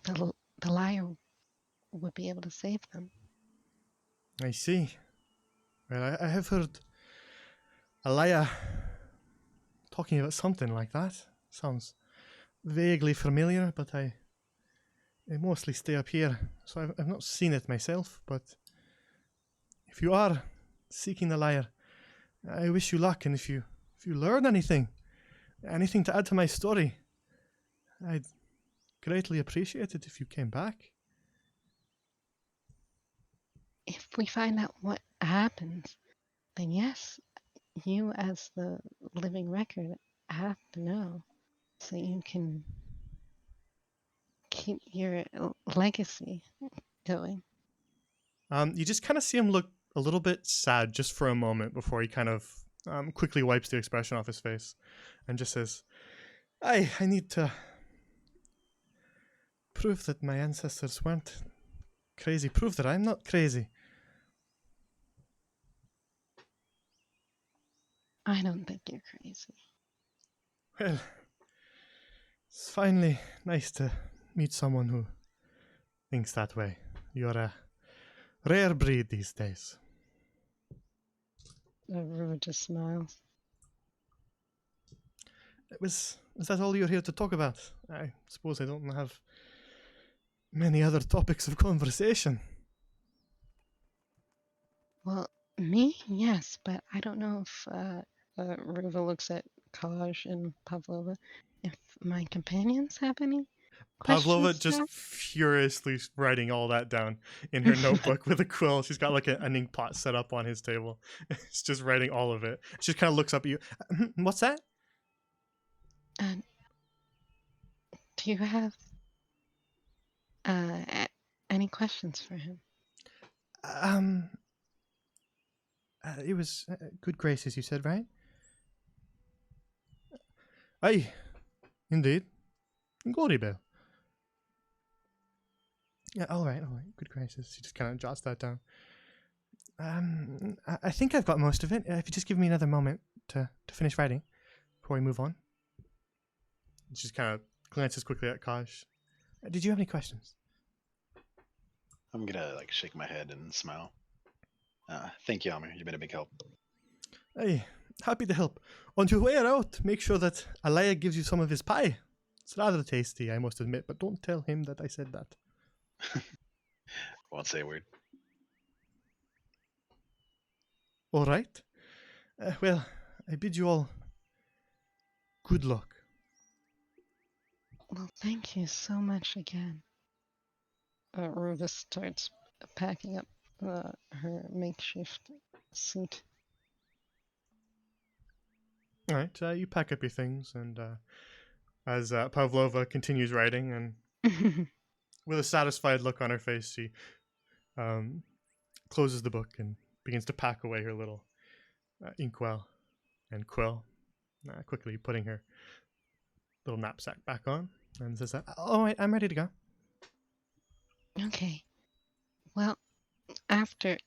the lyre would be able to save them. I see. Well, I have heard Alaya talking about something like that. Sounds vaguely familiar, but I mostly stay up here, so I've not seen it myself. But if you are seeking the lyre, I wish you luck, and if you learn anything to add to my story, I'd greatly appreciate it if you came back. If we find out what happens, then yes, you as the living record have to know so you can keep your legacy going. You just kind of see him look a little bit sad just for a moment before he kind of quickly wipes the expression off his face and just says, I need to prove that my ancestors weren't crazy. Prove that I'm not crazy. I don't think you're crazy. Well, it's finally nice to meet someone who thinks that way. You're a rare breed these days. Rue just smiles. Was that all you're here to talk about? I suppose I don't have many other topics of conversation. Well, me, yes, but I don't know if Ruva looks at Kaj and Pavlova. If my companions have any Pavlova questions just to ask? furiously writing all that down in her notebook with a quill. She's got like an ink pot set up on his table. She's just writing all of it. She kind of looks up at you. What's that? Do you have any questions for him? It was good graces, you said, right? Aye, indeed. Glory Bell. Yeah, all right. Good graces. She just kind of jots that down. I think I've got most of it. If you just give me another moment to finish writing before we move on. She just kind of glances quickly at Kaj. Did you have any questions? I'm gonna shake my head and smile. Thank you, Amir. You've been a big help. Hey, happy to help. On your way out, make sure that Alaya gives you some of his pie. It's rather tasty, I must admit, but don't tell him that I said that. Won't say a word. All right. Well, I bid you all good luck. Well, thank you so much again. Ruva starts packing up her makeshift suit. All right, you pack up your things, and as Pavlova continues writing, and with a satisfied look on her face, she closes the book and begins to pack away her little inkwell and quill, quickly putting her little knapsack back on, and says, "All right, I'm ready to go." Okay. Well, after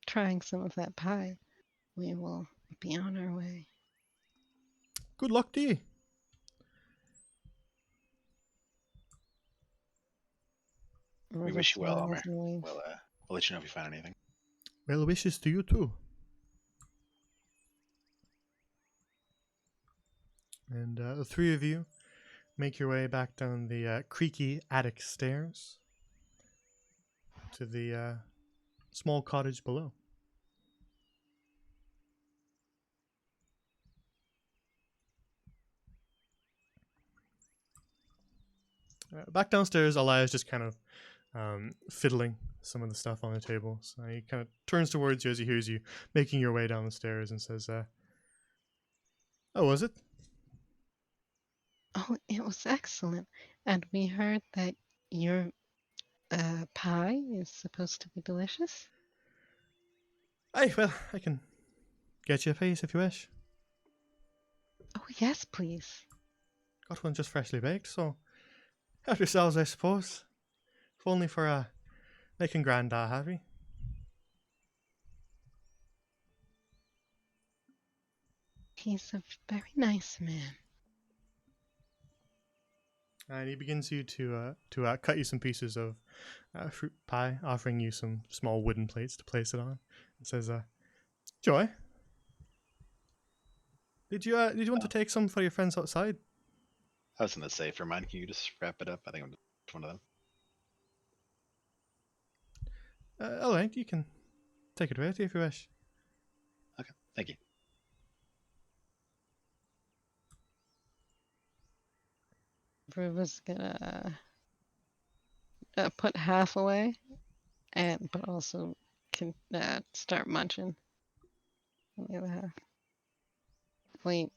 trying some of that pie, we will be on our way. Good luck to you. We Ruva wish you well, smiles Elmer. and waves. We'll let you know if you find anything. Well wishes to you too. And the three of you make your way back down the creaky attic stairs to the small cottage below. Back downstairs, Elias just kind of fiddling some of the stuff on the table. So he kind of turns towards you as he hears you making your way down the stairs and says, "How was it?" Oh, it was excellent. And we heard that your pie is supposed to be delicious. Aye, well, I can get you a piece if you wish. Oh, yes, please. Got one just freshly baked, so help yourselves, I suppose. If only for making Grandad happy. He's a very nice man. And he begins you to cut you some pieces of fruit pie, offering you some small wooden plates to place it on. It says, "Joy, did you want to take some for your friends outside?" I was gonna say, for mine, can you just wrap it up? I think I'm just one of them. All right, you can take it with you if you wish. Okay, thank you. Ruva's gonna put half away, but also can start munching on the other half. Wait,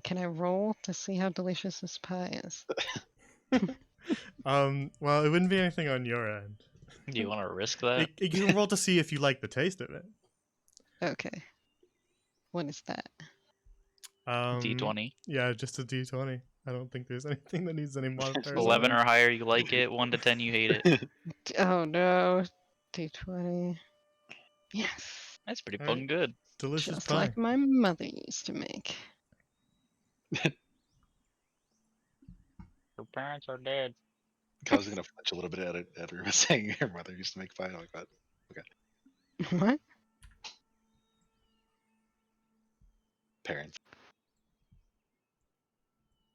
can I roll to see how delicious this pie is? Well, it wouldn't be anything on your end. Do you want to risk that? You can roll to see if you like the taste of it. Okay. What is that? D20. Yeah, just a D20. I don't think there's anything that needs any modifiers. 11 or higher, you like it. 1 to 10, you hate it. Oh no. D20. Yes. That's pretty Alright. fucking good. Delicious Just pie. like my mother used to make. Your parents are dead. I was gonna flinch a little bit at it after was saying her mother used to make pie. I'm like that. What? Parents.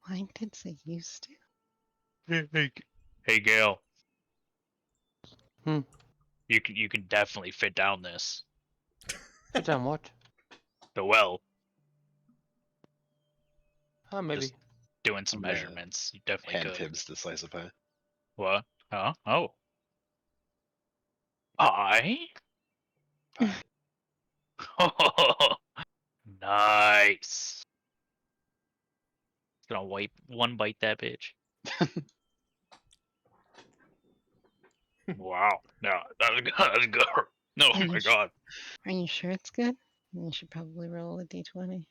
I did say used to. Hey, Gail. Hmm. You can definitely fit down this. Sit down, what? The well. Maybe. Just doing some I'm gonna measurements. You definitely Hand could. Tibbs the slice of pie. What? Huh? Oh. I? Pie. Oh, nice. Gonna wipe one bite that bitch. Wow. No, that's good. That's good. No, oh my god. Are you sure it's good? You should probably roll a d20.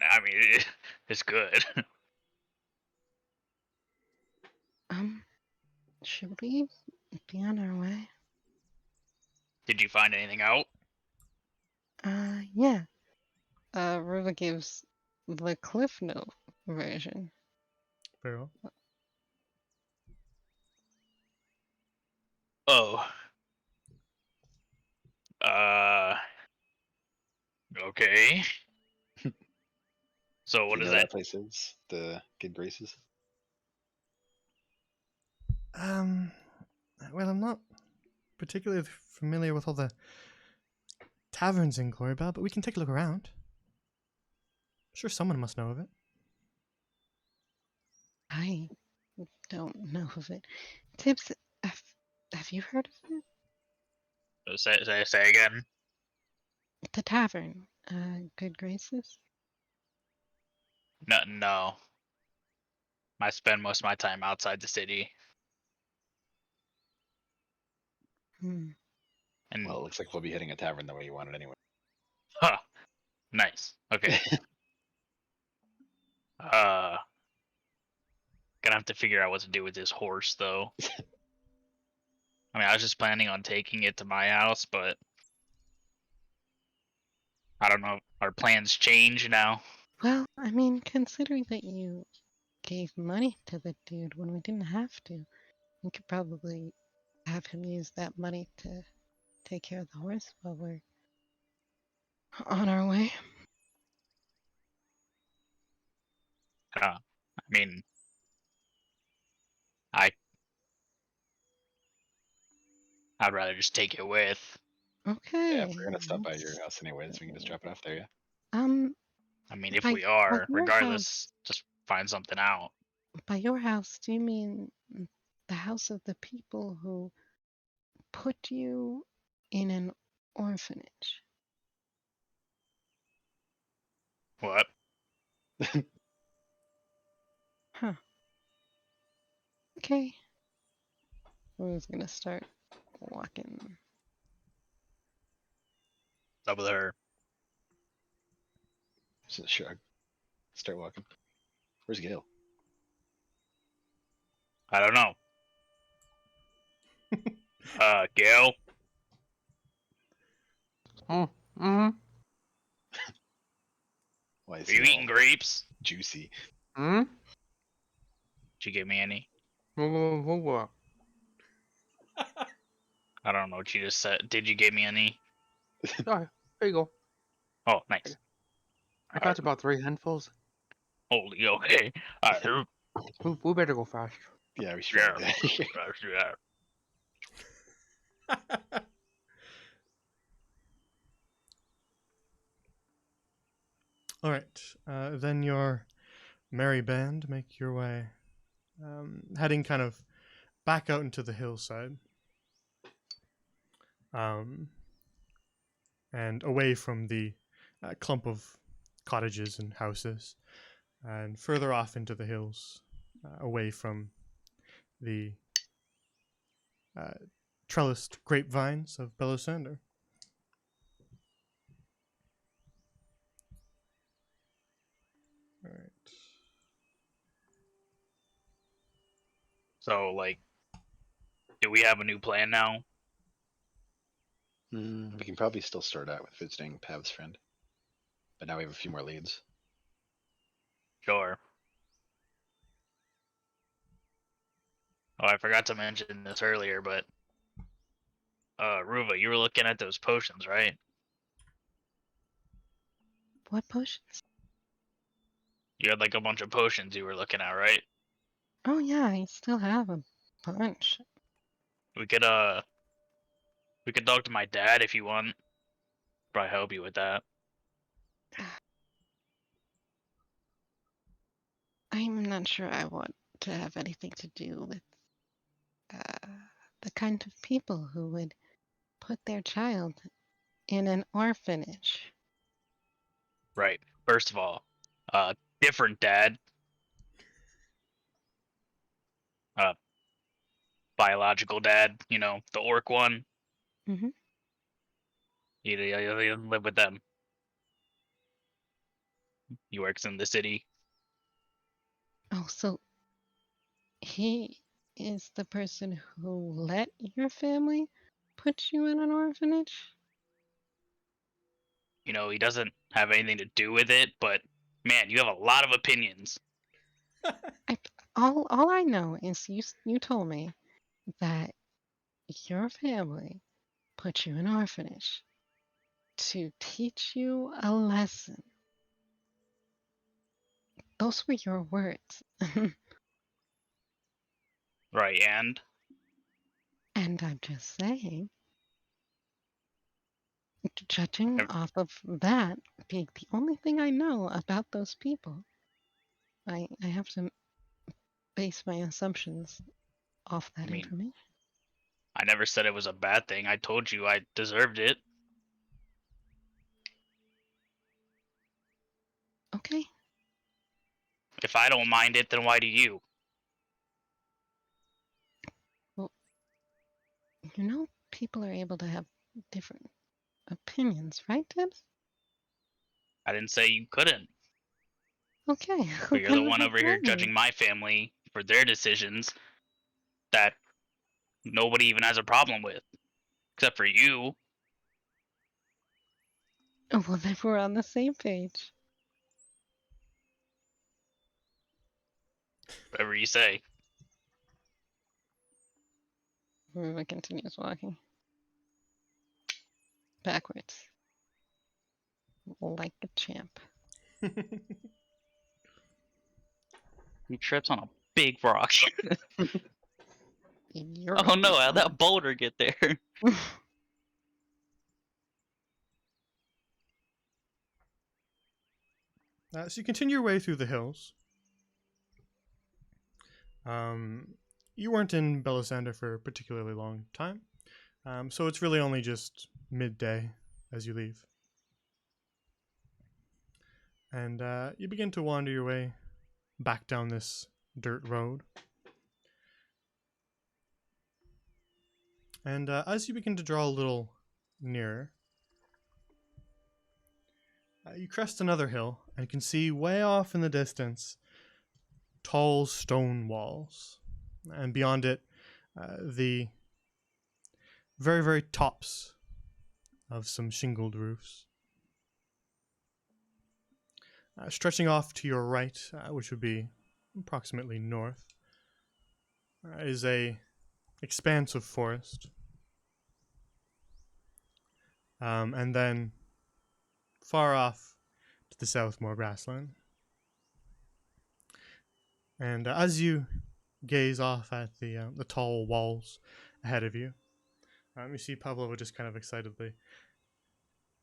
I mean, it's good. Should we be on our way? Did you find anything out? Yeah. Ruva gives the Cliff Note version. Very well. Oh. Okay. So what Do you is know that? place is? The Good Graces? Well, I'm not particularly familiar with all the taverns in Glorybell, but we can take a look around. Sure, someone must know of it. I don't know of it. Tibbs, have you heard of it? Say again. The tavern, Good Graces? No. I spend most of my time outside the city, Hmm. and Well, it looks like we'll be hitting a tavern the way you want it anyway. huh, nice. Okay. Gonna have to figure out what to do with this horse, though. I mean, I was just planning on taking it to my house, but I don't know. Our plans change now. Well, I mean, considering that you gave money to the dude when we didn't have to, we could probably have him use that money to take care of the horse while we're on our way. I mean, I'd rather just take it with. Okay. Yeah, if we're gonna stop by your let's- house anyways, we can just drop it off there, yeah. I mean, if By- we are, your regardless, just find something out. By your house, do you mean the house of the people who put you in an orphanage? What? Huh. Okay. Who's gonna start walking? Up with her. So, sure. Start walking. Where's Gail? I don't know. Gail. Mm-hmm. Why is Are you he eating all grapes? juicy? Hmm? Did you give me any? What? I don't know what you just said. Did you give me any? There you go. Oh, nice. I got about 3 handfuls. Holy, okay. Alright. We better go fast. Yeah, we should Yeah. probably do that. Yeah. All right, then your merry band make your way, heading kind of back out into the hillside, and away from the clump of cottages and houses, and further off into the hills, away from the trellised grapevines of Belosander. All right. So, like, do we have a new plan now? We can probably still start out with visiting Pav's friend. But now we have a few more leads. Sure. Oh, I forgot to mention this earlier, but Ruva, you were looking at those potions, right? What potions? You had like a bunch of potions you were looking at, right? Oh yeah, I still have a bunch. We could talk to my dad if you want. Probably help you with that. I'm not sure I want to have anything to do with the kind of people who would put their child in an orphanage. Right. First of all, different dad. Biological dad, you know, the orc one. Mhm. You live with them. He works in the city. Oh, so he is the person who let your family put you in an orphanage? You know, he doesn't have anything to do with it, but man, you have a lot of opinions. All I know is you told me that your family put you in an orphanage to teach you a lesson. Those were your words. Right, and And I'm just saying, judging off of that being the only thing I know about those people, I have to base my assumptions off that I mean, information. I never said it was a bad thing. I told you I deserved it. Okay. If I don't mind it, then why do you? You know, people are able to have different opinions, right, Tibbs? I didn't say you couldn't. Okay. But you're the then one what over here about me? judging my family for their decisions that nobody even has a problem with. Except for you. Oh, well, then we're on the same page. Whatever you say. Ruva continues walking. Backwards. Like a champ. He trips on a big rock. You're Oh no, how'd wrong. that boulder get there? So you continue your way through the hills. You weren't in Belisandre for a particularly long time, so it's really only just midday as you leave. And you begin to wander your way back down this dirt road. And as you begin to draw a little nearer, you crest another hill and can see way off in the distance tall stone walls. And beyond it, the very, very tops of some shingled roofs. Stretching off to your right, which would be approximately north, is a expanse of forest. And then far off to the south, more grassland. And as you gaze off at the tall walls ahead of you, you see Pavlova just kind of excitedly.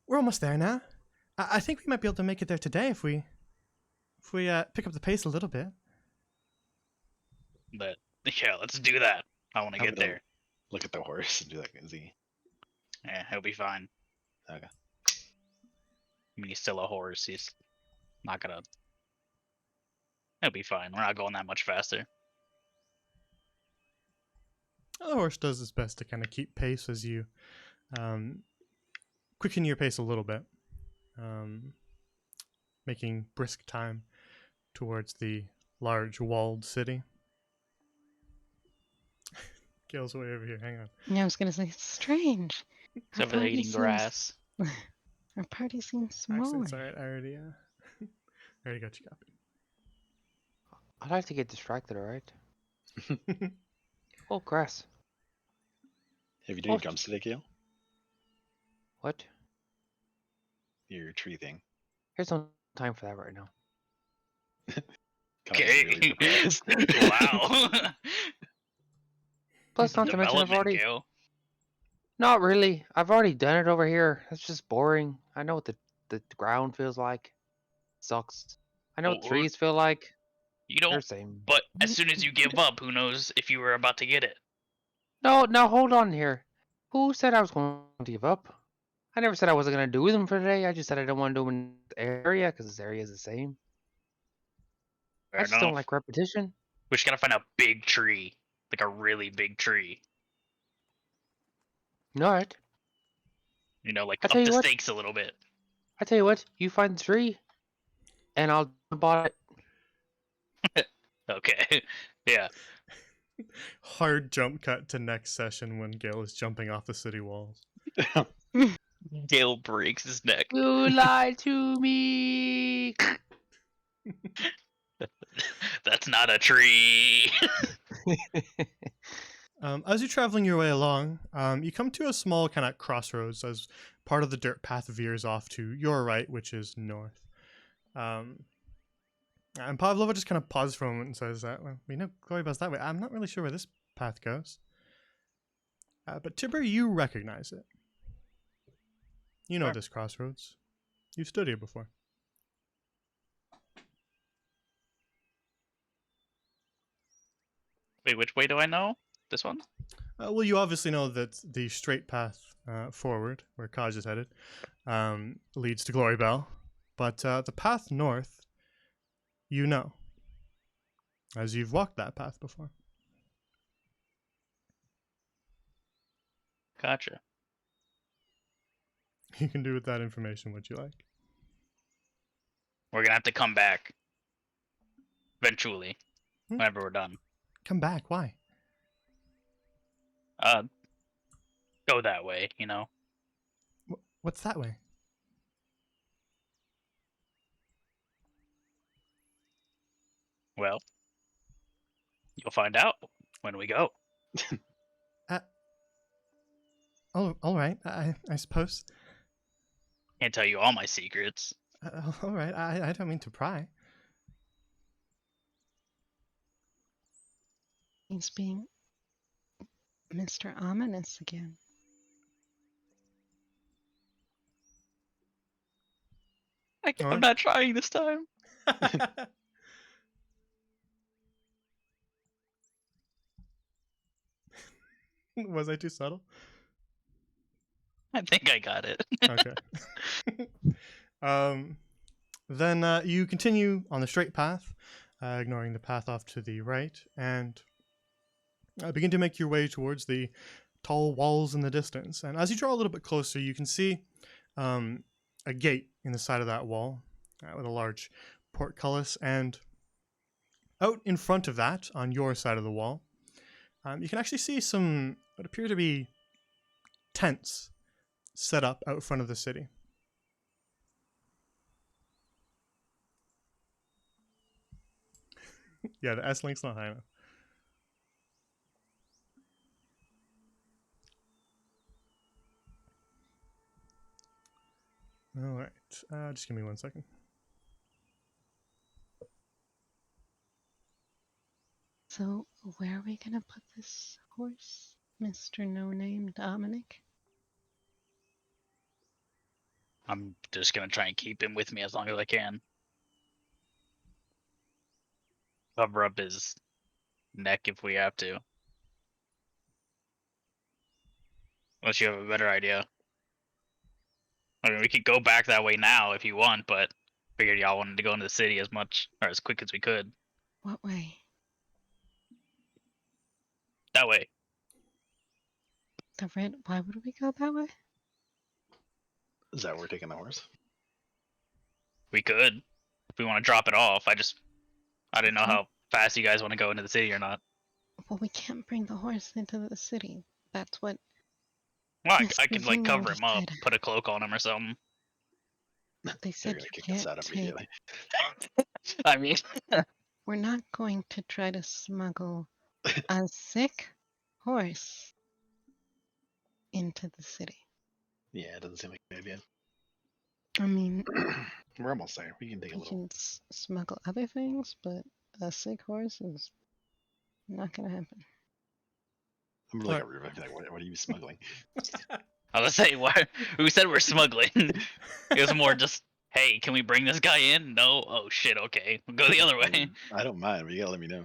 We're almost there now. I think we might be able to make it there today if we pick up the pace a little bit. But yeah, let's do that. I want to I'm get gonna there. Look at the horse and do that. Is he? Yeah, he'll be fine. Okay. I mean, he's still a horse. He's not gonna. He'll be fine. We're not going that much faster. The horse does its best to kind of keep pace as you quicken your pace a little bit, making brisk time towards the large walled city. Gail's way over here. Hang on. Yeah, I was gonna say, it's strange. He's over there eating grass. Our party seems Actually, smaller. it's alright. I already got you copied. I'd like to get distracted, alright? Oh, grass. Have you done your Oh. gums today, Kale? What? Your tree thing. Here's no time for that right now. Coming in really Okay. surprised. Wow. Plus, not to mention I've Development, already... Gale. Not really. I've already done it over here. That's just boring. I know what the ground feels like. Sucks. I know what Oh, trees feel like. You They're don't. same. But as soon as you give up, who knows if you were about to get it? No, now hold on here. Who said I was going to give up? I never said I wasn't going to do them for today. I just said I don't want to do them in this area because this area is the same. Fair I just enough. don't like repetition. We just gotta find a big tree, like a really big tree. Alright. You know, like I up tell you the what. stakes a little bit. I tell you what. You find the tree, and I'll buy it. Okay. Yeah. Hard jump cut to next session when Gail is jumping off the city walls. Gale breaks his neck. You lied to me. That's not a tree. As you're traveling your way along, you come to a small kind of crossroads as part of the dirt path veers off to your right, which is north. And Pavlova just kind of pauses for a moment and says, well, we know Glory Bell's that way. I'm not really sure where this path goes. But Tibber, you recognize it. You know Sure. this crossroads. You've stood here before. Wait, which way do I know? This one? Well, you obviously know that the straight path forward, where Kaj is headed, leads to Glory Bell. But the path north, you know, as you've walked that path before. Gotcha. You can do with that information what you like. We're gonna have to come back eventually, Hmm? whenever we're done. Come back. Why? Go that way, you know. What's that way? Well, you'll find out when we go. Oh, all right. I suppose. Can't tell you all my secrets. All right. I don't mean to pry. He's being Mr. Ominous again. I'm Alright. not trying this time. Was I too subtle? I think I got it. Okay. Then you continue on the straight path, ignoring the path off to the right, and begin to make your way towards the tall walls in the distance. And as you draw a little bit closer, you can see a gate in the side of that wall with a large portcullis, and out in front of that, on your side of the wall, you can actually see some what appear to be tents set up out front of the city. Yeah, the S link's not high enough. All right, just give me 1 second. So, where are we gonna put this horse, Mr. No Name Dominic? I'm just gonna try and keep him with me as long as I can. Cover up his neck if we have to. Unless you have a better idea. I mean, we could go back that way now if you want, but figured y'all wanted to go into the city as much or as quick as we could. What way? That way. The red. Why would we go that way? Is that where we're taking the horse? We could. If we want to drop it off. I didn't know Okay. how fast you guys want to go into the city or not. Well, we can't bring the horse into the city. That's what. Well, I Mr. could like cover him up, Vineyard put a cloak on him or something. They They're said gonna you kick us can't out take. immediately. I mean, We're not going to try to smuggle a sick horse into the city. Yeah, it doesn't seem like a good idea. I mean, We're almost there. We can take a we little. can smuggle other things, but a sick horse is not gonna happen. I'm gonna look at Ruva and be like, what are you smuggling? I was gonna say, why? Who said we're smuggling? It was more just, hey, can we bring this guy in? No. Oh shit. Okay, we'll go the other way. I don't mind, but you gotta let me know.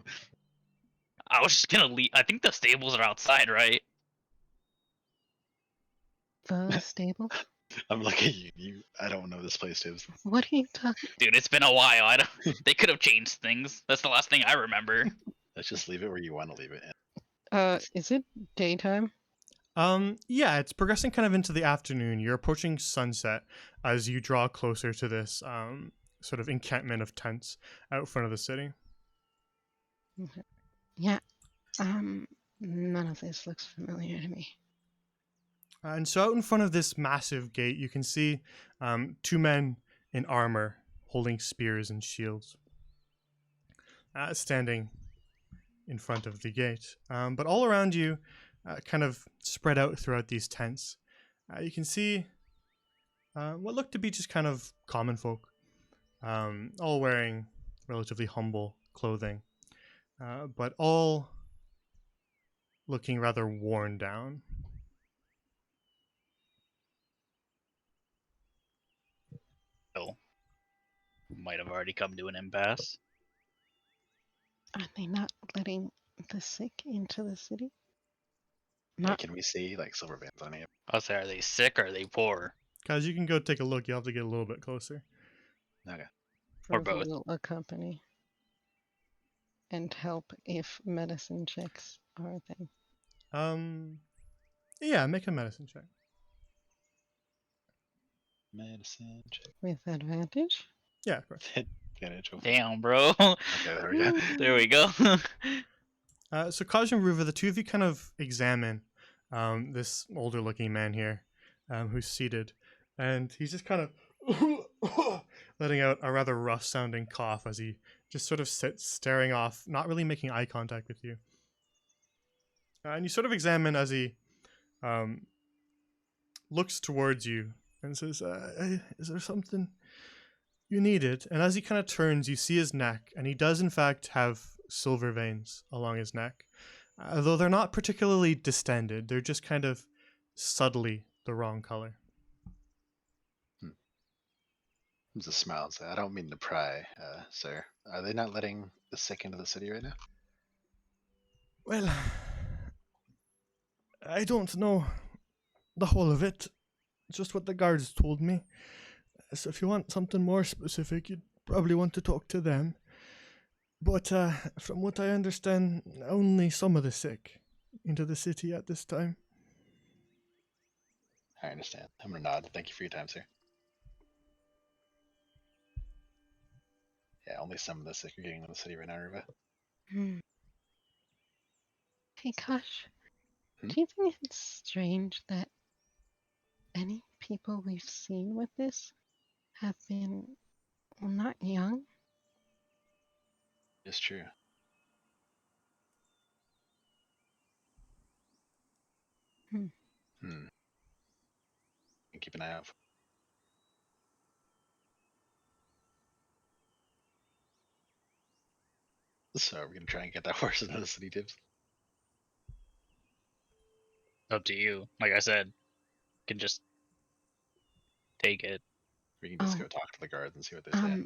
I was just gonna leave. I think the stables are outside, right? The stable? I'm looking at you. I don't know this place, Tibbs. What are you talking? Dude, it's been a while. I don't. They could have changed things. That's the last thing I remember. Let's just leave it where you want to leave it. Is it daytime? Yeah, it's progressing kind of into the afternoon. You're approaching sunset as you draw closer to this sort of encampment of tents out front of the city. Okay. Yeah. None of this looks familiar to me. And so out in front of this massive gate, you can see two men in armor holding spears and shields standing in front of the gate. But all around you, kind of spread out throughout these tents, you can see what look to be just kind of common folk, all wearing relatively humble clothing, but all looking rather worn down. might have already come to an impasse. Are they not letting the sick into the city? Yeah, Not can we see like silver bands on it? I'll say, are they sick or are they poor? Guys, you can go take a look. You'll have to get a little bit closer. Okay. Or River both. will accompany and help if medicine checks are a thing. Yeah, make a medicine check. Medicine check. With advantage? Yeah, of course. Advantage. Damn, bro. Okay, there we go. There we go. So Kaj and Ruva, the two of you kind of examine this older-looking man here, who's seated, and he's just kind of letting out a rather rough-sounding cough as he just sort of sits staring off, not really making eye contact with you. And you sort of examine as he looks towards you and says, "Is there something you needed?" And as he kind of turns, you see his neck, and he does in fact have silver veins along his neck, though they're not particularly distended. They're just kind of subtly the wrong color. There's a smile and say, I don't mean to pry, sir. Are they not letting the sick into the city right now? Well, I don't know the whole of it. Just what the guards told me. So if you want something more specific, you'd probably want to talk to them. But from what I understand, only some of the sick into the city at this time. I understand. I'm gonna nod. Thank you for your time, sir. Yeah, only some of the sick are getting into the city right now, Ruva. Hey, Kosh, Hmm? do you think it's strange that any people we've seen with this have been, well, not young? It's true. Hmm. Keep an eye out. So we're gonna try and get that horse into the city, Tibbs. Up to you. Like I said, can just take it. We can just Oh. go talk to the guards and see what they say.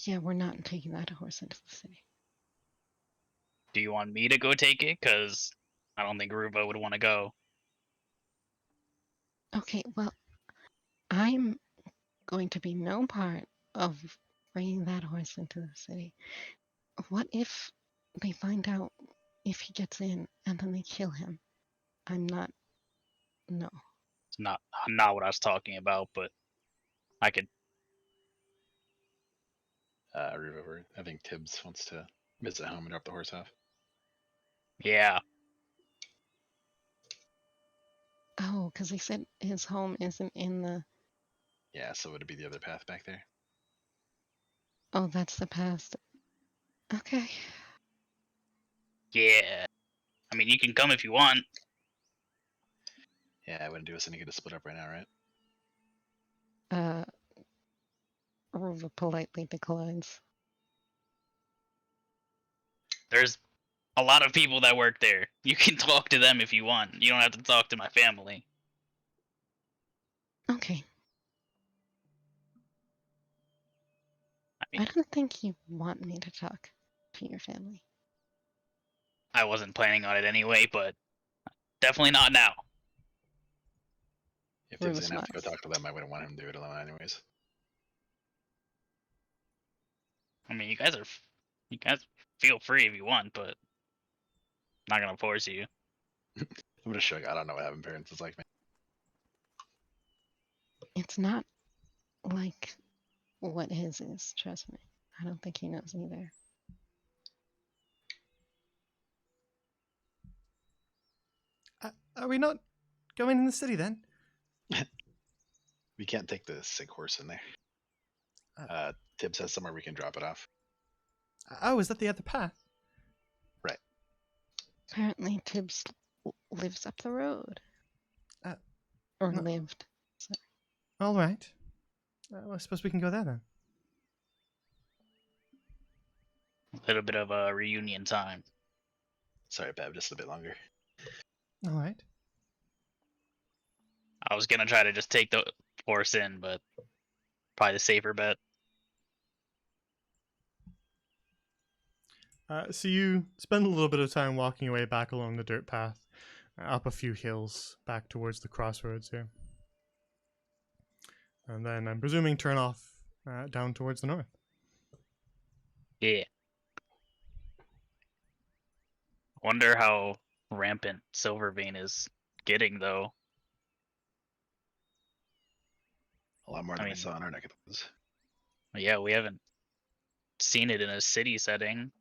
Yeah, we're not taking that horse into the city. Do you want me to go take it? Because I don't think Ruva would want to go. Okay, well, I'm going to be no part of bringing that horse into the city. What if they find out if he gets in and then they kill him? I'm not. No. It's not what I was talking about, but I could. Ruva, I think Tibbs wants to visit home and drop the horse off. Yeah. Oh, because he said his home isn't in the. Yeah, so would it be the other path back there? Oh, that's the past. Okay. Yeah. I mean, you can come if you want. Yeah, it wouldn't do us any good to split up right now, right? Ruva politely declines. There's a lot of people that work there. You can talk to them if you want. You don't have to talk to my family. Okay. I mean, I don't think you want me to talk to your family. I wasn't planning on it anyway, but definitely not now. If Tibbs is Ruva gonna have to go smiles. talk to them, I wouldn't want him to do it alone anyways. I mean, you guys feel free if you want, but I'm not gonna force you. I'm gonna show you. I don't know what having parents is like, man. It's not like what his is, trust me. I don't think he knows either. Are we not going in the city then? We can't take the sick horse in there. Uh. Tibbs has somewhere we can drop it off. Oh, is that the other path? Apparently, Tibbs lives up the road. Or no. lived. All right. Well, I suppose we can go there then. A little bit of a reunion time. Sorry, Bev, just a bit longer. All right. I was gonna try to just take the horse in, but probably the safer bet. So you spend a little bit of time walking your way back along the dirt path, up a few hills, back towards the crossroads here. And then I'm presuming turn off down towards the north. Yeah. Wonder how rampant Silvervein is getting, though. A lot more I than I mean- saw in our neck of the woods. Yeah, we haven't seen it in a city setting.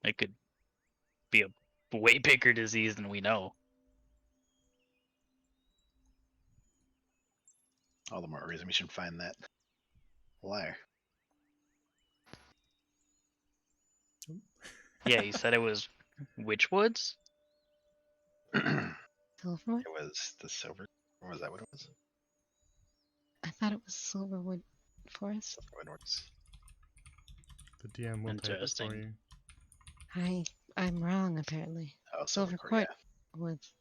It could be a way bigger disease than we know. All the more reason we should find that liar. Yeah, you said it was Witchwoods? It Silverwood? was the silver. Or was that what it was? I thought it was Silverwood Forest. Silverwood Works. The DM will type it for Interesting. you. I'm wrong apparently. Oh, Silver Silvercore, Court Woods.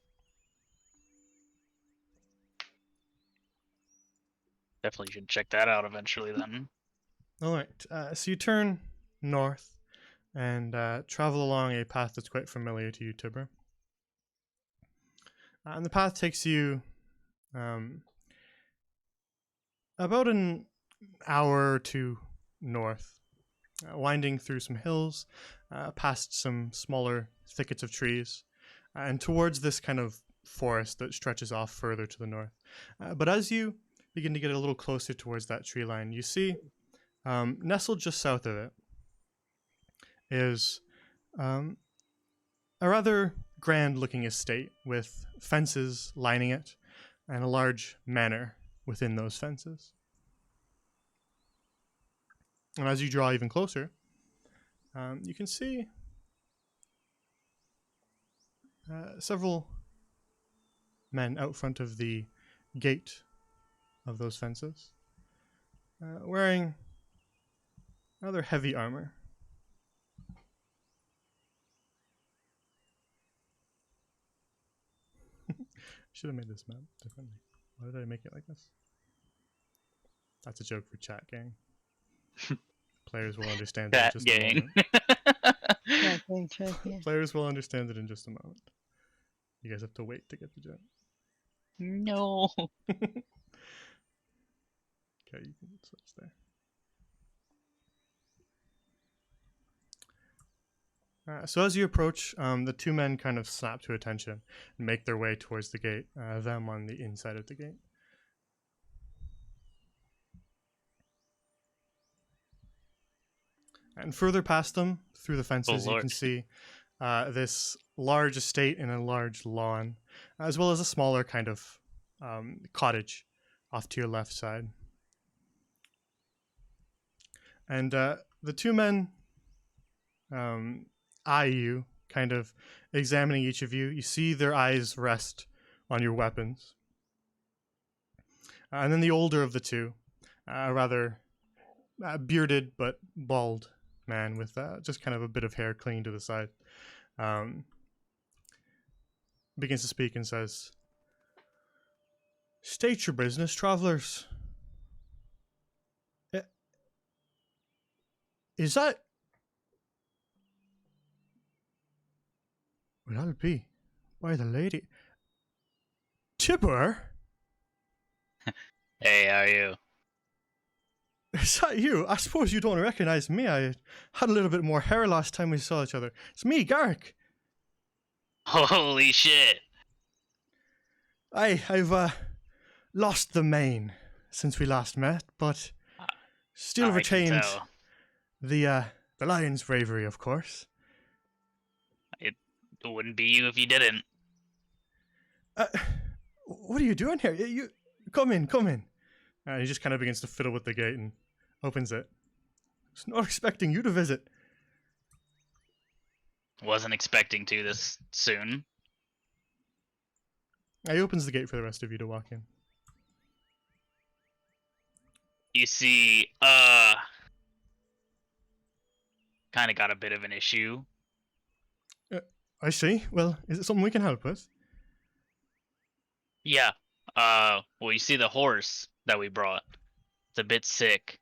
Definitely should check that out eventually then. All right. So you turn north and travel along a path that's quite familiar to you, Tibber. And the path takes you about an hour or two north, winding through some hills, past some smaller thickets of trees, and towards this kind of forest that stretches off further to the north. But as you begin to get a little closer towards that tree line, you see, nestled just south of it, is a rather grand-looking estate with fences lining it and a large manor within those fences. And as you draw even closer, you can see several men out front of the gate of those fences, wearing rather heavy armor. Should have made this map differently. Why did I make it like this? That's a joke for chat, gang. Players will understand it in That just a gang. moment. Check, yeah. Players will understand it in just a moment. You guys have to wait to get the joke. No. Okay, you can switch there. So as you approach, the two men kind of snap to attention and make their way towards the gate, them on the inside of the gate. And further past them, through the fences, you can Lord. see this large estate and a large lawn, as well as a smaller kind of cottage off to your left side. And the two men eye you, kind of examining each of you. You see their eyes rest on your weapons. And then the older of the two, a rather bearded but bald man with just kind of a bit of hair clinging to the side, begins to speak and says, "State your business, travelers. Is that... Well, I'll be by the lady. Tibber? Hey, how are you? Is that you? I suppose you don't recognize me. I had a little bit more hair last time we saw each other. It's me, Garrick. Holy shit. I've lost the mane since we last met, but still I can retained tell. the lion's bravery, of course. It wouldn't be you if you didn't. What are you doing here? You come in, come in. He just kind of begins to fiddle with the gate and opens it. I was not expecting you to visit. Wasn't expecting to this soon. He opens the gate for the rest of you to walk in. You see, kind of got a bit of an issue. I see. Well, is it something we can help with? Yeah. Well, you see the horse that we brought. It's a bit sick.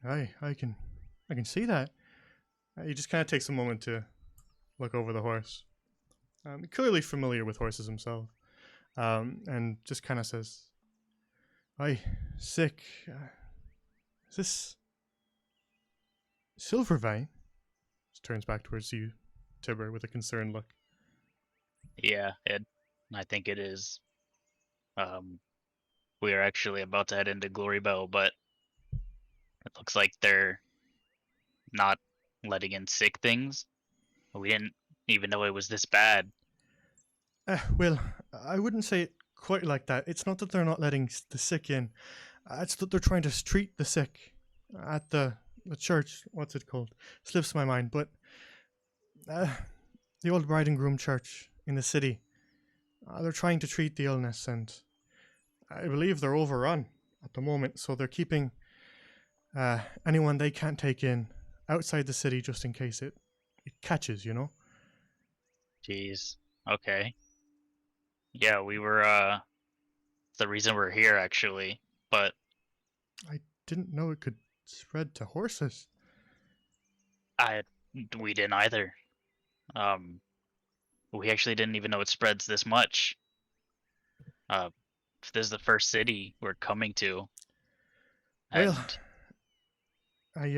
I can I can see that. He just kind of takes a moment to look over the horse. Clearly familiar with horses himself. And just kind of says, "Aye, sick. Is this Silvervine?" Just turns back towards you, Tibber, with a concerned look. Yeah, I think it is. We are actually about to head into Glory Bell, but it looks like they're not letting in sick things. We didn't even know it was this bad. Well, I wouldn't say it quite like that. It's not that they're not letting the sick in. It's that they're trying to treat the sick at the church. What's it called? Slips my mind. But the old bride and groom church in the city. They're trying to treat the illness, and I believe they're overrun at the moment. So they're keeping anyone they can't take in outside the city just in case it catches, you know? Jeez. Okay. Yeah, we were it's the reason we're here actually, but I didn't know it could spread to horses. we didn't either. We actually didn't even know it spreads this much. This is the first city we're coming to. Well, And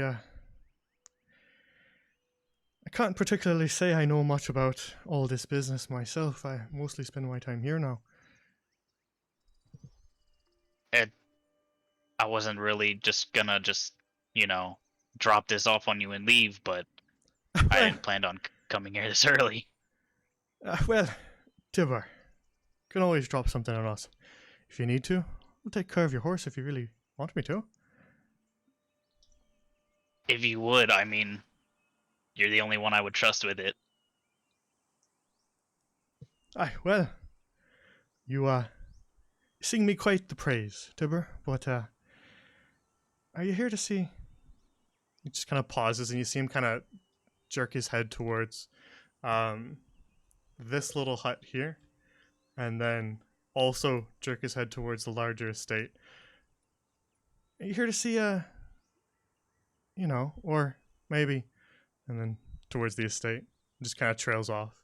I can't particularly say I know much about all this business myself. I mostly spend my time here now. I wasn't really just gonna drop this off on you and leave, but I hadn't planned on coming here this early. Well, Tibber, can always drop something on us. If you need to, I'll take care of your horse if you really want me to. If you would, I mean, you're the only one I would trust with it. Aye, well, you sing me quite the praise, Tibber, but are you here to see? He just kind of pauses and you see him kind of jerk his head towards this little hut here, and then also jerk his head towards the larger estate. Are you here to see or maybe, and then towards the estate, just kind of trails off.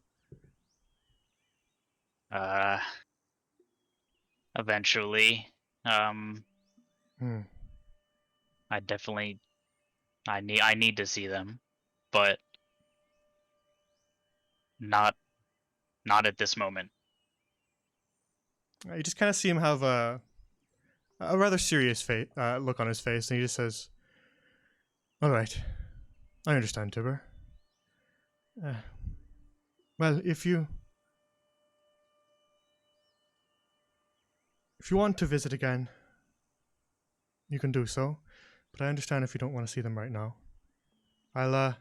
Eventually, Hmm. I need to see them, but not at this moment. You just kind of see him have a rather serious look on his face, and he just says, "All right, I understand, Tibber. Well, if you want to visit again, you can do so, but I understand if you don't want to see them right now. I'll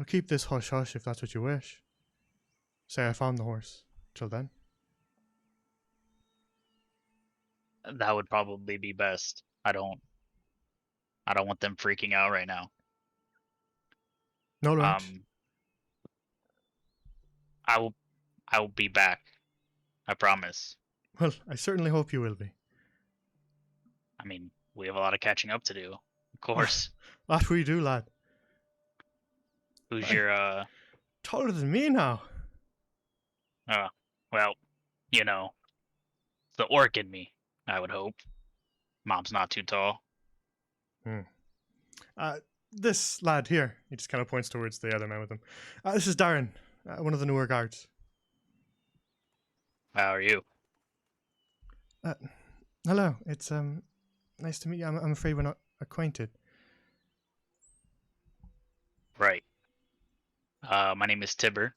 keep this hush-hush if that's what you wish. Say I found the horse. Till then." That would probably be best. I don't want them freaking out right now. No, right. I will be back. I promise. Well, I certainly hope you will be. I mean, we have a lot of catching up to do. Of course. That we do, lad. Who's your Taller than me now. well, it's the orc in me, I would hope. Mom's not too tall. This lad here, he just kind of points towards the other man with him. This is Darren, one of the newer guards. How are you? Hello, it's nice to meet you. I'm afraid we're not acquainted. Right. My name is Tibber.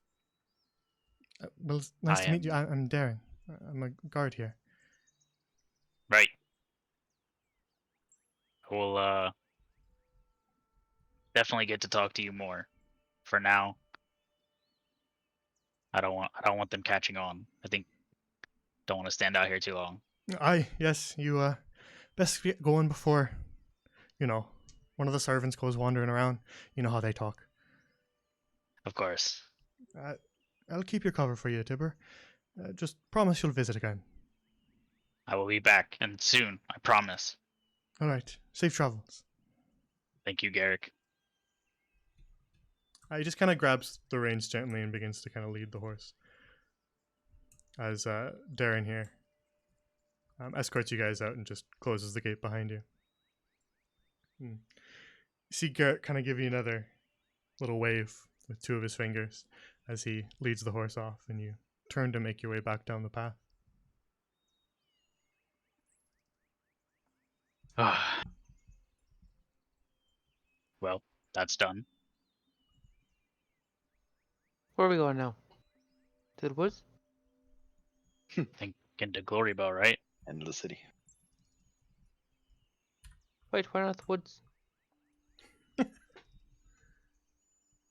Well, it's nice to meet you. I'm Darren. I'm a guard here. Right. We'll definitely get to talk to you more. For now, I don't want them catching on. Don't want to stand out here too long. Aye, yes, you best get going before, one of the servants goes wandering around. You know how they talk. Of course. I'll keep your cover for you, Tibber. Just promise you'll visit again. I will be back, and soon, I promise. All right, safe travels. Thank you, Garrick. He just kind of grabs the reins gently and begins to kind of lead the horse. As Darren here escorts you guys out and just closes the gate behind you. You see Garrett kind of give you another little wave with two of his fingers as he leads the horse off, and you turn to make your way back down the path. Well, that's done. Where are we going now? To the woods? I think into Glory Bell, right? End of the city. Wait, why not the woods?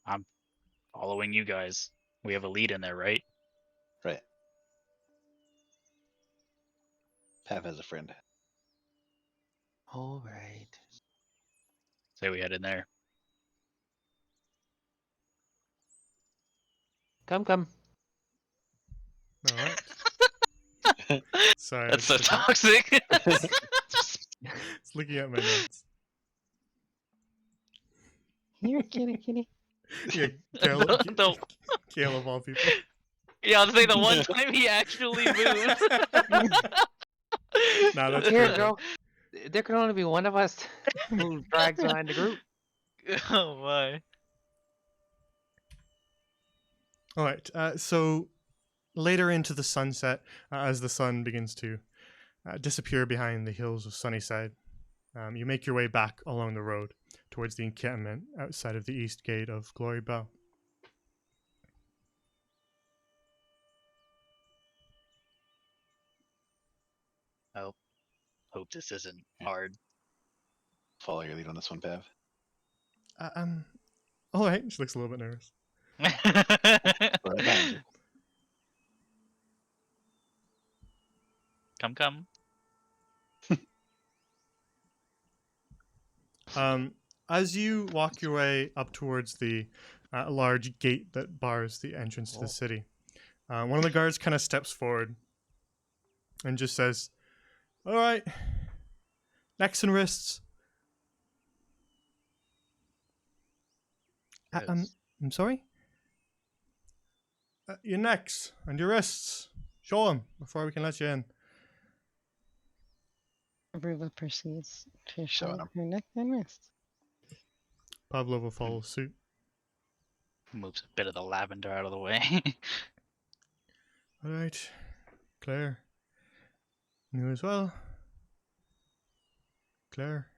I'm following you guys. We have a lead in there, right? Right. Pav has a friend. All right. Say we head in there. Come, come. All right. Sorry, That's I so was toxic. just looking at my notes. Here, kitty. Yeah, Gale, The- Gale of all people. Yeah, I'll say the one time he actually moved. Nah, that's Here, perfect. Joe. There can only be one of us who drags behind the group. Oh my. All right. So later into the sunset, as the sun begins to disappear behind the hills of Sunnyside, you make your way back along the road towards the encampment outside of the east gate of Glory Bell. Oh, hope this isn't hard. Follow your lead on this one, Pav. All right. She looks a little bit nervous. Right behind you. Come. As you walk your way up towards the large gate that bars the entrance to the city, one of the guards kind of steps forward and just says, "All right, necks and wrists." I'm sorry? Your necks and your wrists. Show them before we can let you in. Aruba proceeds to Showing show 'em. her neck and wrists. Pablo will follow suit. Moves a bit of the lavender out of the way. All right, Claire. You as well. Claire.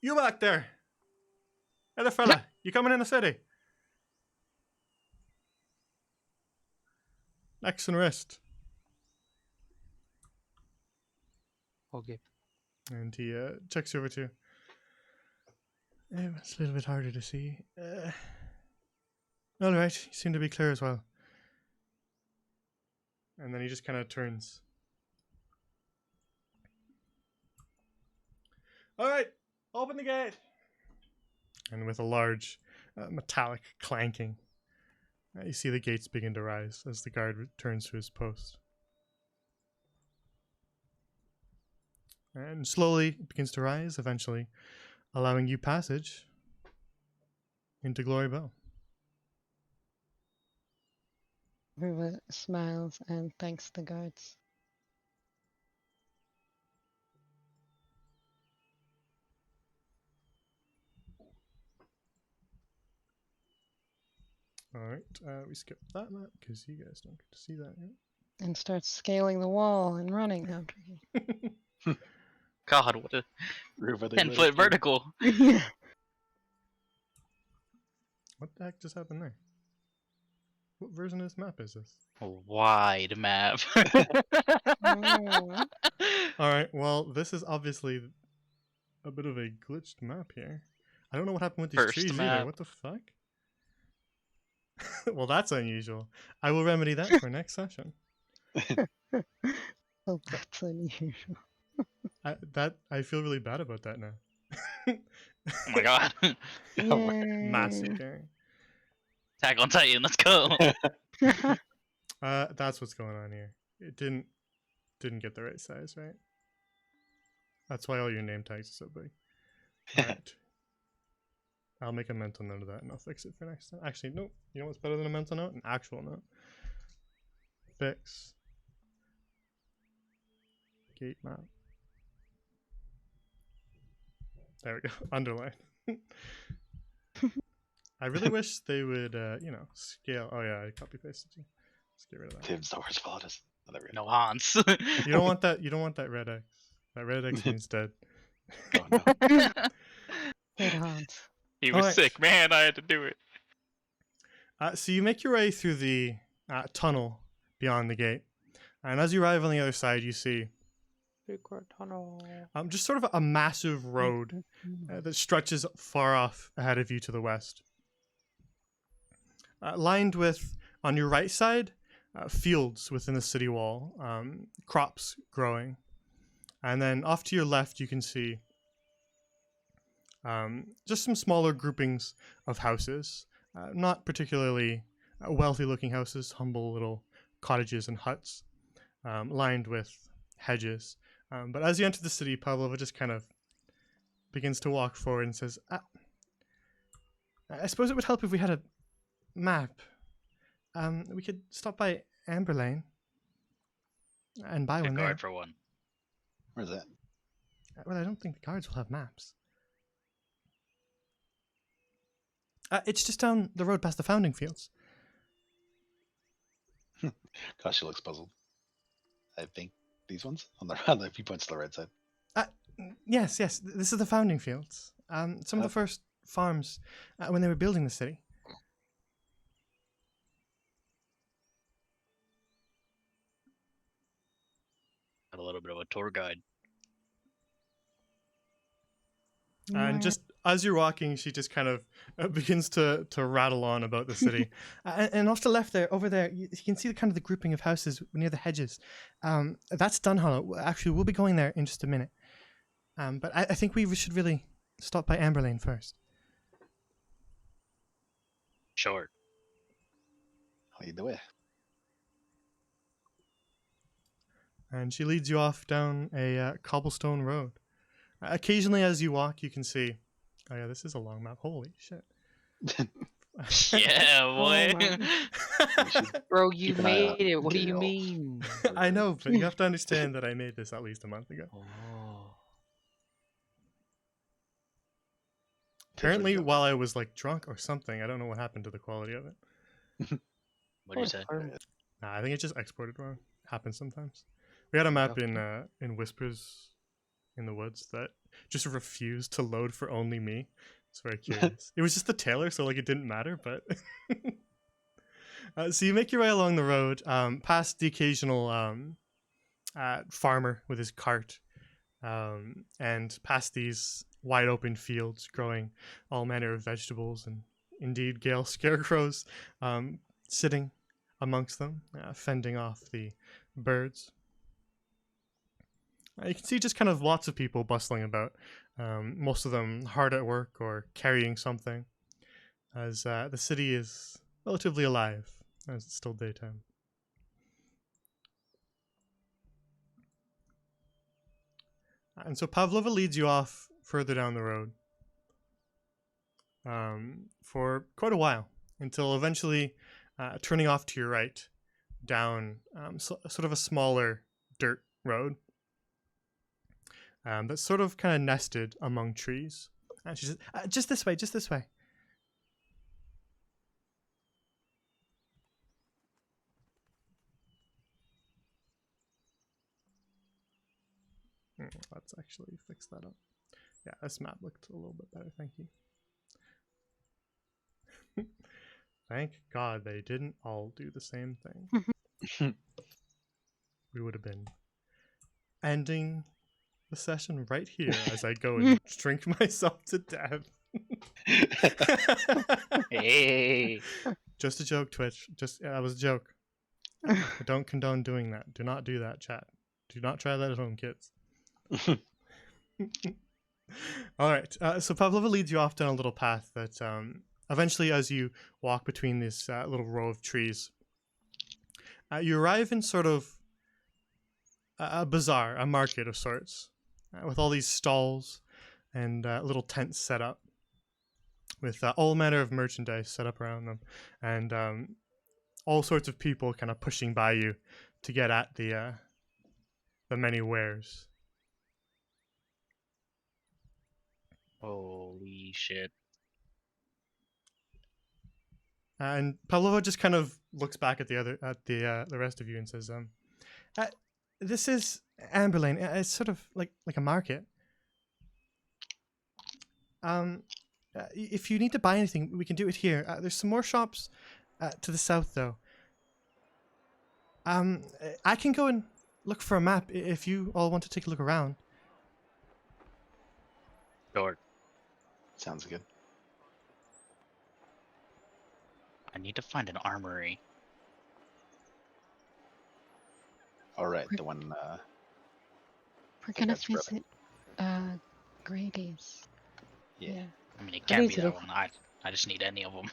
You back there. Hey, the fella. You coming in the city? Necks and wrist. Okay. And he checks you over too. It's a little bit harder to see. All right, you seem to be clear as well. And then he just kind of turns. All right, open the gate. And with a large metallic clanking, you see the gates begin to rise as the guard returns to his post. And slowly it begins to rise, eventually allowing you passage into Glory Bell. Aruba smiles and thanks the guards. All right, we skipped that map because you guys don't get to see that yet. And starts scaling the wall and running. No, I'm joking. God, what a Ruva, they 10-foot let us vertical. What the heck just happened there? What version of this map is this? A wide map. Oh. All right, well, this is obviously a bit of a glitched map here. I don't know what happened with these First trees either. map. What the fuck? Well, that's unusual. I will remedy that for next session. Oh, that's unusual. I feel really bad about that now. Oh my god. Massive Yay. gang. Attack on Titan, let's go. That's what's going on here. It didn't get the right size, right? That's why all your name tags are so big. Alright. I'll make a mental note of that and I'll fix it for next time. Actually, nope. You know what's better than a mental note? An actual note. Fix gate map. There we go. Underline. I really wish they would, scale. Oh yeah, I copy pasted you. Let's get rid of that. Tim, Star Wars followed us. Oh, there we go. No Hans. You don't want that. You don't want that red X. That red X means dead. Oh, no. It haunts. He was Alright. sick, man. I had to do it. So you make your way through the tunnel beyond the gate, and as you arrive on the other side, you see Secret tunnel. just sort of a massive road that stretches far off ahead of you to the west. Lined with, on your right side, fields within the city wall, crops growing. And then off to your left, you can see just some smaller groupings of houses. Not particularly wealthy-looking houses, humble little cottages and huts, lined with hedges. But as you enter the city, Pavlova just kind of begins to walk forward and says, I suppose it would help if we had a map. We could stop by Amber Lane and buy A one there. guard for one. Where's that? Well, I don't think the guards will have maps. It's just down the road past the founding fields. Gosh, she looks puzzled. I think these ones on the he points to the right side. Yes, this is the founding fields. Some of the first farms when they were building the city. Got a little bit of a tour guide. And just as you're walking, she just kind of begins to rattle on about the city. And off to the left there, over there, you can see the kind of the grouping of houses near the hedges. That's Dunhollow. Actually, we'll be going there in just a minute. But I think we should really stop by Amber Lane first. Sure. Lead the way. And she leads you off down a cobblestone road. Occasionally, as you walk, you can see. Oh yeah, this is a long map. Holy shit! Yeah, boy. Bro, you Keep an eye out. made it. What do Get it you all. mean? I know, but you have to understand that I made this at least a month ago. Oh. Apparently, while I was like drunk or something, I don't know what happened to the quality of it. What do you say? Nah, I think it just exported wrong. Happens sometimes. We had a map in Whispers in the Woods that just refused to load for only me. It's very curious. It was just the Taylor, so like it didn't matter. But so you make your way along the road, past the occasional farmer with his cart, and past these wide open fields growing all manner of vegetables and indeed gale scarecrows sitting amongst them, fending off the birds. You can see just kind of lots of people bustling about, most of them hard at work or carrying something, as the city is relatively alive, as it's still daytime. And so Pavlova leads you off further down the road for quite a while, until eventually turning off to your right down sort of a smaller dirt road. That's sort of kind of nested among trees. And she says, just this way, just this way. Let's actually fix that up. Yeah, this map looked a little bit better, thank you. Thank God they didn't all do the same thing. We would have been ending the session right here as I go and drink myself to death. Hey. Just a joke, Twitch. That was a joke. I don't condone doing that. Do not do that, chat. Do not try that at home, kids. All right. So Pavlova leads you off down a little path that eventually, as you walk between this little row of trees, you arrive in sort of a bazaar, a market of sorts, with all these stalls and little tents set up. with all manner of merchandise set up around them, and all sorts of people kind of pushing by you to get at the many wares. Holy shit. And Pavlova just kind of looks back at the rest of you and says, "This is Amberlane. It's sort of like a market. If you need to buy anything, we can do it here. There's some more shops to the south, though. I can go and look for a map if you all want to take a look around." Sure. Sounds good. I need to find an armory. All right, We're- the one. We're think gonna that's brother. visit Grady's. Yeah. I mean, it I can't need be to that look- one. I just need any of them.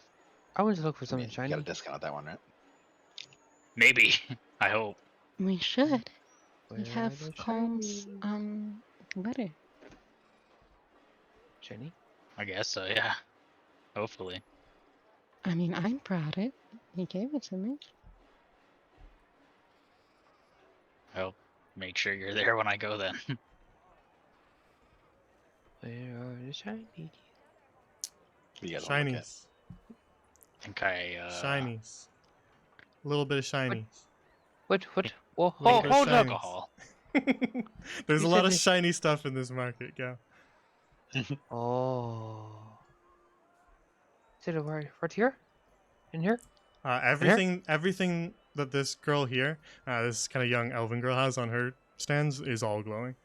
I want to look for I something mean, you shiny. got a discount on that one, right? Maybe. I hope. We should. Where We are have the Combs' shinies? letter. Jenny? I guess so, yeah. Hopefully. I mean, I brought it. He gave it to me. I'll make sure you're there when I go then. Where are the shinies? You guys wanna look at? Shinies, I think I shinies, a little bit of shinies. What? Well, Looking for hold up. shinies. alcohol. There's You a lot said of me- shiny stuff in this market, go. Oh. Is it right here? In here? Everything that this girl here, this kind of young elven girl has on her stands is all glowing.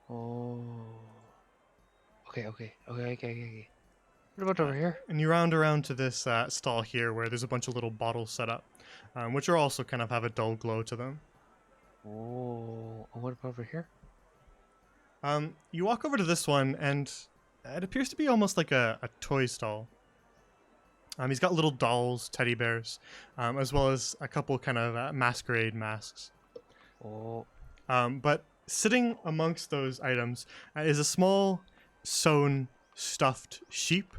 Oh. Okay. What about over here? And you round around to this stall here where there's a bunch of little bottles set up, which are also kind of have a dull glow to them. Oh. And what about over here? You walk over to this one, and it appears to be almost like a toy stall. He's got little dolls, teddy bears, as well as a couple kind of masquerade masks. Oh. But sitting amongst those items is a small, sewn, stuffed sheep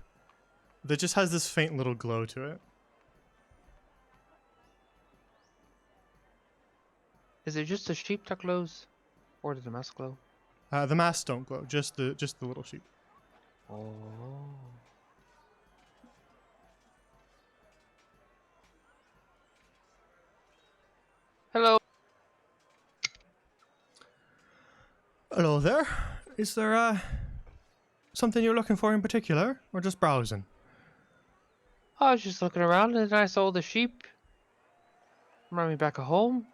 that just has this faint little glow to it. Is it just the sheep that glows? Or does the mask glow? The masks don't glow, just the little sheep. Oh. Hello. Hello there. Is there something you're looking for in particular, or just browsing? I was just looking around and I saw the sheep. Brought me back home.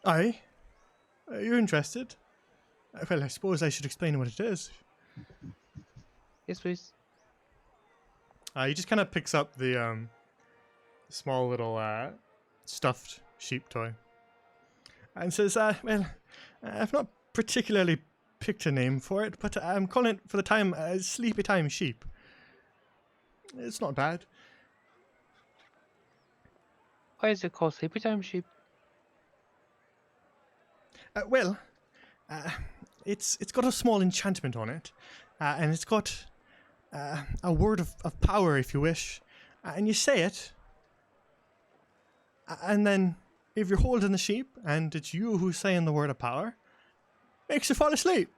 Aye. You're interested? Well, I suppose I should explain what it is. Yes, please. He just kind of picks up the small little stuffed sheep toy and says, well, I've not particularly picked a name for it, but I'm calling it for the time Sleepy Time Sheep. It's not bad. Why is it called Sleepy Time Sheep? Well, it's got a small enchantment on it, and it's got a word of power, if you wish, and you say it, and then if you're holding the sheep and it's you who's saying the word of power, makes you fall asleep.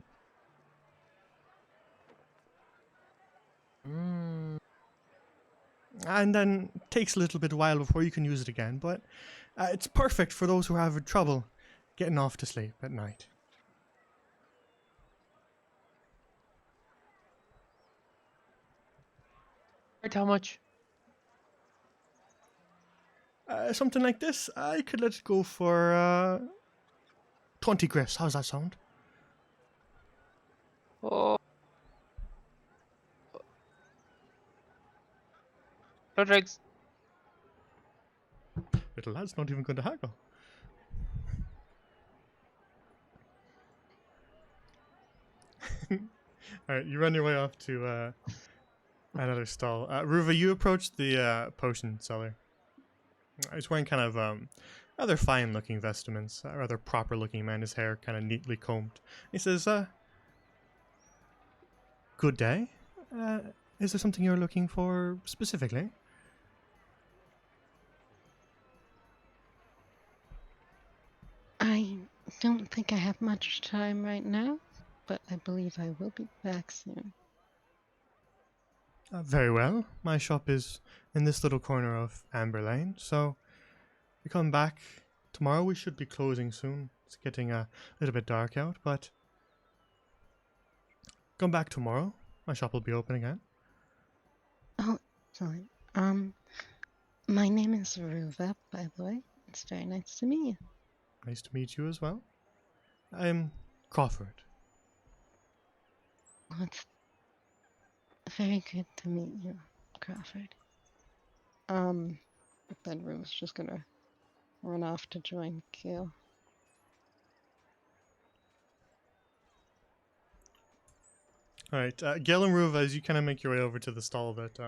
Mm. And then takes a little bit while before you can use it again, but it's perfect for those who are having trouble getting off to sleep at night. Right, how much? Something like this, I could let it go for 20 griffs. How's that sound? Oh. No drinks. Little lad's not even going to haggle. Alright, you run your way off to another stall. Ruva, you approach the potion seller. He's wearing kind of rather fine looking vestments, rather proper looking man, his hair kind of neatly combed. He says, good day. Is there something you're looking for specifically? I don't think I have much time right now, but I believe I will be back soon. Very well. My shop is in this little corner of Amber Lane, so we come back tomorrow. We should be closing soon. It's getting a little bit dark out, but come back tomorrow. My shop will be open again. Oh, excellent. My name is Ruva, by the way. It's very nice to meet you. Nice to meet you as well. I'm Crawford. Well, it's very good to meet you, Crawford. But then Ruva's just gonna run off to join Gil. Alright, Gail and Ruva, as you kind of make your way over to the stall that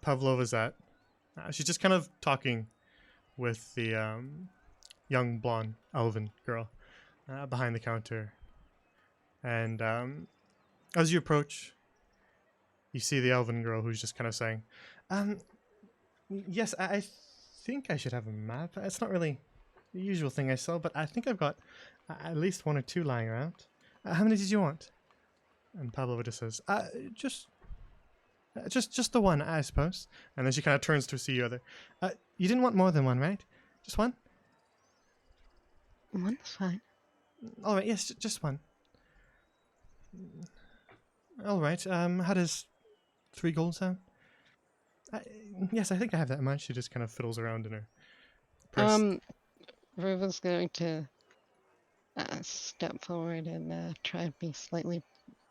Pavlova's at, she's just kind of talking with the young blonde elven girl behind the counter. And as you approach, you see the elven girl who's just kind of saying, yes, I think I should have a map. It's not really the usual thing I sell, but I think I've got at least one or two lying around. How many did you want? And Pavlova just says, just the one, I suppose. And then she kind of turns to see you other. You didn't want more than one, right? Just one? One's fine. All right, yes, just one. All right. How does 3 gold sound? Yes, I think I have that much. She just kind of fiddles around in her purse. Ruva's going to step forward and try to be slightly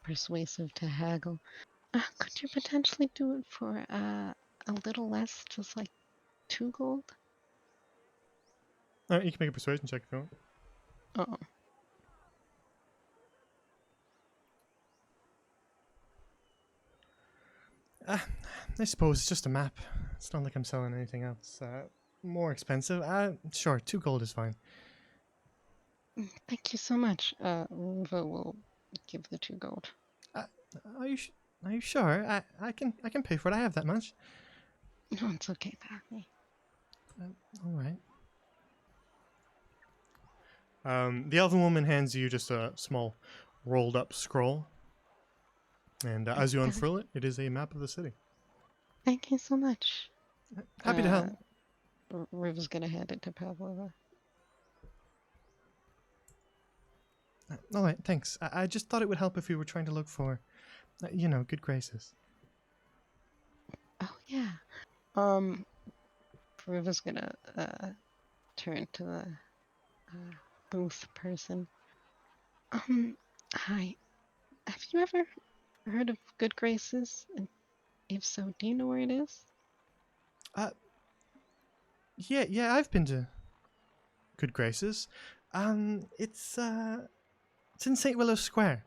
persuasive to haggle. Could you potentially do it for a little less, just like 2 gold? All right, you can make a persuasion check if you want. I suppose it's just a map. It's not like I'm selling anything else more expensive. Sure, 2 gold is fine. Thank you so much. Ruva will give the 2 gold. Are you sure? I can pay for it. I have that much. No, it's okay, Patty. All right. The elven woman hands you just a small rolled up scroll. And as you unfurl it, it is a map of the city. Thank you so much. Happy to help. Ruva's gonna hand it to Pavlova. All right, thanks. I just thought it would help if we were trying to look for, good graces. Oh yeah. Ruva's gonna turn to the booth person. Hi. Have you ever heard of Good Graces? And if so, do you know where it is? Yeah, I've been to Good Graces. It's in St. Willow Square.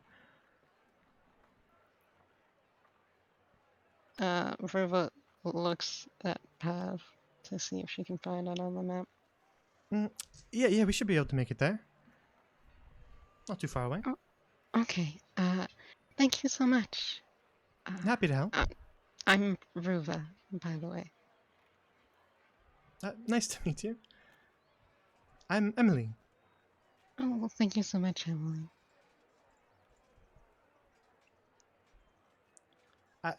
Ruva looks at Pav to see if she can find it on the map. Yeah, we should be able to make it there. Not too far away. Oh, okay. Thank you so much. Happy to help. I'm Ruva, by the way. Nice to meet you. I'm Emily. Oh, well, thank you so much, Emily.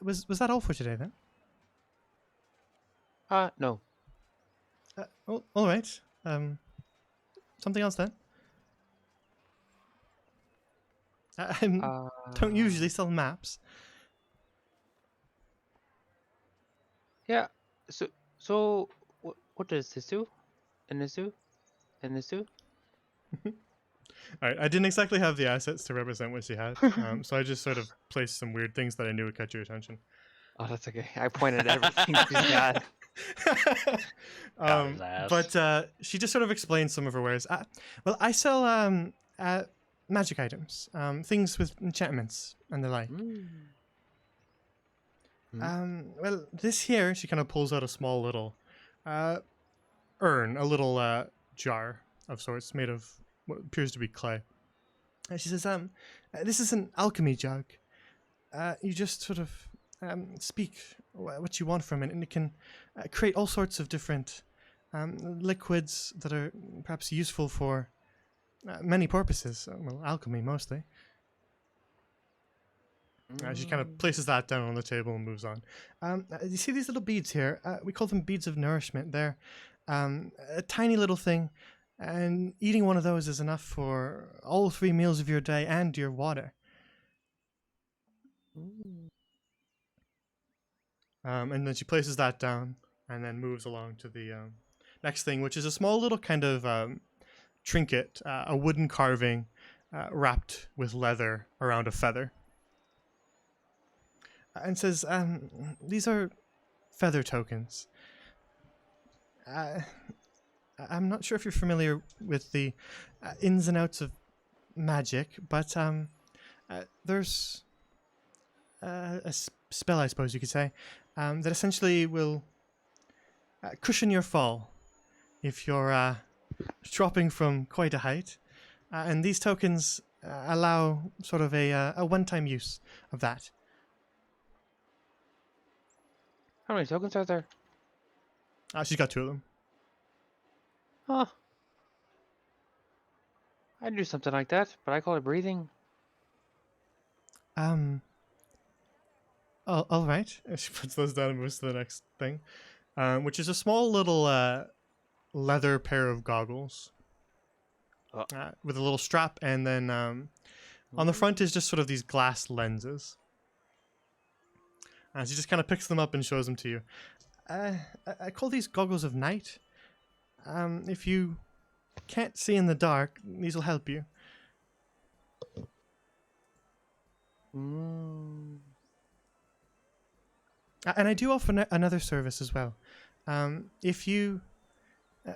Was that all for today then? No. All right. Something else then? I don't usually sell maps. Yeah. So what does this do? And this do? And this do? Alright, I didn't exactly have the assets to represent what she had, so I just sort of placed some weird things that I knew would catch your attention. Oh, that's okay. I pointed at everything she's got. Got his ass. But she just sort of explained some of her wares. Well, I sell magic items, things with enchantments and the like. Well, this here, she kind of pulls out a small little urn, a little jar of sorts made of what appears to be clay. And she says, this is an alchemy jug. you just sort of speak what you want from it, and it can create all sorts of different liquids that are perhaps useful for many purposes. Well, alchemy mostly. She kind of places that down on the table and moves on. You see these little beads here? We call them beads of nourishment. They're a tiny little thing, and eating one of those is enough for all 3 meals of your day and your water. And then she places that down and then moves along to the next thing, which is a small little kind of trinket, a wooden carving wrapped with leather around a feather. And says, these are feather tokens. I'm not sure if you're familiar with the ins and outs of magic, but there's a spell, I suppose you could say, that essentially will cushion your fall if you're dropping from quite a height. And these tokens allow sort of a one-time use of that. How many tokens are there? She's got 2 of them. Huh. I'd do something like that, but I call it breathing. Oh, all right. She puts those down and moves to the next thing, which is a small little leather pair of goggles with a little strap, and then on the front is just sort of these glass lenses. She just kind of picks them up and shows them to you. I call these goggles of night. If you can't see in the dark, these will help you. And I do offer another service as well. If you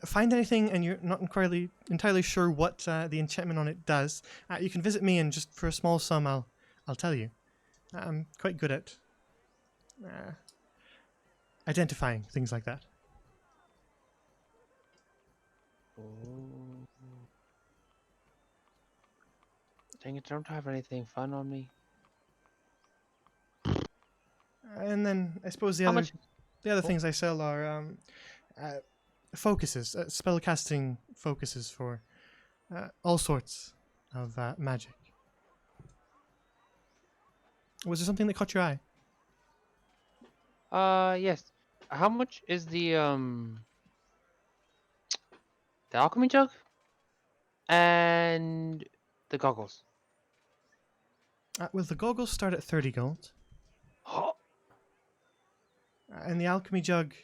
find anything and you're not entirely sure what the enchantment on it does, you can visit me, and just for a small sum, I'll tell you. I'm quite good at identifying things like that. Dang it, I don't have anything fun on me. And then I suppose the other things I sell are focuses, spellcasting focuses for all sorts of magic. Was there something that caught your eye? Yes. How much is the alchemy jug and the goggles? Well, the goggles start at 30 gold. And the alchemy jug,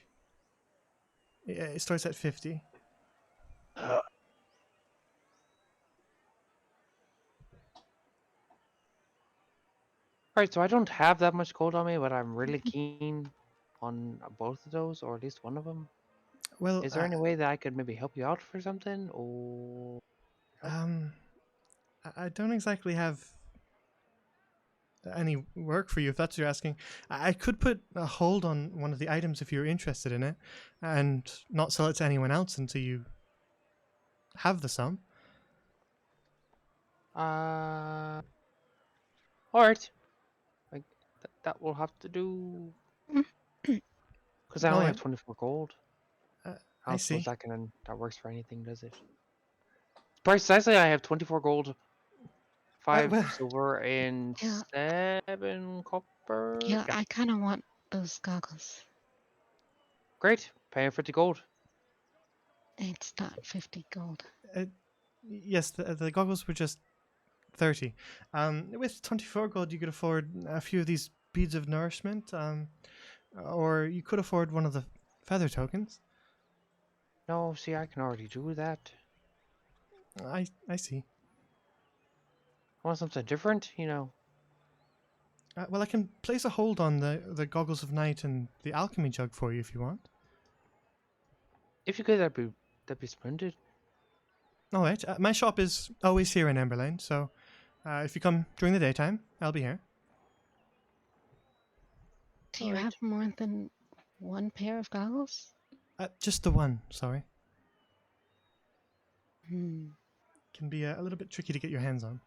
it starts at 50. Alright, so I don't have that much gold on me, but I'm really keen on both of those, or at least one of them. Well, Is there any way that I could maybe help you out for something, or? I don't exactly have any work for you, if that's what you're asking. I could put a hold on one of the items if you're interested in it, and not sell it to anyone else until you have the sum. Alright. Like, that will have to do. Because I only have 24 gold. I see. Suppose that works for anything, does it? Precisely, I have 24 gold, 5 silver, and 7 copper. Yeah, I kind of want those goggles. Great. Paying 50 gold. It's not 50 gold. Yes, the goggles were just 30. With 24 gold, you could afford a few of these beads of nourishment, or you could afford one of the feather tokens. No, see, I can already do that. I see. I want something different, you know. Well, I can place a hold on the goggles of night and the alchemy jug for you if you want. If you could, that'd be splendid. All right. My shop is always here in Emberlane, so if you come during the daytime, I'll be here. Do you have more than one pair of goggles? Just the one, sorry. Hmm. Can be a little bit tricky to get your hands on.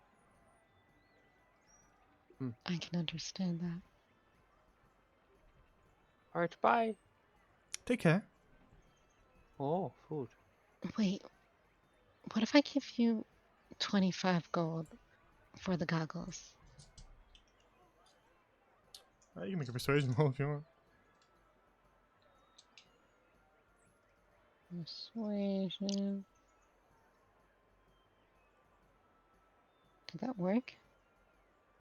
I can understand that. Alright, bye. Take care. Oh, food. Wait, what if I give you 25 gold for the goggles? You can make a persuasion roll if you want. Persuasion. Did that work?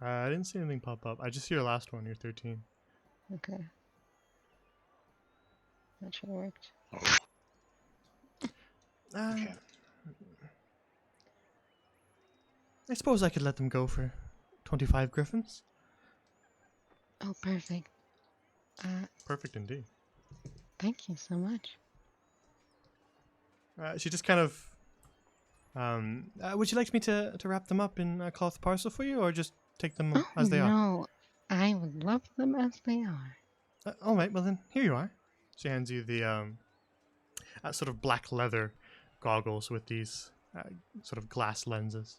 I didn't see anything pop up. I just see your last one. You're 13. Okay. That should have worked. Okay. I suppose I could let them go for 25 griffins. Oh, perfect. Perfect indeed. Thank you so much. She just kind of. Would you like me to wrap them up in a cloth parcel for you, or just take them Oh, as they are? no. I would love them as they are. All right, well then, here you are. She hands you the sort of black leather goggles with these sort of glass lenses.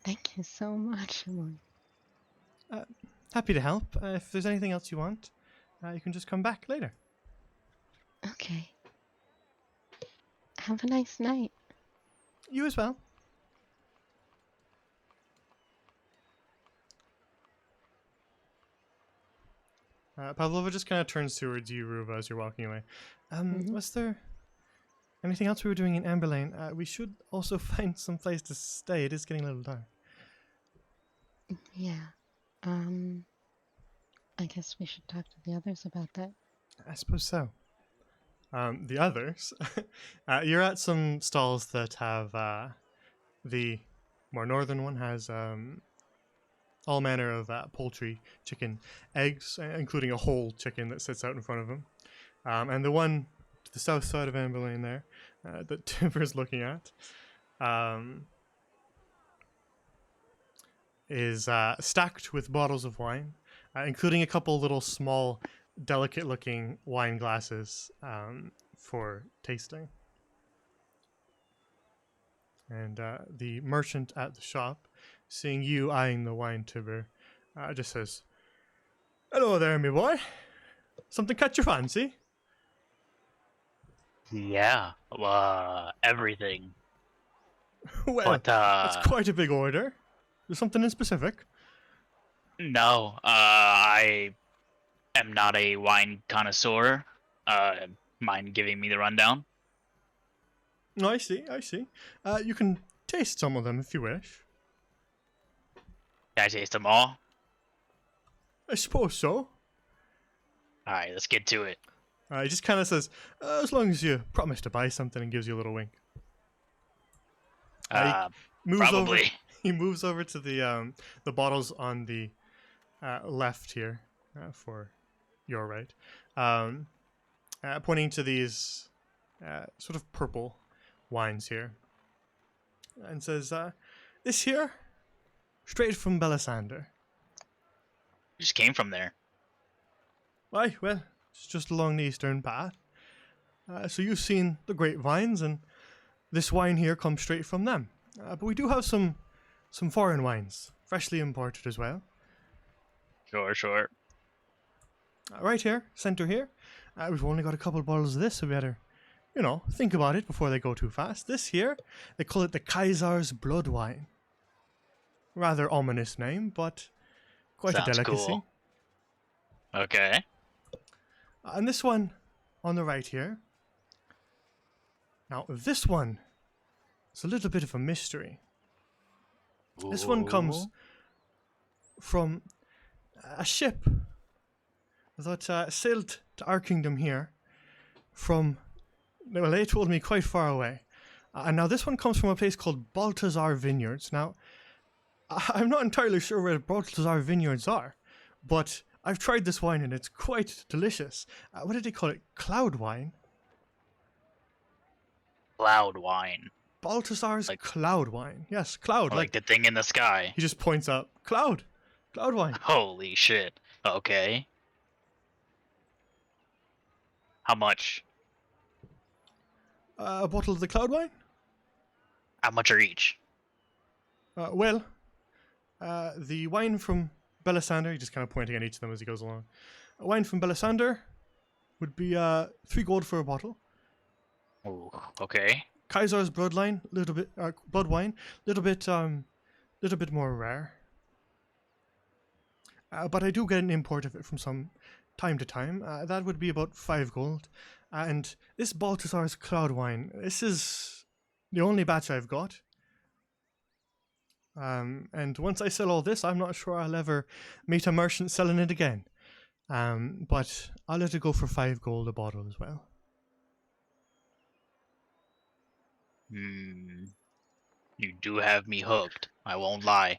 Thank you so much, Emily. Happy to help. If there's anything else you want, you can just come back later. Okay. Have a nice night. You as well. Pavlova just kind of turns towards you, Ruva, as you're walking away. Was there anything else we were doing in Amberlane? We should also find some place to stay. It is getting a little dark. Yeah. I guess we should talk to the others about that. I suppose so. The others, you're at some stalls that have the more northern one has all manner of poultry, chicken, eggs, including a whole chicken that sits out in front of them. And the one to the south side of Amberlane there, that Timber's looking at, is stacked with bottles of wine, including a couple little small, delicate-looking wine glasses for tasting. And the merchant at the shop, seeing you eyeing the wine, Tibber, just says, "Hello there, me boy. Something catch your fancy?" Yeah, everything. Well, But that's quite a big order. There's something in specific? no, I am not a wine connoisseur. Mind giving me the rundown? No, I see, I see. You can taste some of them if you wish. Can I taste them all? I suppose so. All right, let's get to it. He just kind of says, as long as you promise to buy something, and gives you a little wink. Moves Probably. Over, he moves over to the bottles on the left here, for your right, pointing to these sort of purple wines here, and says, "This here, straight from Belisandre." Just came from there. Why, well, it's just along the eastern path. So you've seen the grapevines, and this wine here comes straight from them. But we do have some foreign wines, freshly imported as well. Sure. Right here, center here. We've only got a couple bottles of this, so we better, think about it before they go too fast. This here, they call it the Kaisars blood wine. Rather ominous name, but quite Sounds a delicacy. cool. Okay. And this one on the right here. Now, this one is a little bit of a mystery. This one comes from a ship that sailed to our kingdom here from, well, they told me quite far away. And now this one comes from a place called Balthazar Vineyards. Now, I'm not entirely sure where Balthazar Vineyards are, but I've tried this wine and it's quite delicious. What did they call it? Cloud wine? Cloud wine. Balthazar's Like- cloud wine. Yes, cloud. Like the thing in the sky. He just points up. Cloud. Cloud wine. Holy shit. Okay. How much? A bottle of the cloud wine? How much are each? Well, The wine from Belisander, just kind of pointing at each of them as he goes along. A wine from Belisander would be 3 gold for a bottle. Ooh, okay. Kaisars bloodline, little bit blood wine, little bit more rare. But I do get an import of it from some time to time. That would be about 5 gold. And this Balthazar's Cloud wine, this is the only batch I've got. And once I sell all this, I'm not sure I'll ever meet a merchant selling it again. But I'll let it go for 5 gold a bottle as well. You do have me hooked. I won't lie. You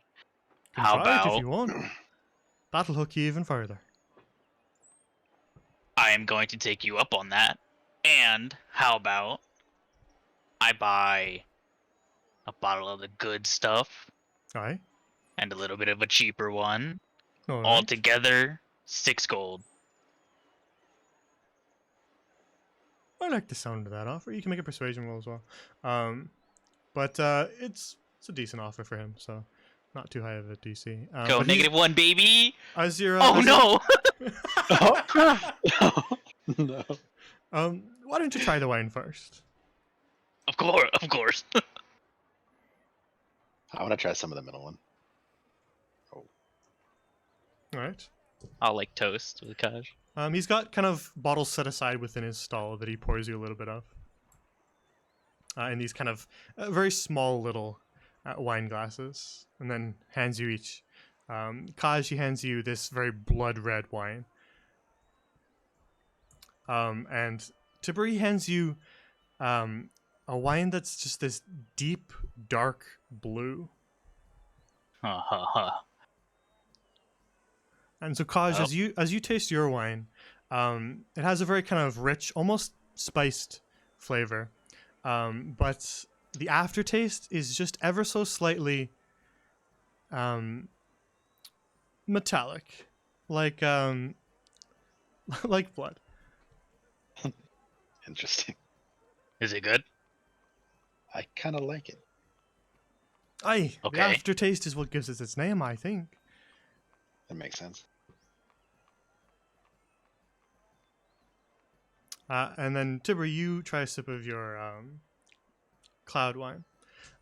can How try it if about you want. That'll hook you even further. I am going to take you up on that? And how about I buy a bottle of the good stuff Aye. and a little bit of a cheaper one. All All right. together, 6 gold. I like the sound of that offer. You can make a persuasion roll as well. But it's a decent offer for him, so not too high of a DC. Go but he- -1, baby! As your, Oh as your- no! No. Why don't you try the wine first? Of course. I want to try some of the middle one. All right. I'll like toast with Kaj. He's got kind of bottles set aside within his stall that he pours you a little bit of. In these kind of very small little wine glasses, and then hands you each. Kaj, he hands you this very blood red wine. And Tiberi hands you a wine that's just this deep, dark blue. Ha ha ha. And so, Kaj, Oh. as you taste your wine, it has a very kind of rich, almost spiced flavor, but the aftertaste is just ever so slightly metallic, like like blood. Interesting. Is it good? I kind of like it. Aye, Okay. the aftertaste is what gives it its name, I think. That makes sense. And then Tibber, you try a sip of your cloud wine.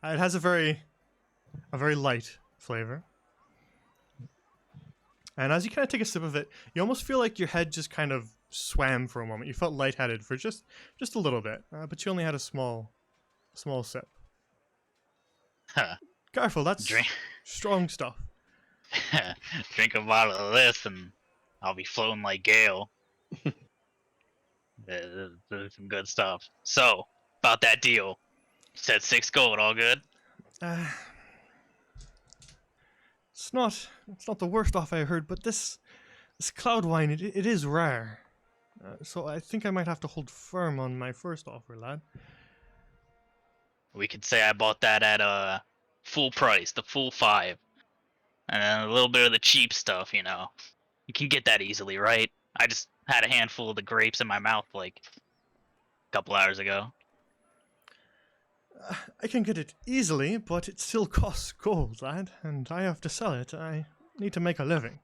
It has a very light flavor. And as you kind of take a sip of it, you almost feel like your head just kind of swam for a moment. You felt lightheaded for just a little bit, but you only had a small sip. Huh. Careful, that's Drink. strong stuff. Drink a bottle of this and I'll be floating like Gale. There's some good stuff. So, about that deal. You said 6 gold, all good? It's not the worst offer I heard, but this cloud wine, it is rare. So I think I might have to hold firm on my first offer, lad. We could say I bought that at full price, the full 5. And then a little bit of the cheap stuff, you know. You can get that easily, right? I just had a handful of the grapes in my mouth like a couple hours ago. I can get it easily, but it still costs gold, lad, and I have to sell it. I need to make a living.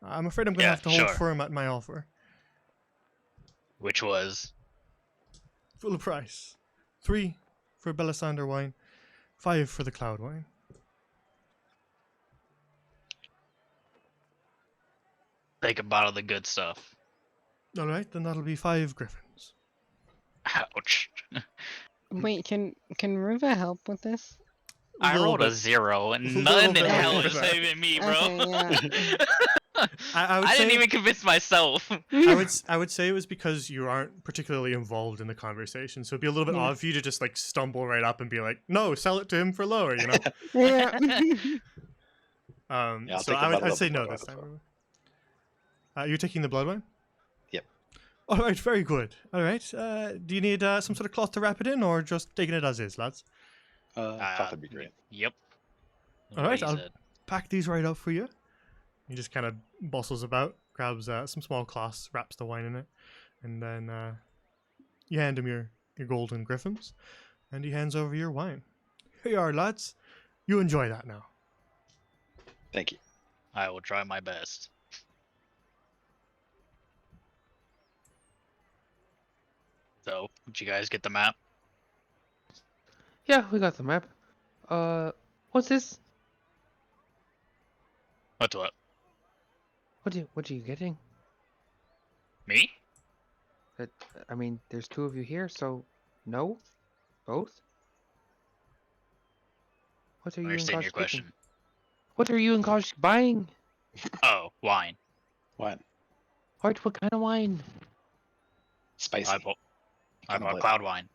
I'm afraid I'm going to Yeah, have to hold sure. firm at my offer. Which was Full price. 3 for Belisander wine, 5 for the cloud wine. take a bottle of the good stuff. Alright, then that'll be 5 griffins. Ouch. Wait, can Ruva help with this? I Little rolled a bit. 0, and Little none in bit. hell is Okay. saving me, bro. Okay, yeah. I would I didn't say- even convince myself. I would say it was because you aren't particularly involved in the conversation, so it'd be a little bit Yeah. odd for you to just like stumble right up and be like, "No, sell it to him for lower," you know. Yeah. Yeah, I'll So take a bottle I'd of say the no blood this wine as time. You're taking the blood wine. Yep. All right, very good. All right. Do you need some sort of cloth to wrap it in, or just taking it as is, lads? Cloth would be great. Yep. All right, What he I'll said. pack these right up for you. He just kind of bustles about, grabs some small cloths, wraps the wine in it, and then you hand him your golden griffins, and he hands over your wine. Here you are, lads. You enjoy that now. Thank you. I will try my best. So, did you guys get the map? Yeah, we got the map. What's this? What's what? What are you getting? Me? I mean, there's 2 of you here, so no, both. What are I you and understand Kosh your getting? question. What are you and Kosh buying? Oh, wine. What? What kind of wine? Spicy. I bought Kind of cloud wine.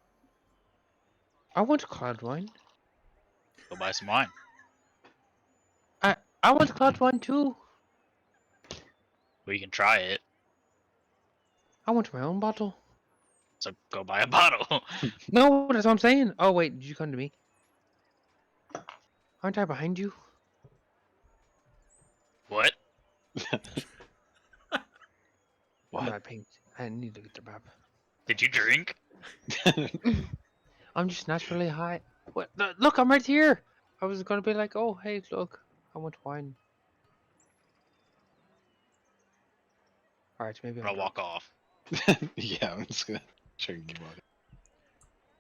I want cloud wine. Go buy some wine. I want cloud wine too. We can try it. I want my own bottle. So go buy a bottle. No, that's what I'm saying. Oh wait, did you come to me? Aren't I behind you? What? I'm What? not paying. I need to get the map. Did you drink? I'm just naturally high. What? Look, I'm right here. I was gonna be like, oh hey, look, I want wine. All right, maybe I'll walk off. Yeah, I'm just gonna try and keep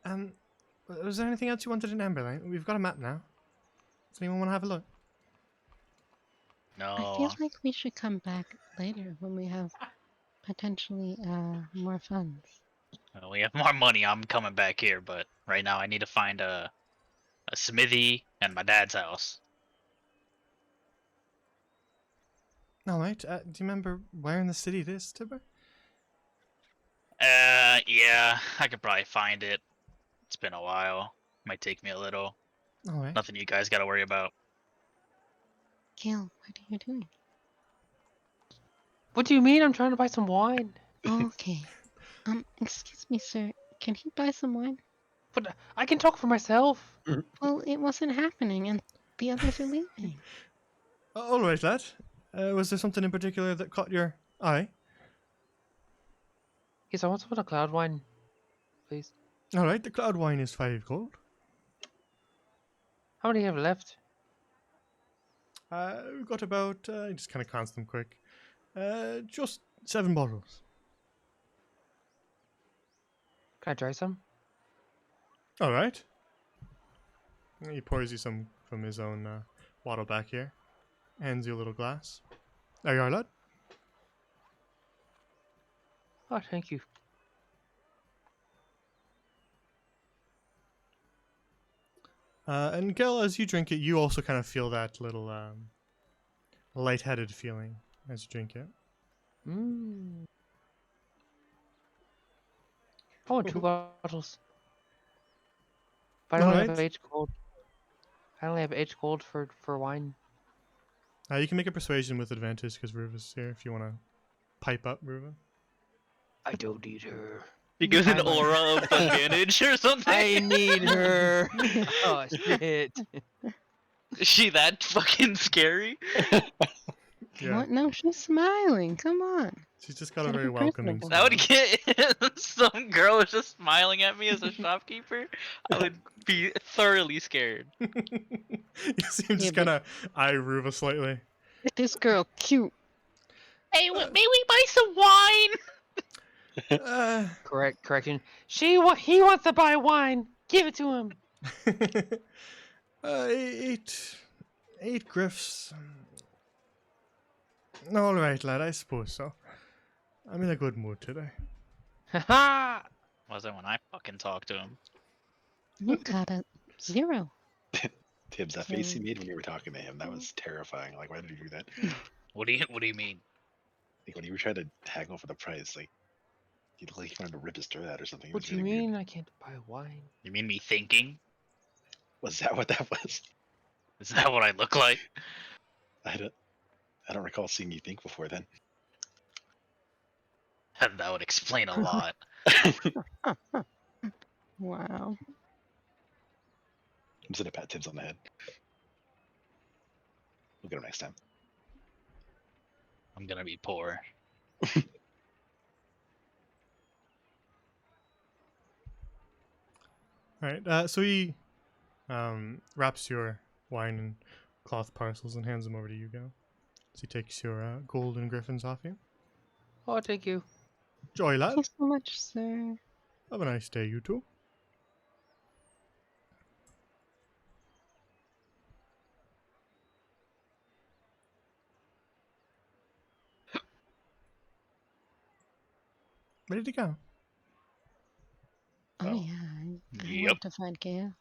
walking. Was there anything else you wanted in Amberline? We've got a map now. Does anyone want to have a look? No. I feel like we should come back later when we have potentially more funds. When we have more money, I'm coming back here, but right now I need to find a smithy and my dad's house. All right. Do you remember where in the city it is, Tibber? Yeah, I could probably find it. It's been a while. Might take me a little. All right. Nothing you guys gotta worry about. Gil, what are you doing? What do you mean? I'm trying to buy some wine. Okay. Excuse me, sir. Can he buy some wine? But I can talk for myself. Well, it wasn't happening, and the others are leaving. All right, lad. Was there something in particular that caught your eye? Yes, I want some of the cloud wine, please. All right. The cloud wine is 5 gold. How many have left? We've got about. Just kind of counts them quick. Just 7 bottles. Can I try some? All right. He pours you some from his own bottle back here. Hands you a little glass. There you are, lad. Oh, thank you. And Gil, as you drink it, you also kind of feel that little lightheaded feeling as you drink it. Mmm. I want 2 bottles. But I only have Alright. 8 gold. I only have 8 gold for wine. You can make a persuasion with advantage because Ruva's here if you want to pipe up, Ruva. I don't need her. You get an I'm a- aura of advantage or something. I need her. Oh shit. Is she that fucking scary? Yeah, What? No, she's smiling. Come on. she's just got a Gotta very be welcoming personable. That would smile. get some girl was just smiling at me as a shopkeeper. I would be thoroughly scared. You see him Yeah, just but- kind of eye Ruva slightly. This girl cute. Hey, may we buy some wine? Correction. He wants to buy wine. Give it to him. 8 griffs. All right, lad. I suppose so. I'm in a good mood today. Haha. Wasn't when I fucking talked to him. You got a 0. Tibbs, that face he So- made when you were talking to him, that was terrifying. Like, why did you do that? What do you mean? Like, when you were trying to haggle for the price, like, he looked like he wanted to rip his throat out or something. It What was do you really weird. mean I can't buy wine? You mean me thinking? Was that what that was? Is that what I look like? I don't recall seeing you think before then. That would explain a lot. Wow. I'm just gonna pat Tibbs on the head. We'll get him next time. I'm gonna be poor. All right. So he wraps your wine in cloth parcels and hands them over to you, Gal. So he takes your golden griffins off you. Oh, thank you. Joy, lad. Thank you so much, sir. Have a nice day, you two. Ready to go. Oh, Oh. yeah. I Yep. want to find Gail.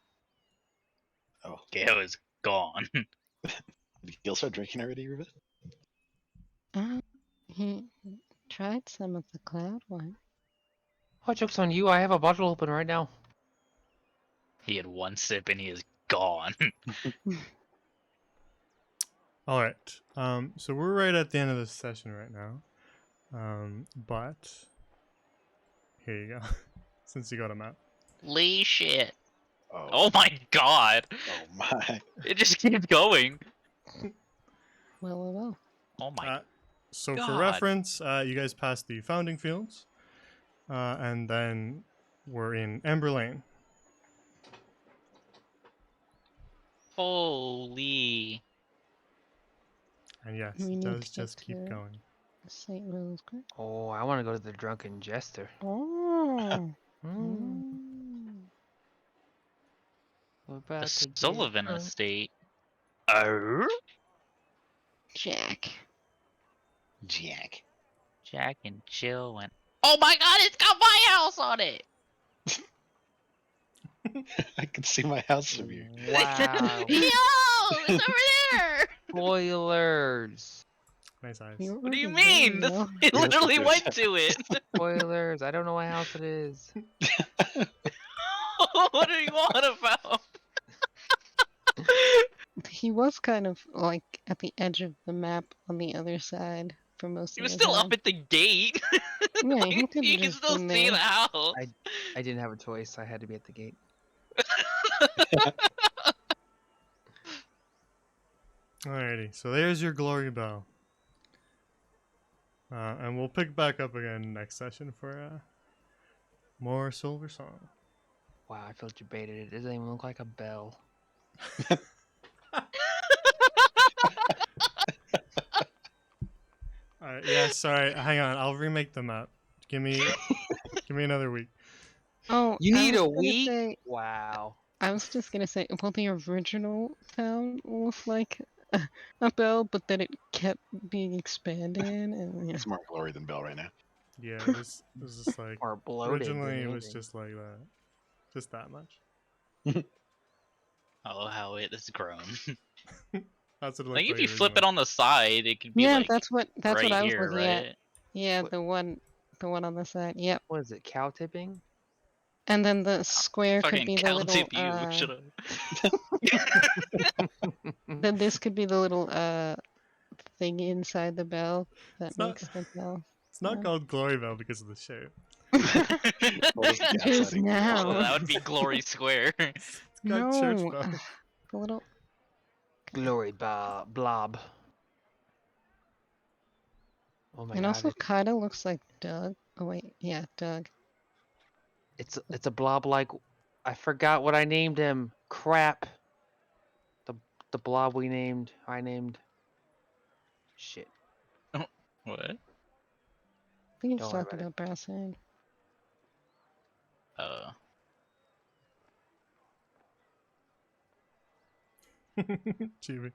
Oh, Gale is gone. did Gil start drinking already, Ruben? He tried some of the cloud wine. Oh, joke's on you. I have a bottle open right now. He had one sip and he is gone. All right. So we're right at the end of this session right now. But here you go. Since you got a map. Lee shit. Oh, Oh my god. oh my. It just keeps going. Well. Oh my So for God. reference, you guys passed the Founding Fields, and then we're in Ember Lane. holy. And yes, We it need does to get just keep to- going. St. Rose Square. Oh, I want to go to the Drunken Jester. Oh. Mm. We're about The to get Sullivan drunk. estate. Arr? Jack. Jack. Jack and Jill went. Oh my god, it's got my house on it! I can see my house from here. Wow. Yo! It's over there! Spoilers. Nice eyes. You're What do you over there, mean? yo. It Yes, literally it went is. to it. Spoilers. I don't know what house it is. What do you want about? He was kind of like at the edge of the map on the other side for most He of was the still time. up at the gate. Yeah, he could You have can just still been see there. the house. I didn't have a choice. I had to be at the gate. Alrighty, so there's your glory bell. And we'll pick back up again next session for more Silversong. Wow, I felt debated. It doesn't even look like a bell. Alright, yeah, sorry. Hang on, I'll remake the map. Give me another week. Oh, You I need was a gonna week? say- Wow. I was just gonna say, well, the original town was like a bell, but then it kept being expanded, and yeah. It's more glory than Bell right now. Yeah, it was just like Or bloated. than originally it was anything. just like that. Just that much. Oh, how it has grown. That's what it looked Like if you flip it originally. on the side, it could be Yeah, like that's what right I was here, looking at. right? Yeah, What- the one on the side. Yep. What is it? Cow tipping? And then the square could Fucking be the cow little. tip you. Shut up. Then this could be the little thing inside the bell that It's not- makes the bell. It's not Yeah. called Glory Bell because of the shape. What was the It gas is setting? now. Oh, that would be Glory Square. It's got church No, bell. the little. Glory blob. Oh my And god. also kind of looks like Doug. Oh wait, yeah, Doug. It's a blob like I forgot what I named him. Crap. The blob I named. Shit. What? We can Don't just worry talk about it. about Brasshead. Chibi.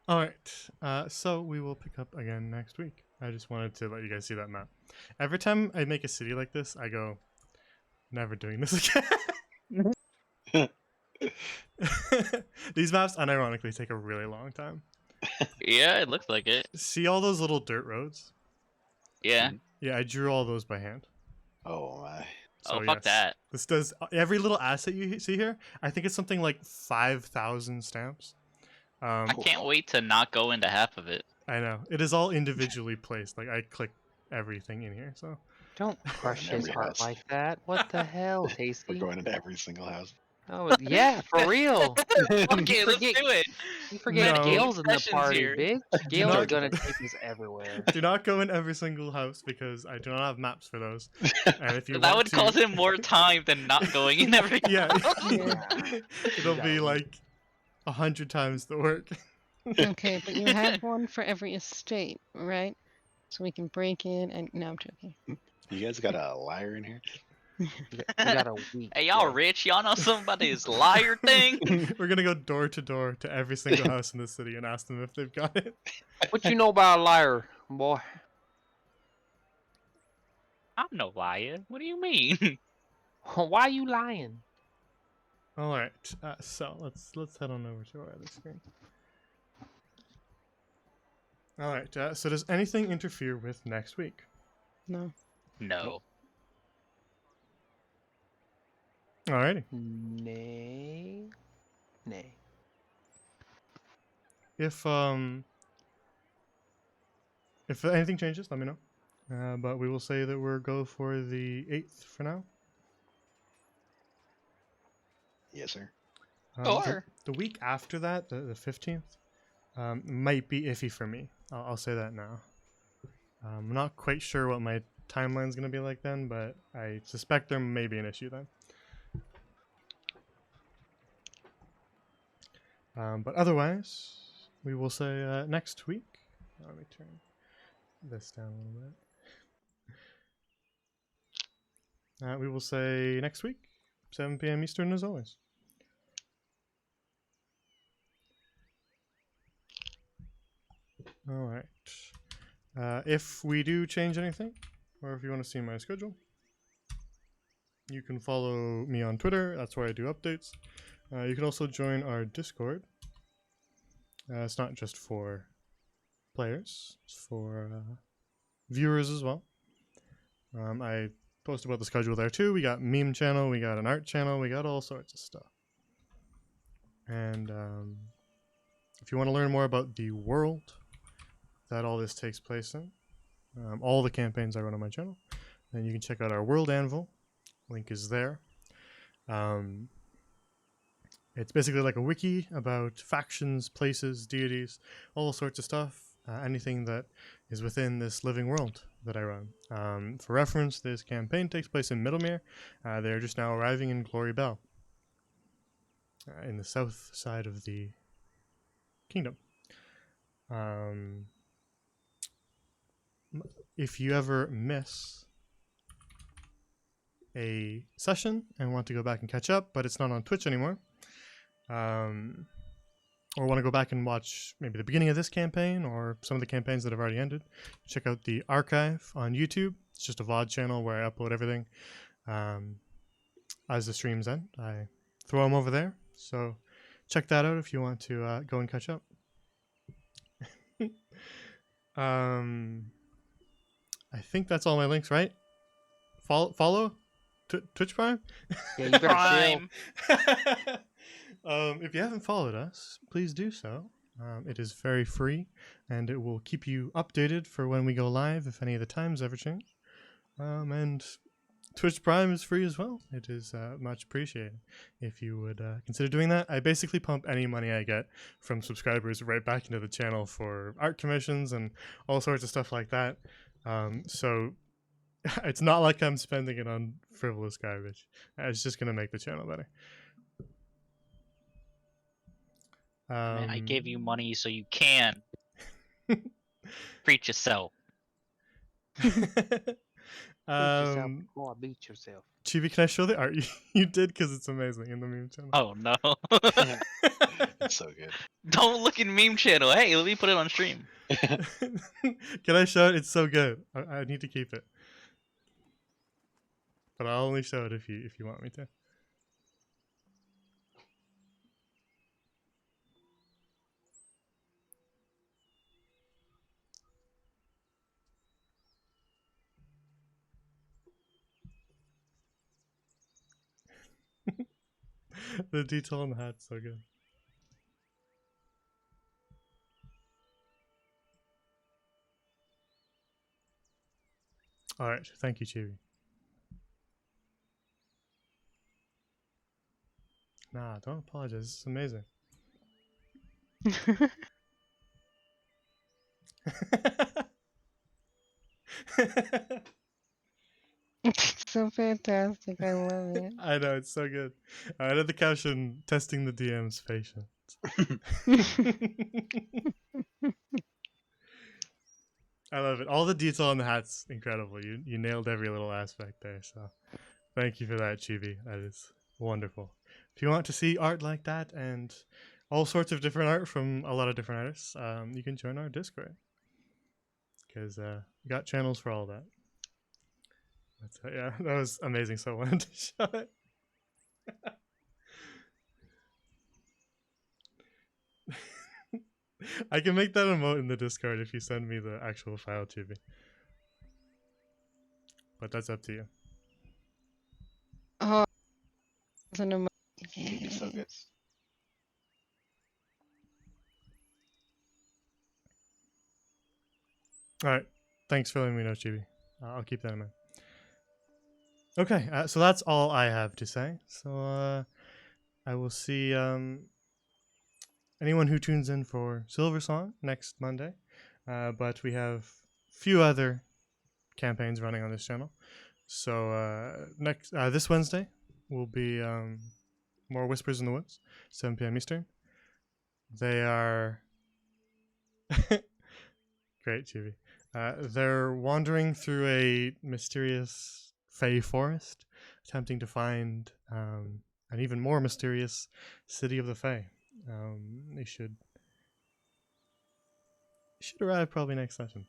Alright, so we will pick up again next week. I just wanted to let you guys see that map. Every time I make a city like this, I go, never doing this again. These maps unironically take a really long time. Yeah, it looks like it. See all those little dirt roads? Yeah. Yeah, I drew all those by hand. Oh my. So, Oh, fuck that. This does every little asset you see here. I think it's something like 5,000 stamps. I can't wait to not go into half of it. I know it is all individually placed. Like I click everything in here. So Don't crush his Every heart house. like that. What the hell, We're Tasty? going into every single house. Oh yeah, for real. Okay, let's forget- do it. You forget No. Gail's in the Sessions party, here. bitch. Do Gail's not- gonna take us everywhere. Do not go in every single house because I do not have maps for those. And if you That want would to, cost him more time than not going in every yeah, Yeah. it'll gotta be leave. like 100 times the work. Okay, but you have one for every estate, right? So we can break in and no, I'm joking. You guys got a liar in here? We got a week. Hey, y'all bro. rich? Y'all know something about this liar thing? We're gonna go door to door to every single house in the city and ask them if they've got it. What you know about a liar, boy? I'm no liar. What do you mean? Why you lying? All right, so let's head on over to our other screen. All right, so does anything interfere with next week? No. No. Alrighty. Nay. Nay. If anything changes, let me know. But we will say that we'll go for the 8th for now. Yes, sir. The week after that, the 15th, might be iffy for me. I'll say that now. I'm not quite sure what my timeline's going to be like then, but I suspect there may be an issue then. But otherwise, we will say next week. Let me turn this down a little bit. We will say next week, 7 p.m. Eastern as always. All right. If we do change anything, or if you want to see my schedule, you can follow me on Twitter. That's where I do updates. You can also join our Discord. It's not just for players, it's for viewers as well. I post about the schedule there too. We got meme channel, we got an art channel, we got all sorts of stuff. And if you want to learn more about the world that all this takes place in, all the campaigns I run on my channel, then you can check out our World Anvil. Link is there. It's basically like a wiki about factions, places, deities, all sorts of stuff. Anything that is within this living world that I run. For reference, this campaign takes place in Middlemere. They're just now arriving in Glory Bell, in the south side of the kingdom. If you ever miss a session and want to go back and catch up, but it's not on Twitch anymore, or want to go back and watch maybe the beginning of this campaign or some of the campaigns that have already ended, check out the archive on YouTube. It's just a VOD channel where I upload everything as the streams end. I throw them over there, so check that out if you want to go and catch up. I think that's all my links, right? Follow Twitch Prime? Yeah, you better chill. Prime. If you haven't followed us, please do so. It is very free, and it will keep you updated for when we go live if any of the times ever change. And Twitch Prime is free as well. It is much appreciated if you would consider doing that. I basically pump any money I get from subscribers right back into the channel for art commissions and all sorts of stuff like that. So it's not like I'm spending it on frivolous garbage. It's just going to make the channel better. Man, I gave you money so you can preach yourself. Beat yourself before I beat yourself. Chibi, can I show the art you did? Because it's amazing in the meme channel. Oh no. It's so good. Don't look in meme channel. Hey, let me put it on stream. Can I show it? It's so good. I need to keep it. But I'll only show it if you want me to. The detail on the hat's so good. Alright, thank you, Chibi. Nah, don't apologize. This is amazing. It's so fantastic. I love it. I know, it's so good. I read the caption, testing the DM's patience. I love it. All the detail on the hat's incredible. You nailed every little aspect there, so thank you for that, Chibi. That is wonderful. If you want to see art like that and all sorts of different art from a lot of different artists, you can join our Discord. Because we got channels for all that. But, yeah, that was amazing, so I wanted to show it. I can make that emote in the Discord if you send me the actual file, Chibi. But that's up to you. Oh, it's an emo- It'd be so good. Alright, thanks for letting me know, Chibi. I'll keep that in mind. Okay, so that's all I have to say. So I will see anyone who tunes in for Silversong next Monday. But we have few other campaigns running on this channel. So this Wednesday will be more Whispers in the Woods, 7 p.m. Eastern. They are great, Chibi. They're wandering through a mysterious Fey forest, attempting to find an even more mysterious city of the Fey. They should arrive probably next session.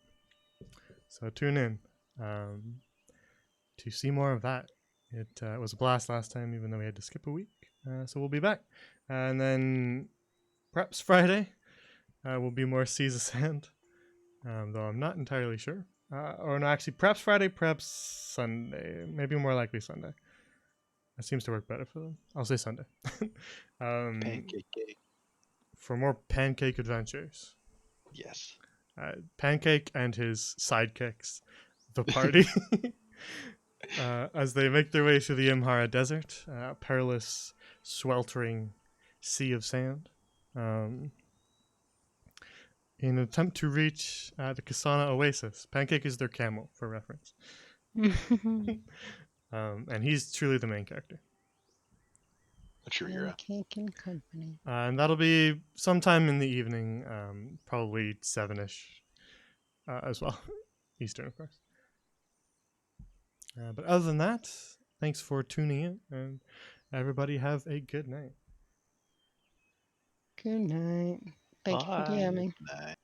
So tune in to see more of that. It was a blast last time, even though we had to skip a week. So we'll be back. And then perhaps Friday will be more Seas of Sand, though I'm not entirely sure. Or no, actually, perhaps Friday, perhaps Sunday. Maybe more likely Sunday. That seems to work better for them. I'll say Sunday. Pancake cake. For more pancake adventures. Yes. Pancake and his sidekicks, the party, as they make their way through the Imhara Desert, perilous, sweltering sea of sand, in an attempt to reach the Kasana Oasis. Pancake is their camel, for reference. And he's truly the main character. A true hero. Cake and company. And that'll be sometime in the evening, probably 7-ish as well. Eastern, of course. But other than that, thanks for tuning in, and everybody have a good night. Good night. Thank you for Bye. DMing. Nice.